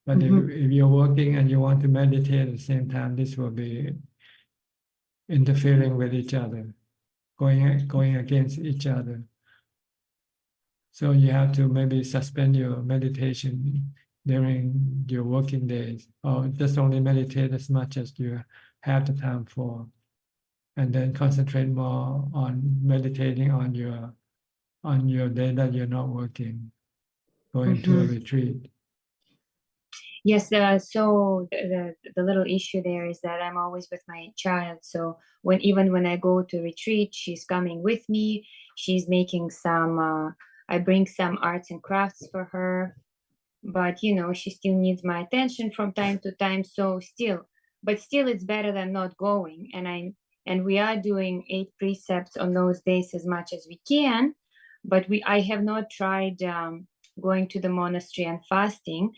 But if you're working and you want to meditate at the same time, this will be interfering with each other, going against each other. So you have to maybe suspend your meditation during your working days, or just only meditate as much as you have the time for, and then concentrate more on meditating on your day that you're not working, going to a retreat. Yes, so the little issue there is that I'm always with my child. So even when I go to retreat, she's coming with me. She's making some, I bring some arts and crafts for her, but you know, she still needs my attention from time to time. So still it's better than not going. And we are doing 8 precepts on those days as much as we can, but I have not tried going to the monastery and fasting.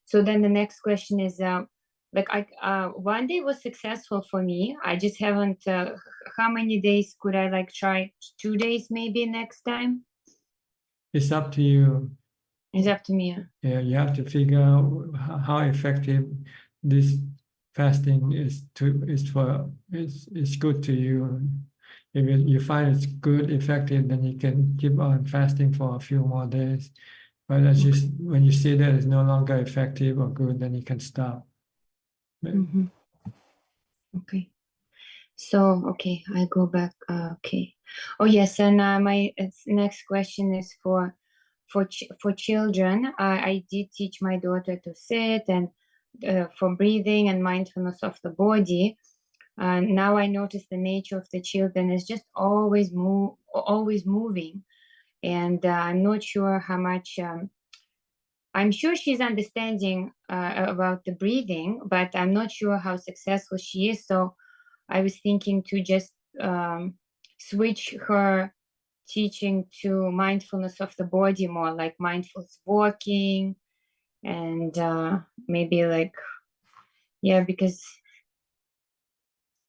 So then the next question is, like one day was successful for me. I just haven't. How many days could I like try? 2 days maybe next time. It's up to you. It's up to me. Yeah, you have to figure out how effective this fasting is good to you. If you find it's good, effective, then you can keep on fasting for a few more days. But when you see that it's no longer effective or good, then you can stop. Okay. So, okay, I go back. Okay. Oh, yes. And my next question is for children. I did teach my daughter to sit and for breathing and mindfulness of the body. Now I notice the nature of the children is just always moving. And I'm not sure how much, I'm sure she's understanding about the breathing, but I'm not sure how successful she is. So I was thinking to just switch her teaching to mindfulness of the body more, like mindfulness walking, and maybe like, yeah, because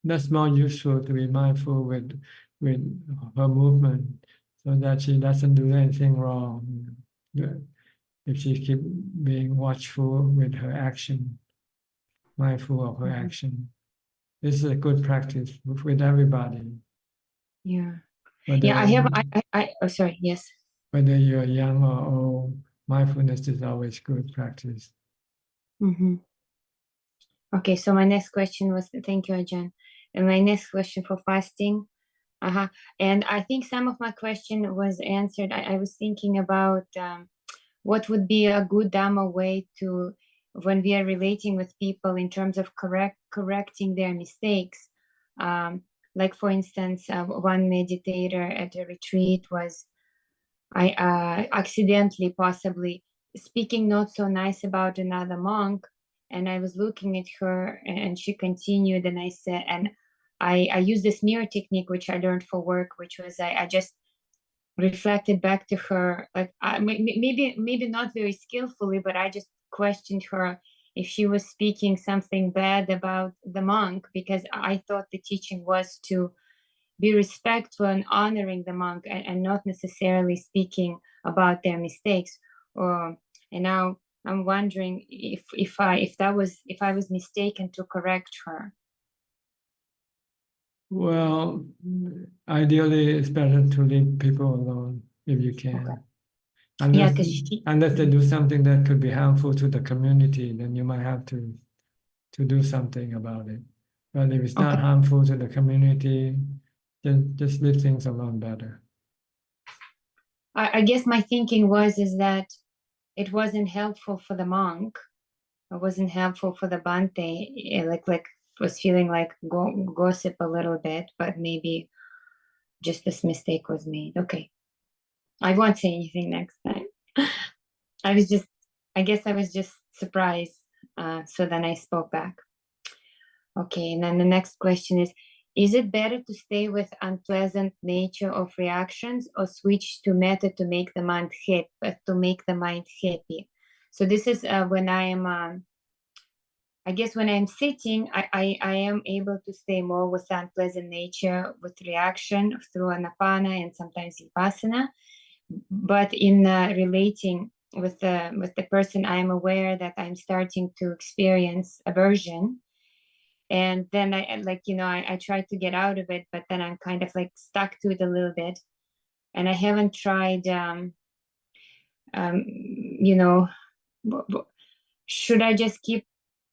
that's more useful to be mindful with her movement, so that she doesn't do anything wrong. If she keep being watchful with her action, mindful of her action. This is a good practice with everybody. Yeah. Whether, yeah, I have, oh, sorry, yes. Whether you're young or old, mindfulness is always good practice. Okay, so my next question was, thank you, Ajaan. And my next question for fasting. And I think some of my question was answered. I was thinking about what would be a good Dhamma way to, when we are relating with people in terms of correcting their mistakes. Like for instance, one meditator at a retreat was, I accidentally possibly speaking not so nice about another monk, and I was looking at her and she continued, and I said, and I used this mirror technique which I learned for work, which was I just reflected back to her, like maybe not very skillfully, but I just questioned her if she was speaking something bad about the monk, because I thought the teaching was to be respectful and honoring the monk, and not necessarily speaking about their mistakes. And now I'm wondering if I was mistaken to correct her. Well, ideally, it's better to leave people alone if you can. Okay. Unless they do something that could be harmful to the community, then you might have to do something about it. But if it's not harmful to the community, then just leave things alone better. I guess my thinking is that it wasn't helpful for the monk. It wasn't helpful for the Bhante. Like was feeling like gossip a little bit, but maybe just this mistake was made. Okay. I won't say anything next time. I guess I was just surprised. So then I spoke back. Okay, and then the next question is it better to stay with unpleasant nature of reactions or switch to method to make the mind happy? So this is when I am, I guess when I'm sitting, I am able to stay more with the unpleasant nature with reaction through anapana and sometimes vipassana. But in relating with the person, I am aware that I'm starting to experience aversion. And then I try to get out of it, but then I'm kind of like stuck to it a little bit. And I haven't tried, should I just keep,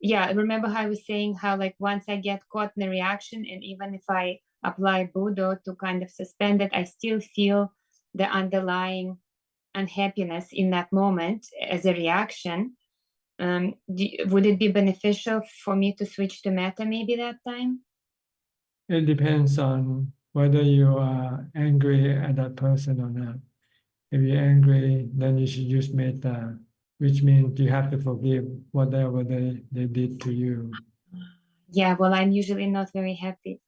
remember how I was saying how like once I get caught in a reaction, and even if I apply Buddha to kind of suspend it, I still feel the underlying unhappiness in that moment as a reaction. Would it be beneficial for me to switch to metta maybe that time? It depends on whether you are angry at that person or not. If you're angry, then you should use metta, which means you have to forgive whatever they did to you. Yeah, well, I'm usually not very happy.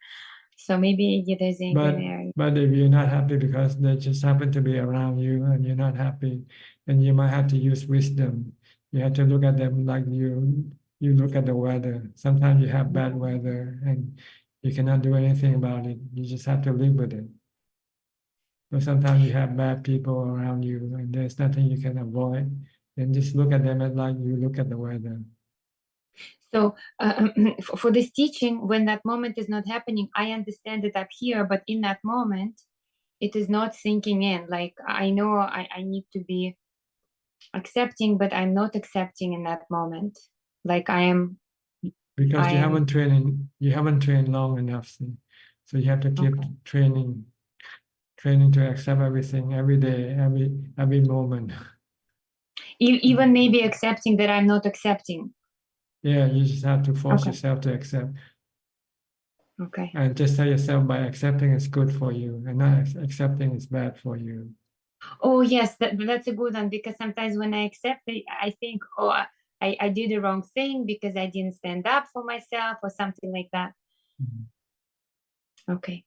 So maybe there's anger there. But if you're not happy because they just happen to be around you and you're not happy, then you might have to use wisdom. You have to look at them like you you look at the weather. Sometimes you have bad weather and you cannot do anything about it. You just have to live with it. But sometimes you have bad people around you and there's nothing you can avoid. Then just look at them as like you look at the weather. So for this teaching, when that moment is not happening, I understand it up here, but in that moment, it is not sinking in. Like I know I need to be accepting, but I'm not accepting in that moment. Like Because you haven't trained long enough. See? So you have to keep training to accept everything every day, every moment. Even maybe accepting that I'm not accepting. Yeah, you just have to force yourself to accept. Okay. And just tell yourself by accepting is good for you and not accepting is bad for you. Oh yes, that's a good one, because sometimes when I accept it, I think, oh, I did the wrong thing because I didn't stand up for myself or something like that. Okay.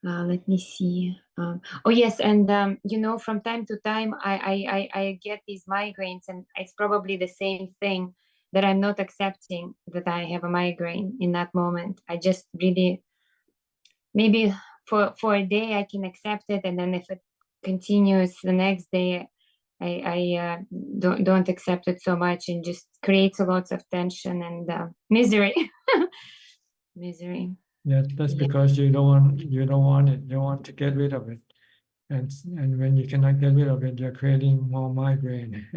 Let me see. Oh yes, and you know, from time to time, I get these migraines, and it's probably the same thing, that I'm not accepting that I have a migraine in that moment. I just really, maybe for a day I can accept it, and then if it continues the next day, I don't accept it so much, and just creates a lot of tension and misery. Misery. Yeah, that's because you don't want it. You want to get rid of it, and when you cannot get rid of it, you're creating more migraine.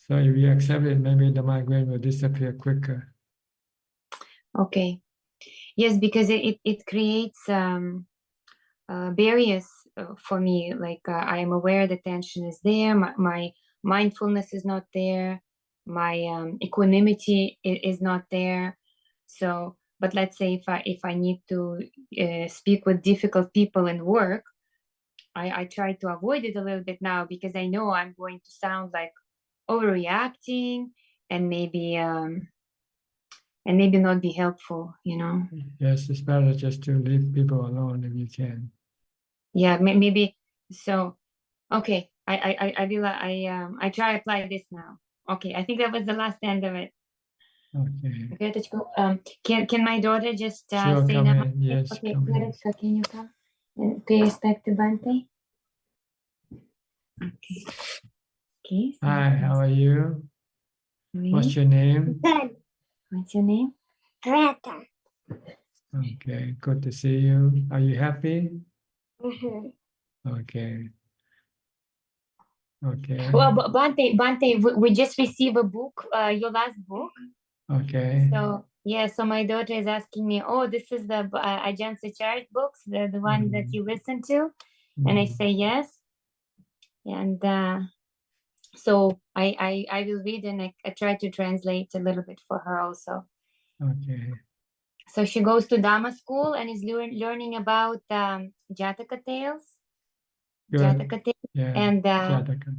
So if you accept it, maybe the migraine will disappear quicker. Okay. Yes, because it creates barriers for me. Like I am aware the tension is there. My mindfulness is not there. My equanimity is not there. So, but let's say if I need to speak with difficult people in work, I try to avoid it a little bit now, because I know I'm going to sound like overreacting and maybe not be helpful, you know. Yes, it's better just to leave people alone if you can. Yeah, maybe so. Okay, I will I try apply this now. Okay, I think that was the last end of it. Okay. Okay, let's go. Can my daughter just Sure, say come now? in. Yes, Okay, come in. Garetka, can you come? Pay respect to Bante. Okay. Okay. So Hi, how are you? me. What's your name? Good. What's your name? Greta. Okay, good to see you. Are you happy? Mm-hmm. Okay. Okay. Well, Bante, we just received a book, your last book. Okay. So yeah, so my daughter is asking me, oh, this is the Ajaan Suchart books, the one that you listen to, and I say yes, and so I will read, and I try to translate a little bit for her also. Okay. So she goes to Dhamma school and is learning about Jataka tales. Good. Jataka tales, Yeah. and Jataka.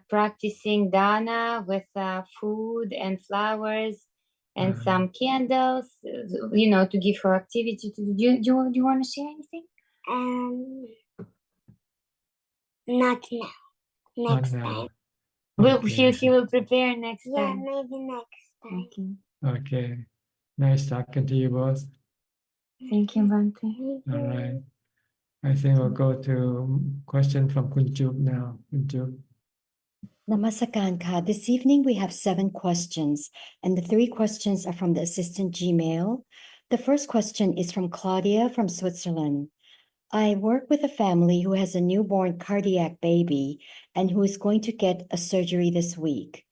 practicing dana with food and flowers and some candles, you know, to give her activity to do. Do you want to share anything? Not now. Next now. time. Will Okay. she will prepare next time? Yeah, maybe next time. Okay. Okay. Nice talking to you both. Thank you, Bante. All right. I think we'll go to question from Kunjuk now. Kunjuk. Namaskaran. This evening we have 7 questions, and the 3 questions are from the assistant Gmail. The first question is from Claudia from Switzerland. I work with a family who has a newborn cardiac baby and who is going to get a surgery this week.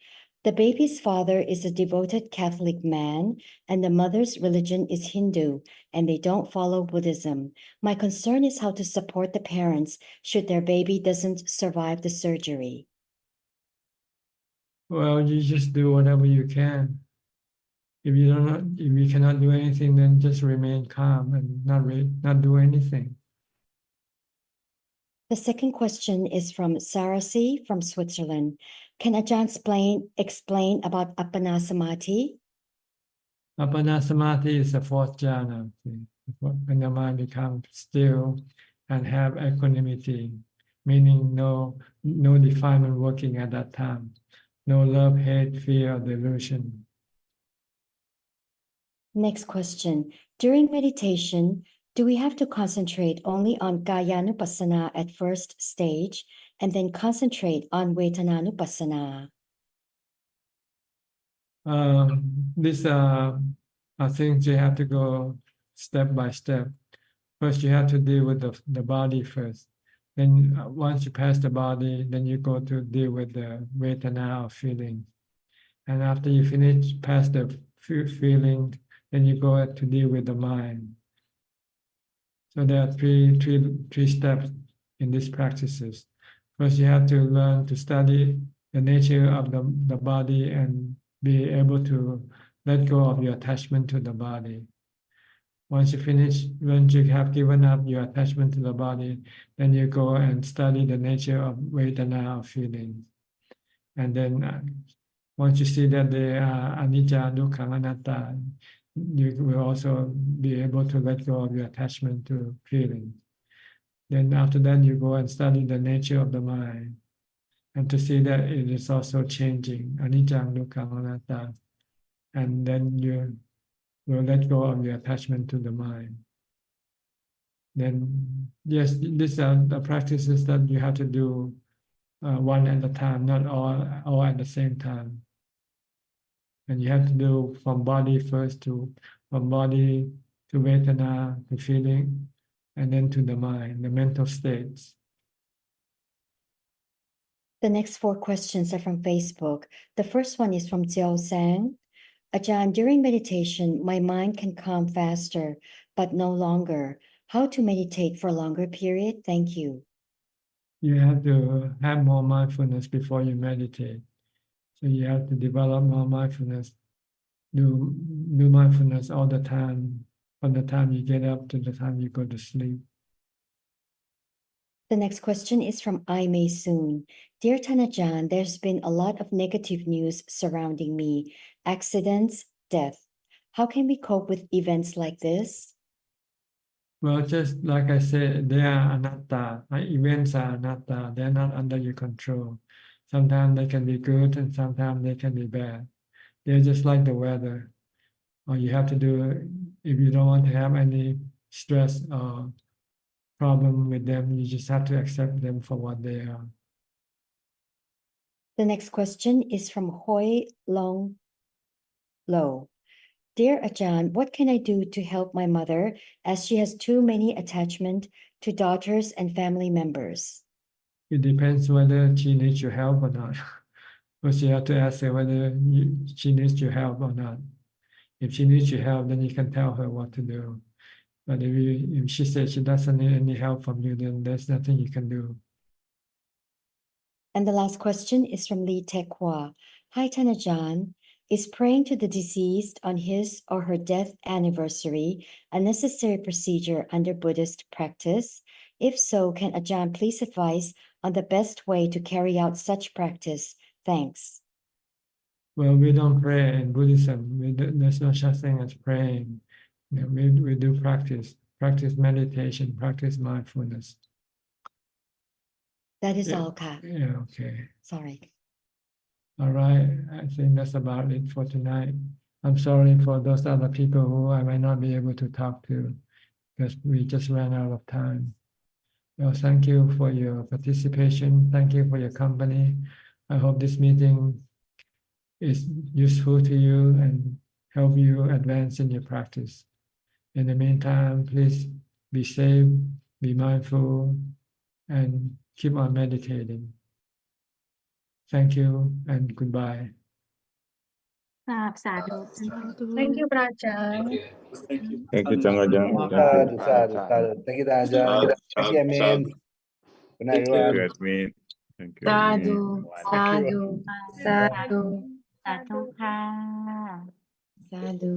The baby's father is a devoted Catholic man, and the mother's religion is Hindu, and they don't follow Buddhism. My concern is how to support the parents should their baby doesn't survive the surgery. Well, you just do whatever you can. If you cannot do anything, then just remain calm and not do anything. The second question is from Sarasi from Switzerland. Can Ajahn explain about Appanasamati? Appanasamati is the 4th jhana. When the mind becomes still and have equanimity, meaning no defilement working at that time. no love, hate, fear, or delusion. Next question. During meditation, do we have to concentrate only on Kayanupassana at first stage and then concentrate on Vedananupassana? These are things you have to go step by step. First, you have to deal with the body first. Then once you pass the body, then you go to deal with the Vedana or feeling. And after you finish past the feeling, then you go to deal with the mind. So there are three steps in these practices. First, you have to learn to study the nature of the body and be able to let go of your attachment to the body. Once you finish, once you have given up your attachment to the body, then you go and study the nature of Vedana, feelings. And then once you see that they are anicca, dukkha, anatta, you will also be able to let go of your attachment to feelings. Then after that, you go and study the nature of the mind, and to see that it is also changing, anicca, dukkha, anatta, and then you will let go of your attachment to the mind. Then, yes, these are the practices that you have to do one at a time, not all at the same time. And you have to do from body first from body to Vedana, to feeling, and then to the mind, the mental states. The next 4 questions are from Facebook. The first one is from Jiao Sang. Ajahn, during meditation, my mind can calm faster, but no longer. How to meditate for a longer period? Thank you. You have to have more mindfulness before you meditate. So you have to develop more mindfulness. Do mindfulness all the time, from the time you get up to the time you go to sleep. The next question is from I May Soon. Dear Tanajan, there's been a lot of negative news surrounding me, accidents, death. How can we cope with events like this? Well, just like I said, they are anatta. Events are anatta. They're not under your control. Sometimes they can be good and sometimes they can be bad. They're just like the weather. All you have to do, if you don't want to have any stress or problem with them, you just have to accept them for what they are. The next question is from Hoi Long Lo. Dear Ajahn, what can I do to help my mother as she has too many attachment to daughters and family members? It depends whether she needs your help or not. First, you have to ask her whether she needs your help or not. If she needs your help, then you can tell her what to do. But if she says she doesn't need any help from you, then there's nothing you can do. And the last question is from Lee Tekwa. Hi, Tanajan. Is praying to the deceased on his or her death anniversary a necessary procedure under Buddhist practice? If so, can Ajahn please advise on the best way to carry out such practice? Thanks. Well, we don't pray in Buddhism. There's no such thing as praying. We do practice meditation, practice mindfulness. That is Yeah, all, Ka. yeah, okay. Sorry. All right, I think that's about it for tonight. I'm sorry for those other people who I might not be able to talk to because we just ran out of time. Well, thank you for your participation. Thank you for your company. I hope this meeting is useful to you and help you advance in your practice. In the meantime, please be safe, be mindful, and keep on meditating. Thank you and goodbye. Thank you, Pracha. Thank you. Thank you, Tanajan. Sadhu, sadhu, sadhu. Thank you, Ajahn. Thank you, Amin. Good night, Thank you, everyone. Admin. Thank you, Sadhu, Admin. sadhu, sadhu, sadhu, sadhu.